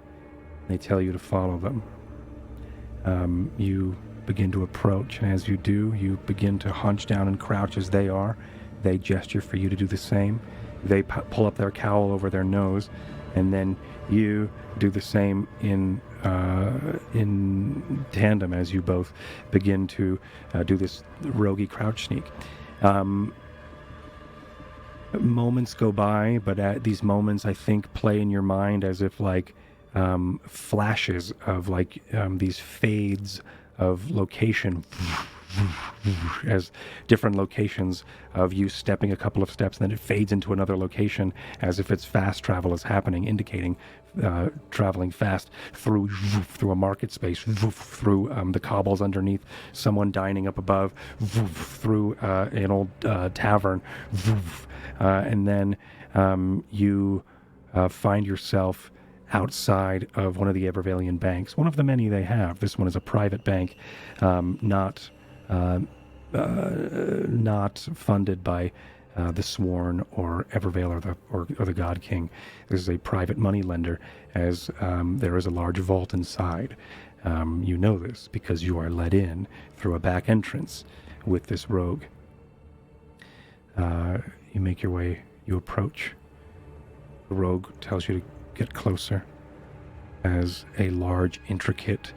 And they tell you to follow them. You begin to approach, and as you do, you begin to hunch down and crouch as they are. They gesture for you to do the same. They pull up their cowl over their nose, and then you do the same in tandem as you both begin to do this roguey crouch sneak. Moments go by, but at these moments, I think, play in your mind as if like flashes of like these fades of location, as different locations of you stepping a couple of steps, and then it fades into another location as if it's fast travel is happening, indicating traveling fast through a market space, through the cobbles underneath, someone dining up above, through an old tavern, and then you find yourself outside of one of the Evervalian banks, one of the many they have. This one is a private bank, not funded by the Sworn or Evervale or the God King. This is a private money lender, as there is a large vault inside. You know this because you are let in through a back entrance with this rogue. You make your way, you approach. The rogue tells you to get closer as a large, intricate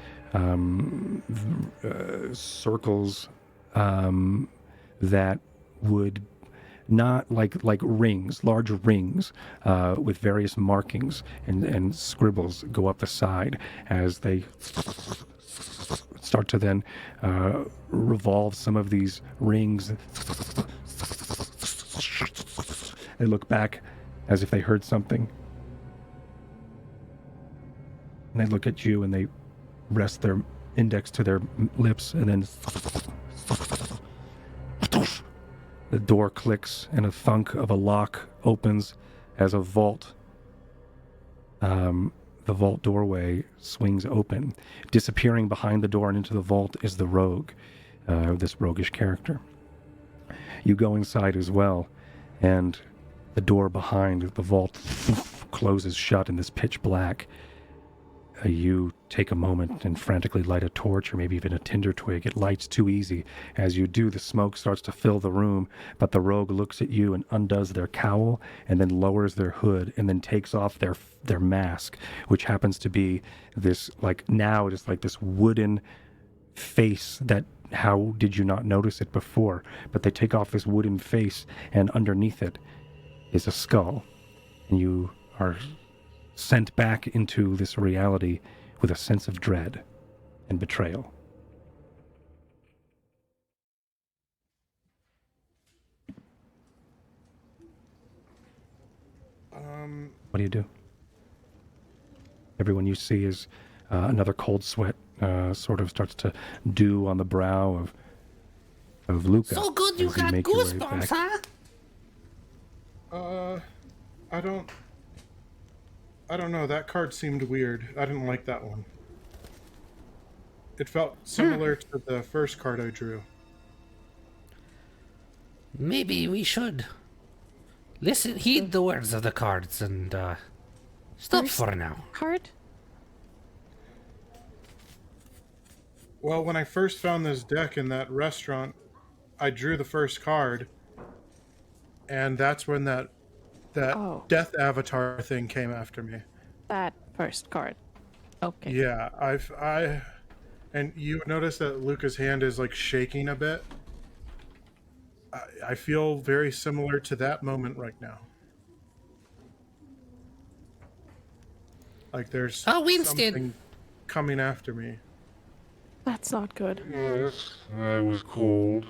circles that would not like rings, large rings with various markings and scribbles go up the side as they start to then revolve some of these rings. They look back as if they heard something. And they look at you and they rest their index to their lips and then the door clicks and a thunk of a lock opens as a vault, the vault doorway swings open. Disappearing behind the door and into the vault is the rogue, this roguish character. You go inside as well, and the door behind the vault closes shut in this pitch black. You take a moment and frantically light a torch or maybe even a tinder twig. It lights too easy. As you do, the smoke starts to fill the room, but the rogue looks at you and undoes their cowl and then lowers their hood and then takes off their mask, which happens to be this, like, now it is like this wooden face that, how did you not notice it before? But they take off this wooden face and underneath it is a skull. And you are sent back into this reality with a sense of dread and betrayal. What do you do? Everyone you see is another cold sweat sort of starts to dew on the brow of Luca. So good you got goosebumps, huh? I don't know. That card seemed weird. I didn't like that one. It felt similar to the first card I drew. Maybe we should heed the words of the cards and stop for now. Card? Well, when I first found this deck in that restaurant, I drew the first card, and that's when that death avatar thing came after me. That first card. Okay. Yeah, and you notice that Luca's hand is like shaking a bit. I feel very similar to that moment right now. Like there's something coming after me. That's not good. Yes, I was cold.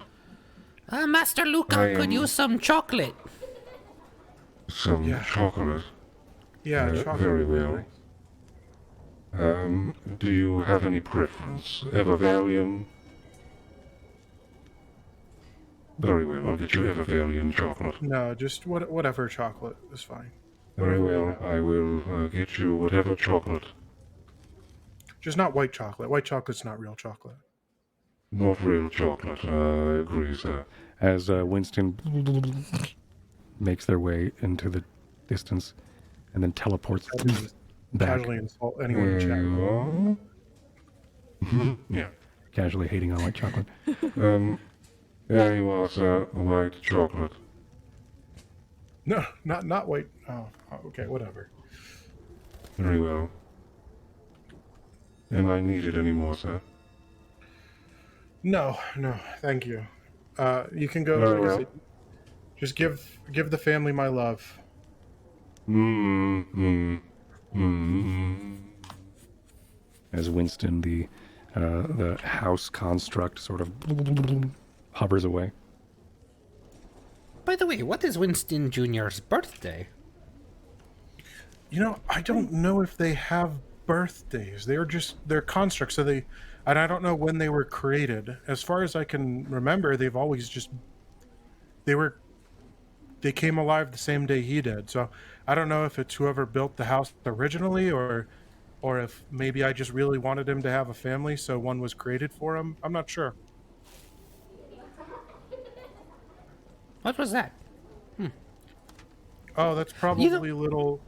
Master Luca could use some chocolate. Some chocolate. Yeah, chocolate. Very well. Do you have any preference? Evervalian? Very well, I'll get you Evervalian chocolate. No, just whatever chocolate is fine. Very well, I will get you whatever chocolate. Just not white chocolate. White chocolate's not real chocolate. Not real chocolate, I agree, sir. As Winston makes their way into the distance and then teleports back. Casually insult anyone in chat. Yeah. Casually hating on white chocolate. There you are, sir. White chocolate. No, not white. Oh, okay, whatever. Very well. Am I needed anymore, sir? No, thank you. You can go. Very well. Just give the family my love. As Winston, the house construct, sort of hovers away. By the way, what is Winston Jr.'s birthday? You know, I don't know if they have birthdays. They're constructs. So and I don't know when they were created. As far as I can remember, they were they came alive the same day he did. So I don't know if it's whoever built the house originally, or if maybe I just really wanted him to have a family, so one was created for him. I'm not sure. What was that? Oh, that's probably little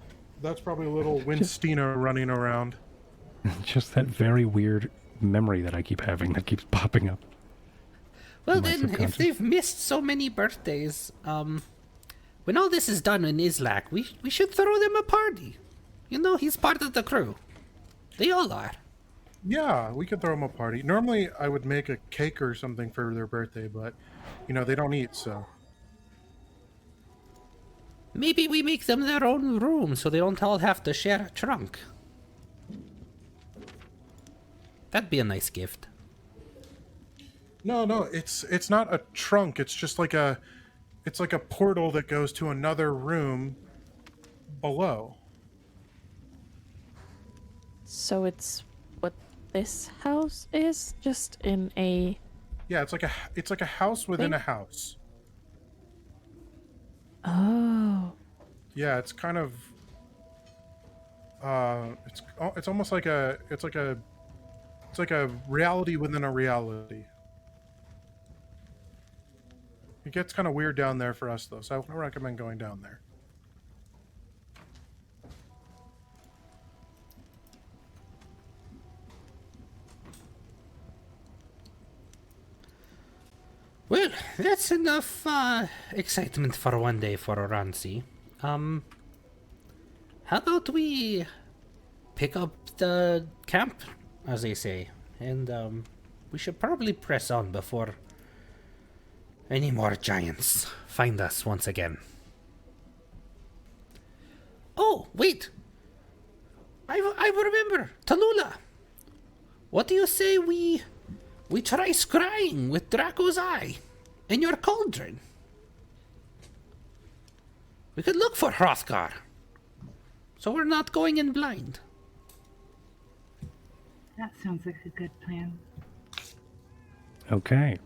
Winstina running around. Just that very weird memory that I keep having that keeps popping up. Well, in my then, if subconscious. they've missed so many birthdays, when all this is done in Islak, we should throw them a party. You know, he's part of the crew. They all are. Yeah, we could throw him a party. Normally, I would make a cake or something for their birthday, but they don't eat, so. Maybe we make them their own room so they don't all have to share a trunk. That'd be a nice gift. No, it's not a trunk. It's just like a portal that goes to another room below. So it's what this house is, just in a... Yeah, it's like a house within a house. Oh. Yeah, it's kind of it's almost like a reality within a reality. It gets kind of weird down there for us though, so I recommend going down there. Well, that's enough excitement for one day for Oranzi. How about we pick up the camp, as they say, and we should probably press on before any more giants find us once again. Oh, wait! I remember! Tallulah! What do you say we try scrying with Dra'aCo's eye in your cauldron? We could look for Hrothgar, so we're not going in blind. That sounds like a good plan. Okay.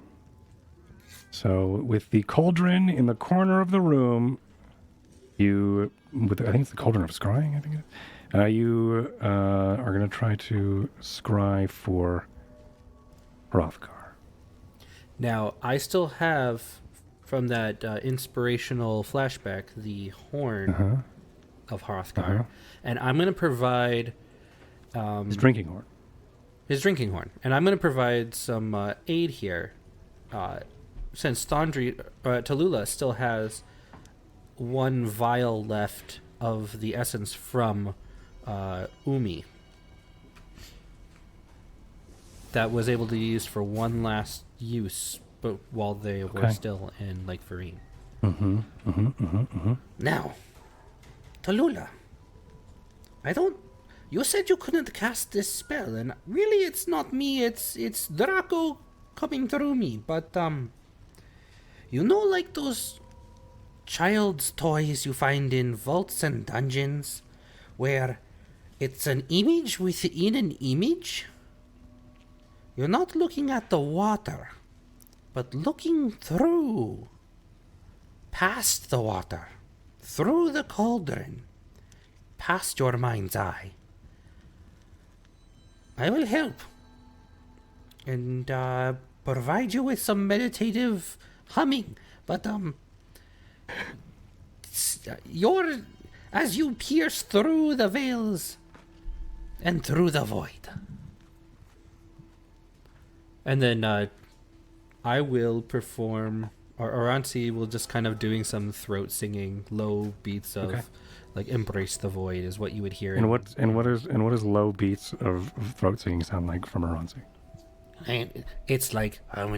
So with the cauldron in the corner of the room, I think it's the cauldron of scrying, I think it is. You are going to try to scry for Hrothgar. Now, I still have, from that inspirational flashback, the horn of Hrothgar, and I'm going to provide... His drinking horn. His drinking horn. And I'm going to provide some aid here. Since Tallulah still has one vial left of the essence from Umi that was able to be used for one last use, but while they were still in Lake Vereen. Now, Tallulah, you said you couldn't cast this spell, and really it's not me, it's Dra'aCo coming through me, but, like those child's toys you find in vaults and dungeons, where it's an image within an image? You're not looking at the water, but looking through, past the water, through the cauldron, past your mind's eye. I will help, and provide you with some meditative humming, but as you pierce through the veils and through the void. And then I will perform, or Oranzi will just kind of doing some throat singing, low beats of like "Embrace the Void" is what you would hear. And what does low beats of throat singing sound like from Oranzi? It's like because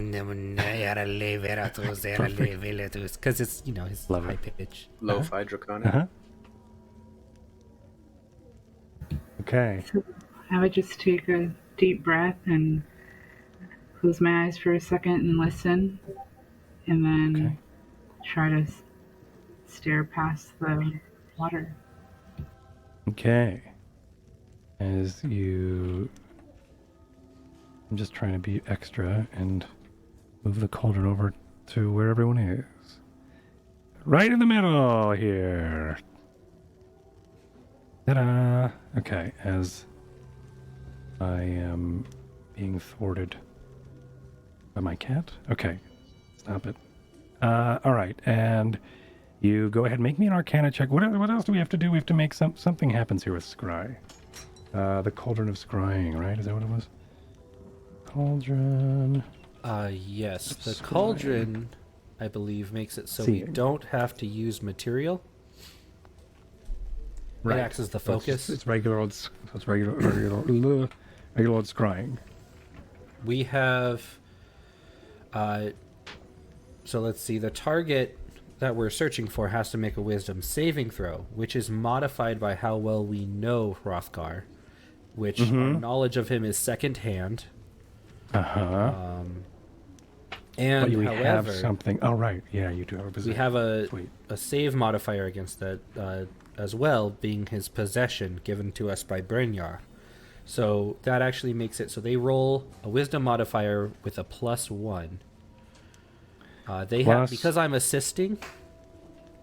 it's his Love high it. pitch. Lo-fi draconic. Okay. So I would just take a deep breath and close my eyes for a second and listen, and then try to stare past the water. Okay. I'm just trying to be extra and move the cauldron over to where everyone is. Right in the middle here. Ta-da! Okay, as I am being thwarted by my cat. Okay, stop it. All right, and you go ahead and make me an Arcana check. What else do we have to do? We have to make something happens here with Scry. The Cauldron of Scrying, right? Is that what it was? Cauldron. Yes. The cauldron, I believe, makes it so See. we don't have to use material. Right. It acts as the So focus. it's regular old. So it's regular old Scrying. We have. So let's see. The target that we're searching for has to make a Wisdom saving throw, which is modified by how well we know Hrothgar, which our knowledge of him is secondhand. And But you however, have something. Oh, right. Yeah, you do have a position. we have a Sweet. save modifier against that as well, being his possession given to us by Brynjar. So that actually makes it so they roll a Wisdom modifier with a +1. They have, because I'm assisting.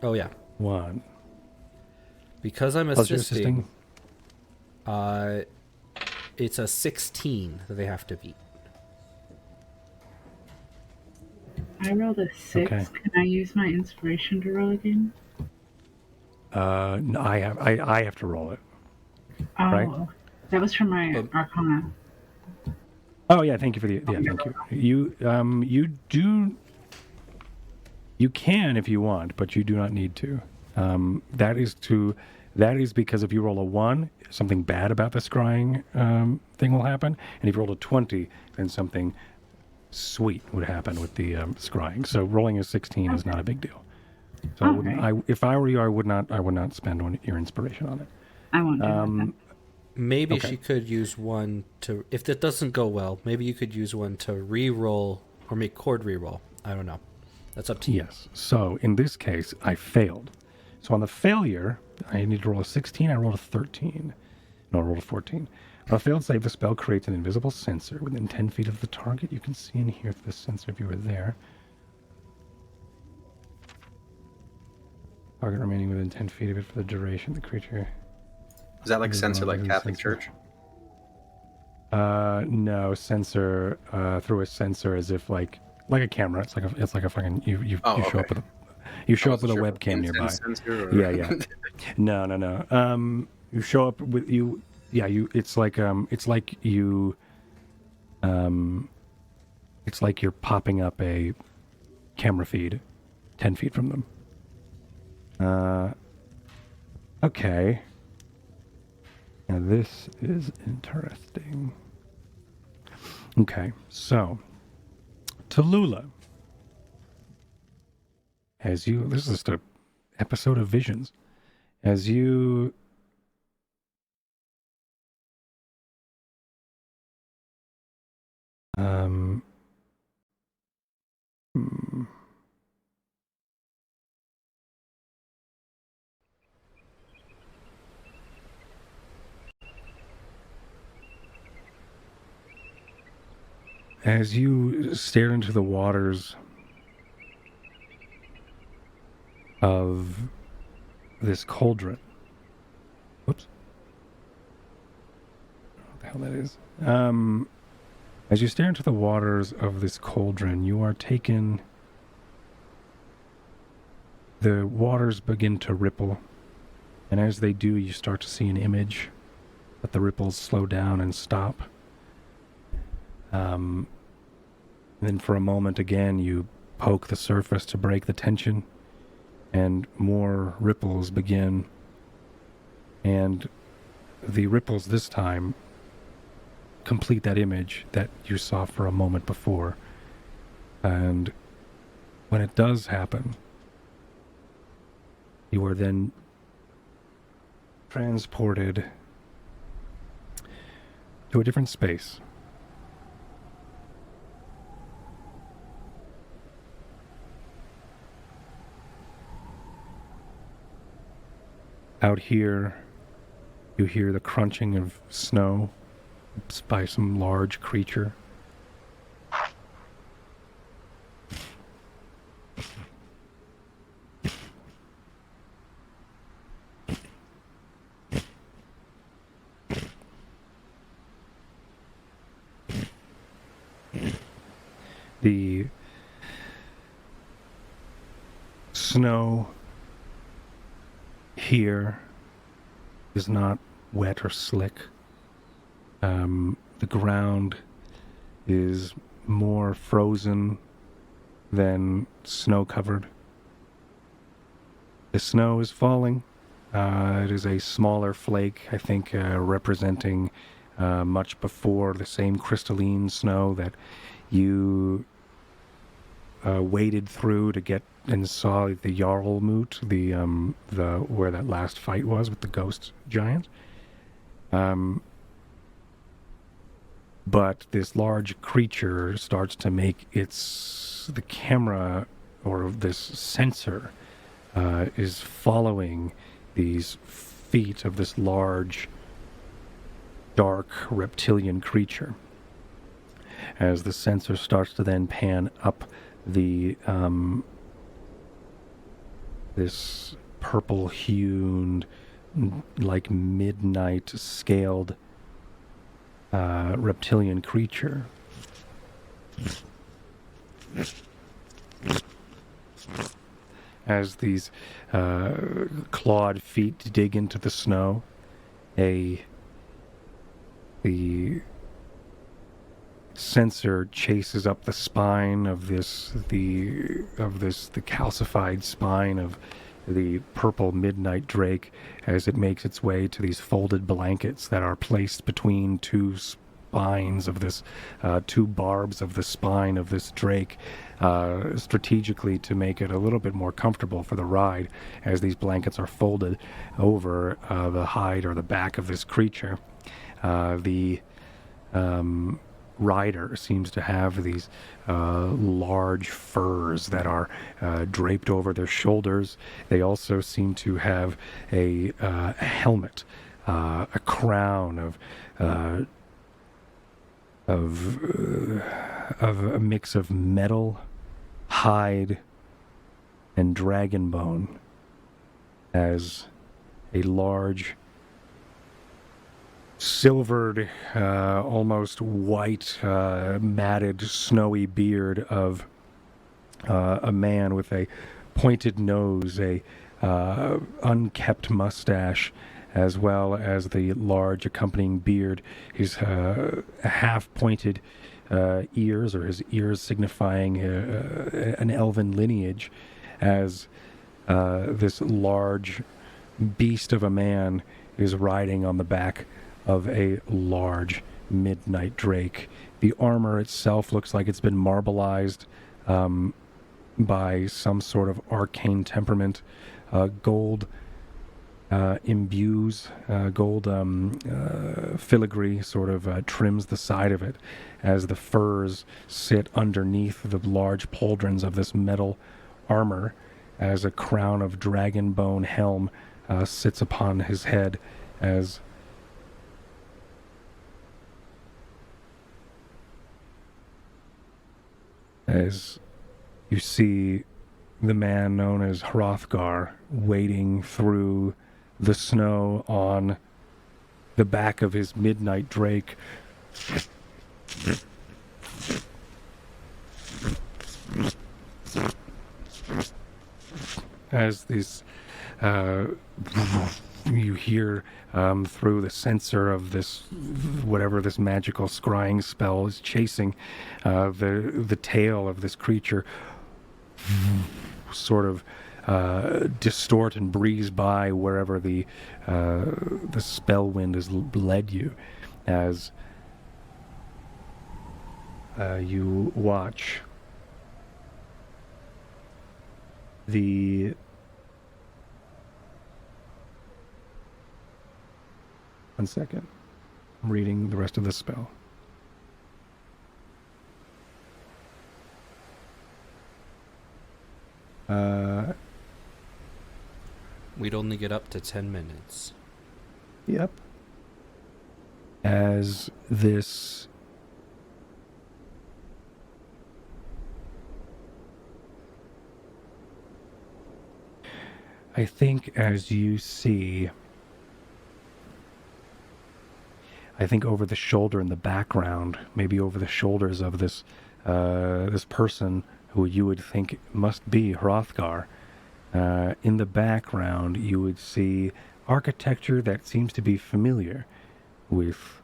Oh yeah, 1. because I'm Plus you're assisting. It's a 16 that they have to beat. I rolled a 6. Okay. Can I use my inspiration to roll again? No, I have to roll it. Oh, Right. that was from my Arcana. Oh yeah, thank you for the thank you. You can if you want, but you do not need to. That is because if you roll a 1, something bad about the scrying thing will happen, and if you roll a 20, then something sweet would happen with the scrying. So rolling a 16 is not a big deal. So I wouldn't, if I were you, I would not spend your inspiration on it. I won't do that. Maybe she could use one to, if that doesn't go well, maybe you could use one to re-roll or make Cord re-roll. I don't know. That's up to you. Yes. So in this case, I failed. So on the failure, I need to roll a 16. I rolled a 13. No, I rolled a 14. On a failed save, the spell creates an invisible sensor within 10 feet of the target. You can see and hear the sensor if you were there. Target remaining within 10 feet of it for the duration. The creature... Is that like sensor like Catholic Church? No, sensor through a sensor as if like a camera. It's like a fucking you show up with a webcam nearby. Yeah. No. You show up with you. Yeah, you. It's like you. It's like you're popping up a camera feed, 10 feet from them. Okay. Now this is interesting. Okay, so Tallulah, this is just an episode of visions. As you as you stare into the waters of this cauldron. Whoops. What the hell that is. As you stare into the waters of this cauldron, you are taken... The waters begin to ripple, and as they do, you start to see an image, but the ripples slow down and stop. Then for a moment again, you poke the surface to break the tension, and more ripples begin. And the ripples this time complete that image that you saw for a moment before. And when it does happen, you are then transported to a different space. Out here, you hear the crunching of snow by some large creature. The snow here is not wet or slick. The ground is more frozen than snow-covered. The snow is falling. It is a smaller flake, I think, representing much before the same crystalline snow that you waded through to get and saw the Jarlmoot, the where that last fight was with the ghost giant. But this large creature starts to make the camera, or this sensor is following these feet of this large, dark reptilian creature. As the sensor starts to then pan up this purple-hued, like midnight scaled reptilian creature. As these clawed feet dig into the snow, the sensor chases up the spine of the calcified spine of the purple midnight drake as it makes its way to these folded blankets that are placed between two spines of this, two barbs of the spine of this drake, strategically to make it a little bit more comfortable for the ride, as these blankets are folded over the hide or the back of this creature. The rider seems to have these large furs that are draped over their shoulders. They also seem to have a helmet, a crown of a mix of metal, hide, and dragon bone, as a large silvered, almost white, matted, snowy beard of a man with a pointed nose, a unkept mustache, as well as the large accompanying beard, his half-pointed ears, or his ears signifying an elven lineage, as this large beast of a man is riding on the back of a large midnight drake. The armor itself looks like it's been marbleized by some sort of arcane temperament. Gold imbues, gold filigree sort of trims the side of it, as the furs sit underneath the large pauldrons of this metal armor, as a crown of dragon bone helm sits upon his head, as you see the man known as Hrothgar wading through the snow on the back of his midnight drake. As this, you hear through the sensor of this, whatever this magical scrying spell is chasing, the tail of this creature sort of distort and breeze by wherever the Spellwind has led you, as you watch the one second. I'm reading the rest of the spell. We'd only get up to 10 minutes. Yep. As this I think as you see, I think over the shoulder in the background, maybe over the shoulders of this this person who you would think must be Hrothgar. In the background, you would see architecture that seems to be familiar with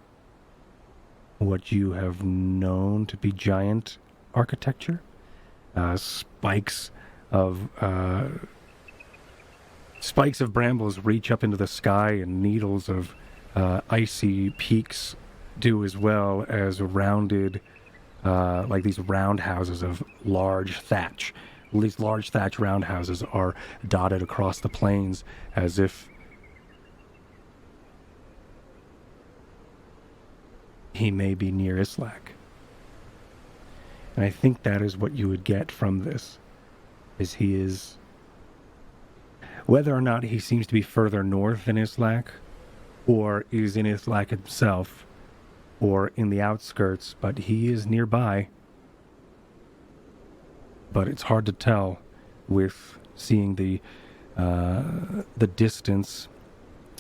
what you have known to be giant architecture. Spikes of brambles reach up into the sky, and needles of icy peaks do, as well as rounded, like these roundhouses of large thatch. These large thatch roundhouses are dotted across the plains as if he may be near Islak. And I think that is what you would get from this, is he is, whether or not he seems to be further north than Islak, or is in Islak himself, or in the outskirts, but he is nearby. But it's hard to tell with seeing the distance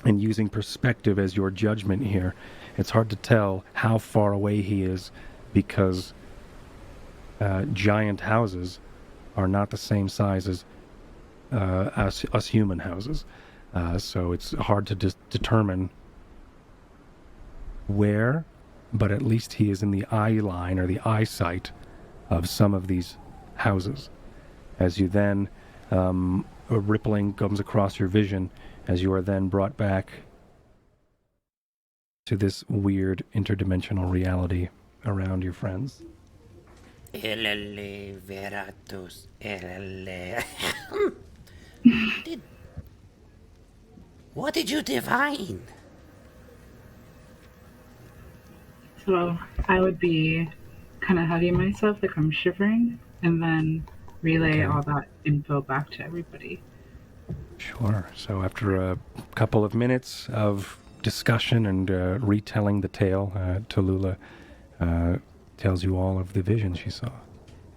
and using perspective as your judgment here. It's hard to tell how far away he is, because giant houses are not the same size as us human houses. So it's hard to determine where, but at least he is in the eye line or the eyesight of some of these houses. As you then, a rippling comes across your vision as you are then brought back to this weird interdimensional reality around your friends. Elele veratus elele. What did you divine? So I would be kind of hugging myself like I'm shivering, and then relay all that info back to everybody. Sure. So after a couple of minutes of discussion and retelling the tale, Tallulah tells you all of the vision she saw.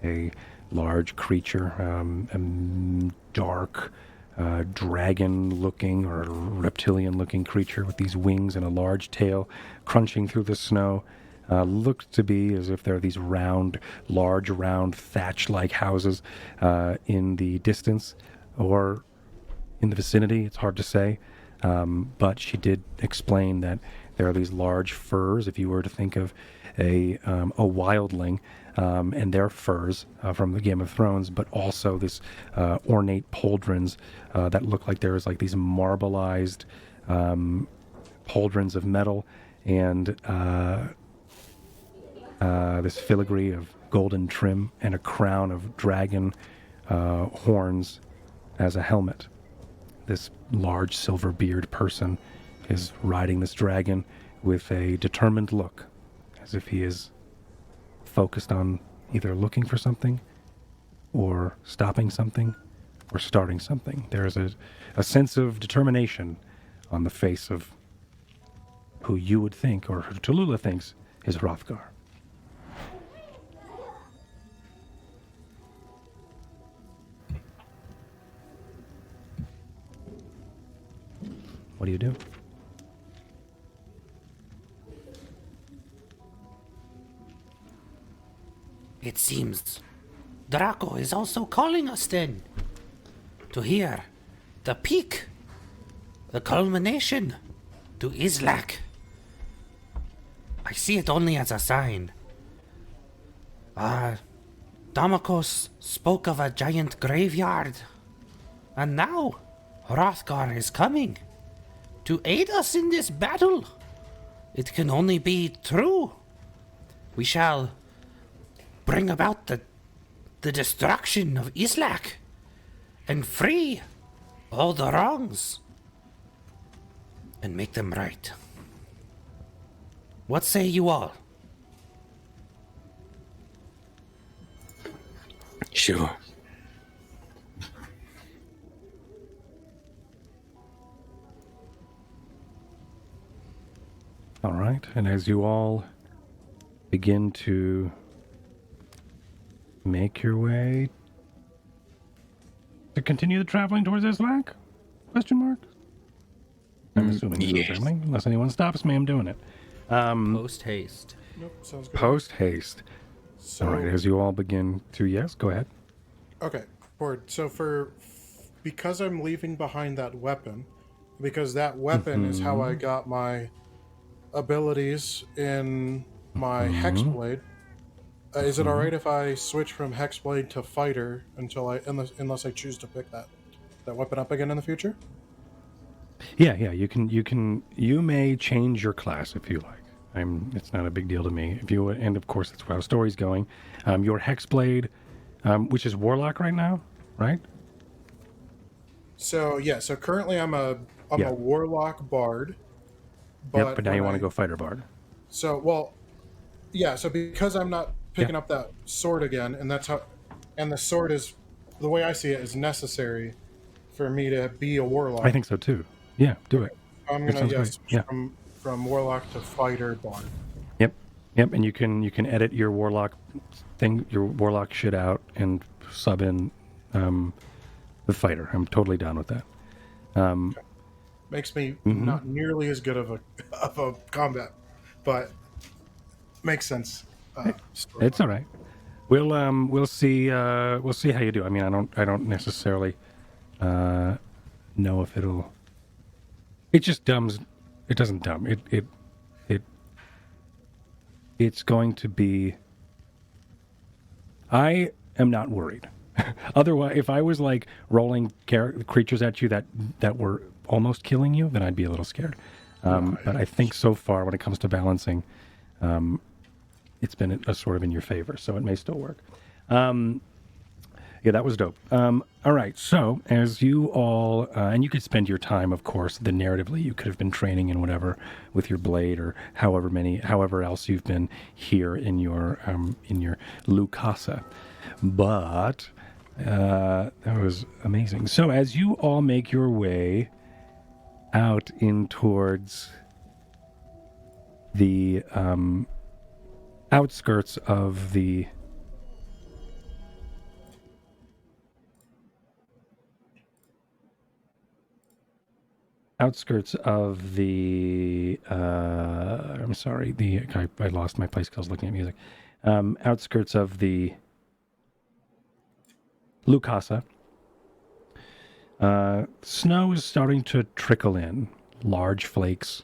A large creature, dark, dragon-looking or reptilian-looking creature with these wings and a large tail crunching through the snow. Looked to be as if there are these large round thatch-like houses in the distance or in the vicinity. It's hard to say. But she did explain that there are these large furs, if you were to think of a wildling, and their furs from the Game of Thrones, but also this ornate pauldrons that look like there's like these marbleized pauldrons of metal, and this filigree of golden trim and a crown of dragon horns as a helmet. This large silver-beard person is riding this dragon with a determined look, as if he is focused on either looking for something or stopping something or starting something. There is a sense of determination on the face of who you would think, or who Tallulah thinks, is Hrothgar. What do you do? It seems Dra'aCo is also calling us then to hear the peak, the culmination to Islak. I see it only as a sign. Dra'aCo spoke of a giant graveyard, and now Hrothgar is coming to aid us in this battle. It can only be true. We shall bring about the destruction of Islak and free all the wrongs and make them right. What say you all? Sure. All right, and as you all begin to make your way to continue the traveling towards Islak? Question mark? I'm assuming this is traveling. Unless anyone stops me, I'm doing it. Post haste. Nope, sounds good. Post haste. So, All right, as you all begin to, yes, go ahead. okay, board. So because I'm leaving behind that weapon, because that weapon is how I got my abilities in my Hexblade. Is it all right if I switch from Hexblade to Fighter unless I choose to pick that weapon up again in the future? Yeah, you may change your class if you like. It's not a big deal to me. And of course that's where our story's going. Your Hexblade, which is Warlock right now, right? So currently I'm a Warlock Bard. But now you want to go Fighter Bard. So because I'm not picking up that sword again, and the sword is, the way I see it, is necessary for me to be a Warlock. I think so too. Yeah, do it. I'm gonna switch from Warlock to Fighter Bard. Yep, and you can edit your Warlock shit out and sub in the Fighter. I'm totally down with that. Makes me not nearly as good of a combat, but makes sense. It's all right. We'll see how you do. I mean, I don't necessarily know if it'll. It just dumbs. It doesn't dumb. It's going to be. I am not worried. Otherwise, if I was like rolling creatures at you that were almost killing you, then I'd be a little scared. But I think so far, when it comes to balancing, it's been a sort of in your favor, so it may still work. Yeah, that was dope. All right, so as you all, and you could spend your time, of course, the narratively, you could have been training and whatever with your blade or however else you've been here in your Lucasa. But that was amazing. So as you all make your way out in towards the outskirts of the I'm sorry, I lost my place because I was looking at music. Outskirts of the Lucasa. Snow is starting to trickle in, large flakes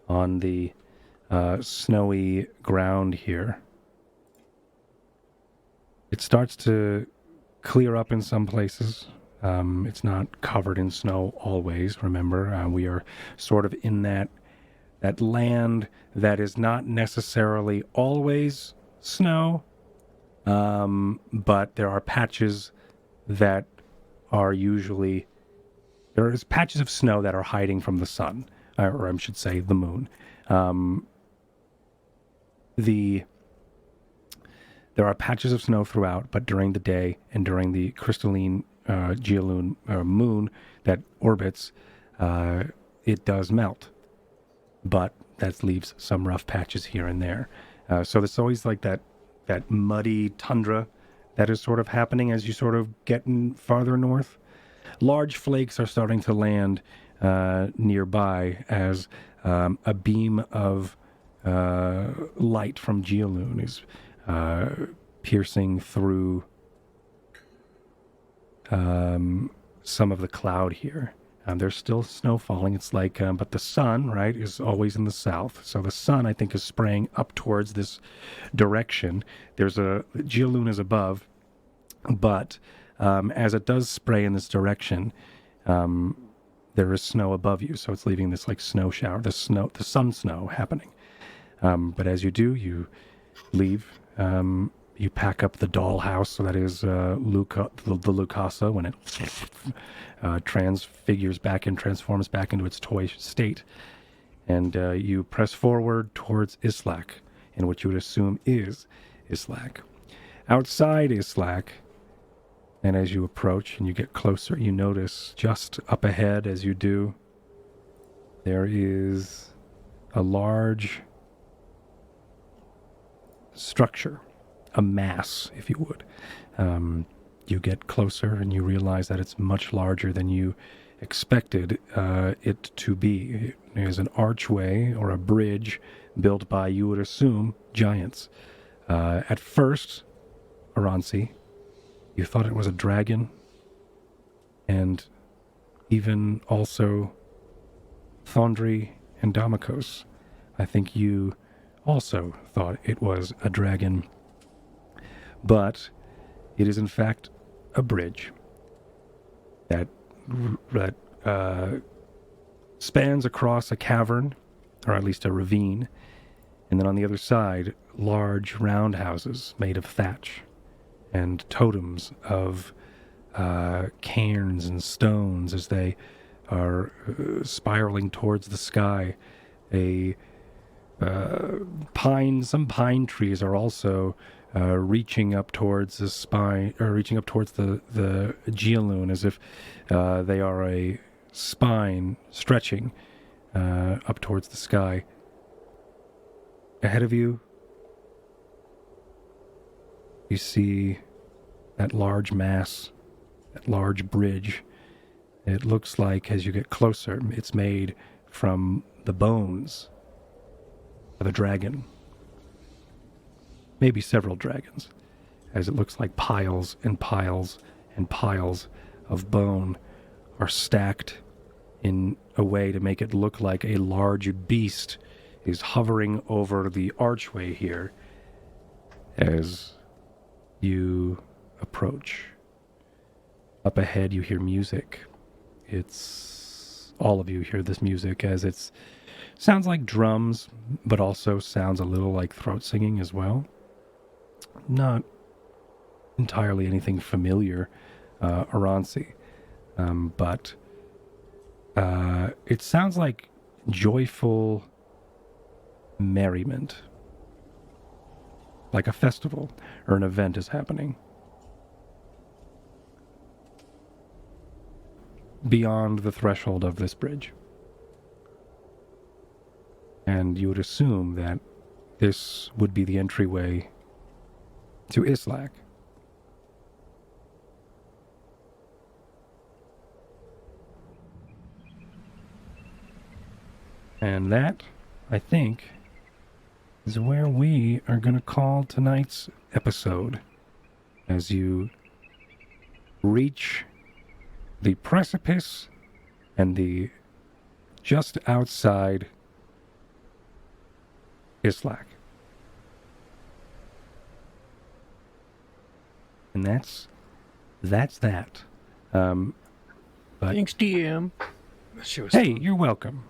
on the snowy ground here. It starts to clear up in some places. It's not covered in snow always, remember. We are sort of in that land that is not necessarily always snow, but there are patches that are usually... There's patches of snow that are hiding from the sun, or I should say the moon. There are patches of snow throughout, but during the day and during the crystalline geolune moon that orbits, it does melt. But that leaves some rough patches here and there. So there's always like that muddy tundra that is sort of happening as you sort of get farther north. Large flakes are starting to land nearby as a beam of light from geolune is piercing through some of the cloud here. There's still snow falling. It's like, but the sun, right, is always in the south. So the sun, I think, is spraying up towards this direction. Geolune is above, but as it does spray in this direction, there is snow above you. So it's leaving this like snow shower, the sun snow happening. But as you do, you leave. You pack up the dollhouse, so that is the Lucasa, when it transforms back into its toy state. And you press forward towards Islak, in what you would assume is Islak. Outside Islak, and as you approach and you get closer, you notice just up ahead as you do, there is a large structure. A mass, if you would. You get closer and you realize that it's much larger than you expected it to be. There's an archway or a bridge built by, you would assume, giants. At first, Aransi, you thought it was a dragon, and even also Thondri and Damokos. I think you also thought it was a dragon, but it is in fact a bridge that spans across a cavern, or at least a ravine, and then on the other side, large round houses made of thatch and totems of cairns and stones as they are spiraling towards the sky. Some pine trees are also reaching up towards the spine, or reaching up towards the Geoloon, as if they are a spine stretching up towards the sky. Ahead of you, you see that large mass, that large bridge. It looks like, as you get closer, it's made from the bones of a dragon. Maybe several dragons, as it looks like piles and piles and piles of bone are stacked in a way to make it look like a large beast is hovering over the archway here as you approach. Up ahead, you hear music. All of you hear this music as it sounds like drums, but also sounds a little like throat singing as well. Not entirely anything familiar, Aransi, but it sounds like joyful merriment, like a festival or an event is happening. Beyond the threshold of this bridge. And you would assume that this would be the entryway to Islak. And that, I think, is where we are going to call tonight's episode. As you reach the precipice and the just outside Islak. And that's that. But Thanks, DM. Hey, you're welcome.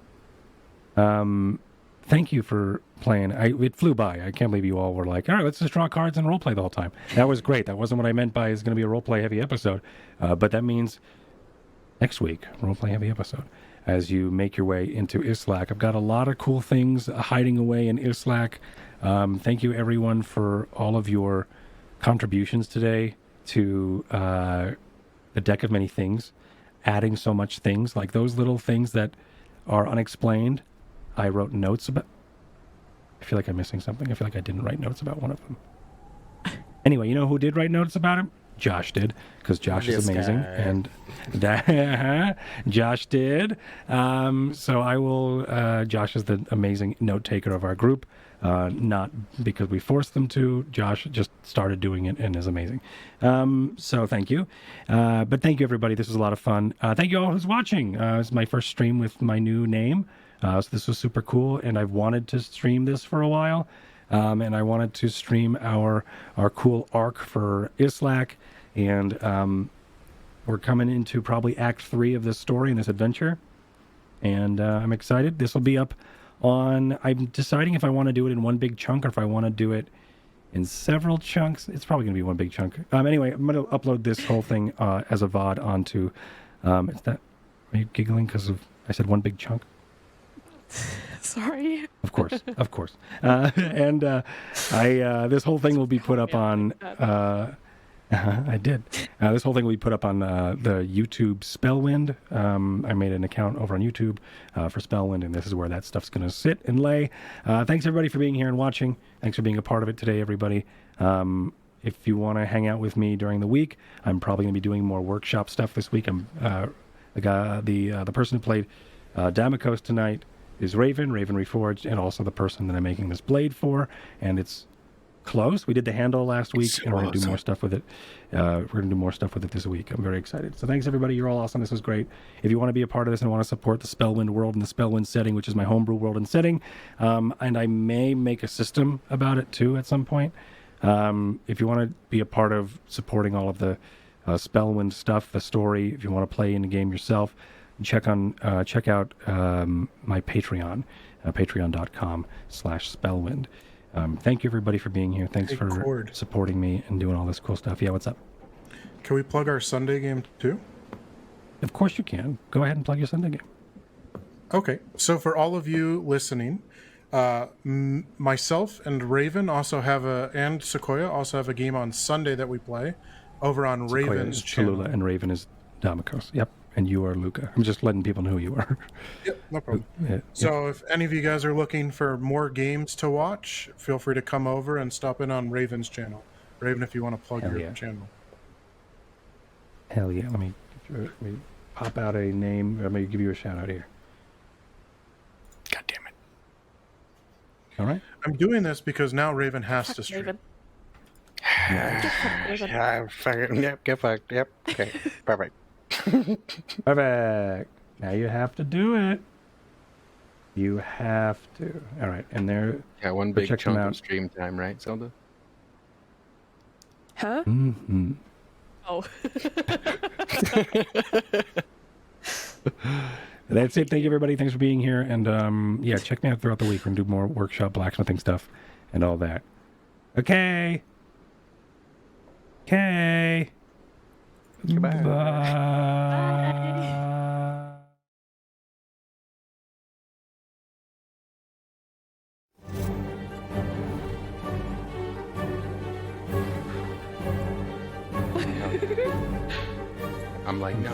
Thank you for playing. It flew by. I can't believe you all were like, all right, let's just draw cards and roleplay the whole time. That was great. That wasn't what I meant by it's going to be a roleplay heavy episode. But that means next week, roleplay heavy episode. As you make your way into Islak. I've got a lot of cool things hiding away in Islak. Thank you, everyone, for all of your contributions today to the Deck of Many Things, adding so much things, like those little things that are unexplained. I wrote notes about. I feel like I'm missing something. I feel like I didn't write notes about one of them. Anyway, you know who did write notes about him? Josh did, because Josh is amazing, and that Josh did. So I will. Josh is the amazing note taker of our group. Not because we forced them to. Josh just started doing it and is amazing. So thank you. But thank you, everybody. This was a lot of fun. Thank you all who's watching. It's my first stream with my new name. So this was super cool, and I've wanted to stream this for a while. And I wanted to stream our cool arc for Islak, and we're coming into probably Act 3 of this story and this adventure, and I'm excited. This will be up on. I'm deciding if I want to do it in one big chunk or if I want to do it in several chunks. It's probably going to be one big chunk. Anyway, I'm going to upload this whole thing as a VOD onto. Is that? Are you giggling because of I said one big chunk? Sorry. Of course. And this whole thing will be put up on. I did. This whole thing will be put up on the YouTube Spellwind. I made an account over on YouTube for Spellwind, and this is where that stuff's going to sit and lay. Thanks everybody for being here and watching. Thanks for being a part of it today, everybody. If you want to hang out with me during the week, I'm probably going to be doing more workshop stuff this week. I'm the person who played Dra'aCo's tonight is Raven Reforged, and also the person that I'm making this blade for, and it's close. We did the handle last week, So and we're going to do awesome. more stuff with it. We're going to do more stuff with it this week. I'm very excited. So thanks, everybody. You're all awesome. This was great. If you want to be a part of this and want to support the Spellwind world and the Spellwind setting, which is my homebrew world and setting, and I may make a system about it too at some point. If you want to be a part of supporting all of the Spellwind stuff, the story, if you want to play in the game yourself, check out my Patreon, patreon.com/Spellwind. Thank you, everybody, for being here. Thanks Hey, for Cord. supporting me and doing all this cool stuff. Yeah, what's up? Can we plug our Sunday game too? Of course you can. Go ahead and plug your Sunday game. Okay, so for all of you listening, myself and Raven and Sequoia also have a game on Sunday that we play over on Sequoia Raven's is channel. Tallulah and Raven is Dra'aCo's. Yep. And you are Luca. I'm just letting people know who you are. Yep, no problem. Yeah, So if any of you guys are looking for more games to watch, feel free to come over and stop in on Raven's channel. Raven, if you want to plug Hell your yeah. channel. Hell yeah. Let me pop out a name. Let me give you a shout out here. God damn it. All right. I'm doing this because now Raven has to stream. Raven. Yeah, fucking, yep, get fucked. Yep. Okay. Perfect. Perfect. Now you have to do it. You have to. All right. And there. Yeah, one Go big check them chunk out. of stream time, right, Zelda? Huh? Mm-hmm. Oh. That's it. Thank you, everybody. Thanks for being here. And yeah, check me out throughout the week. We're going to do more workshop blacksmithing stuff and all that. Okay. Okay. Goodbye. Bye. I'm like, no.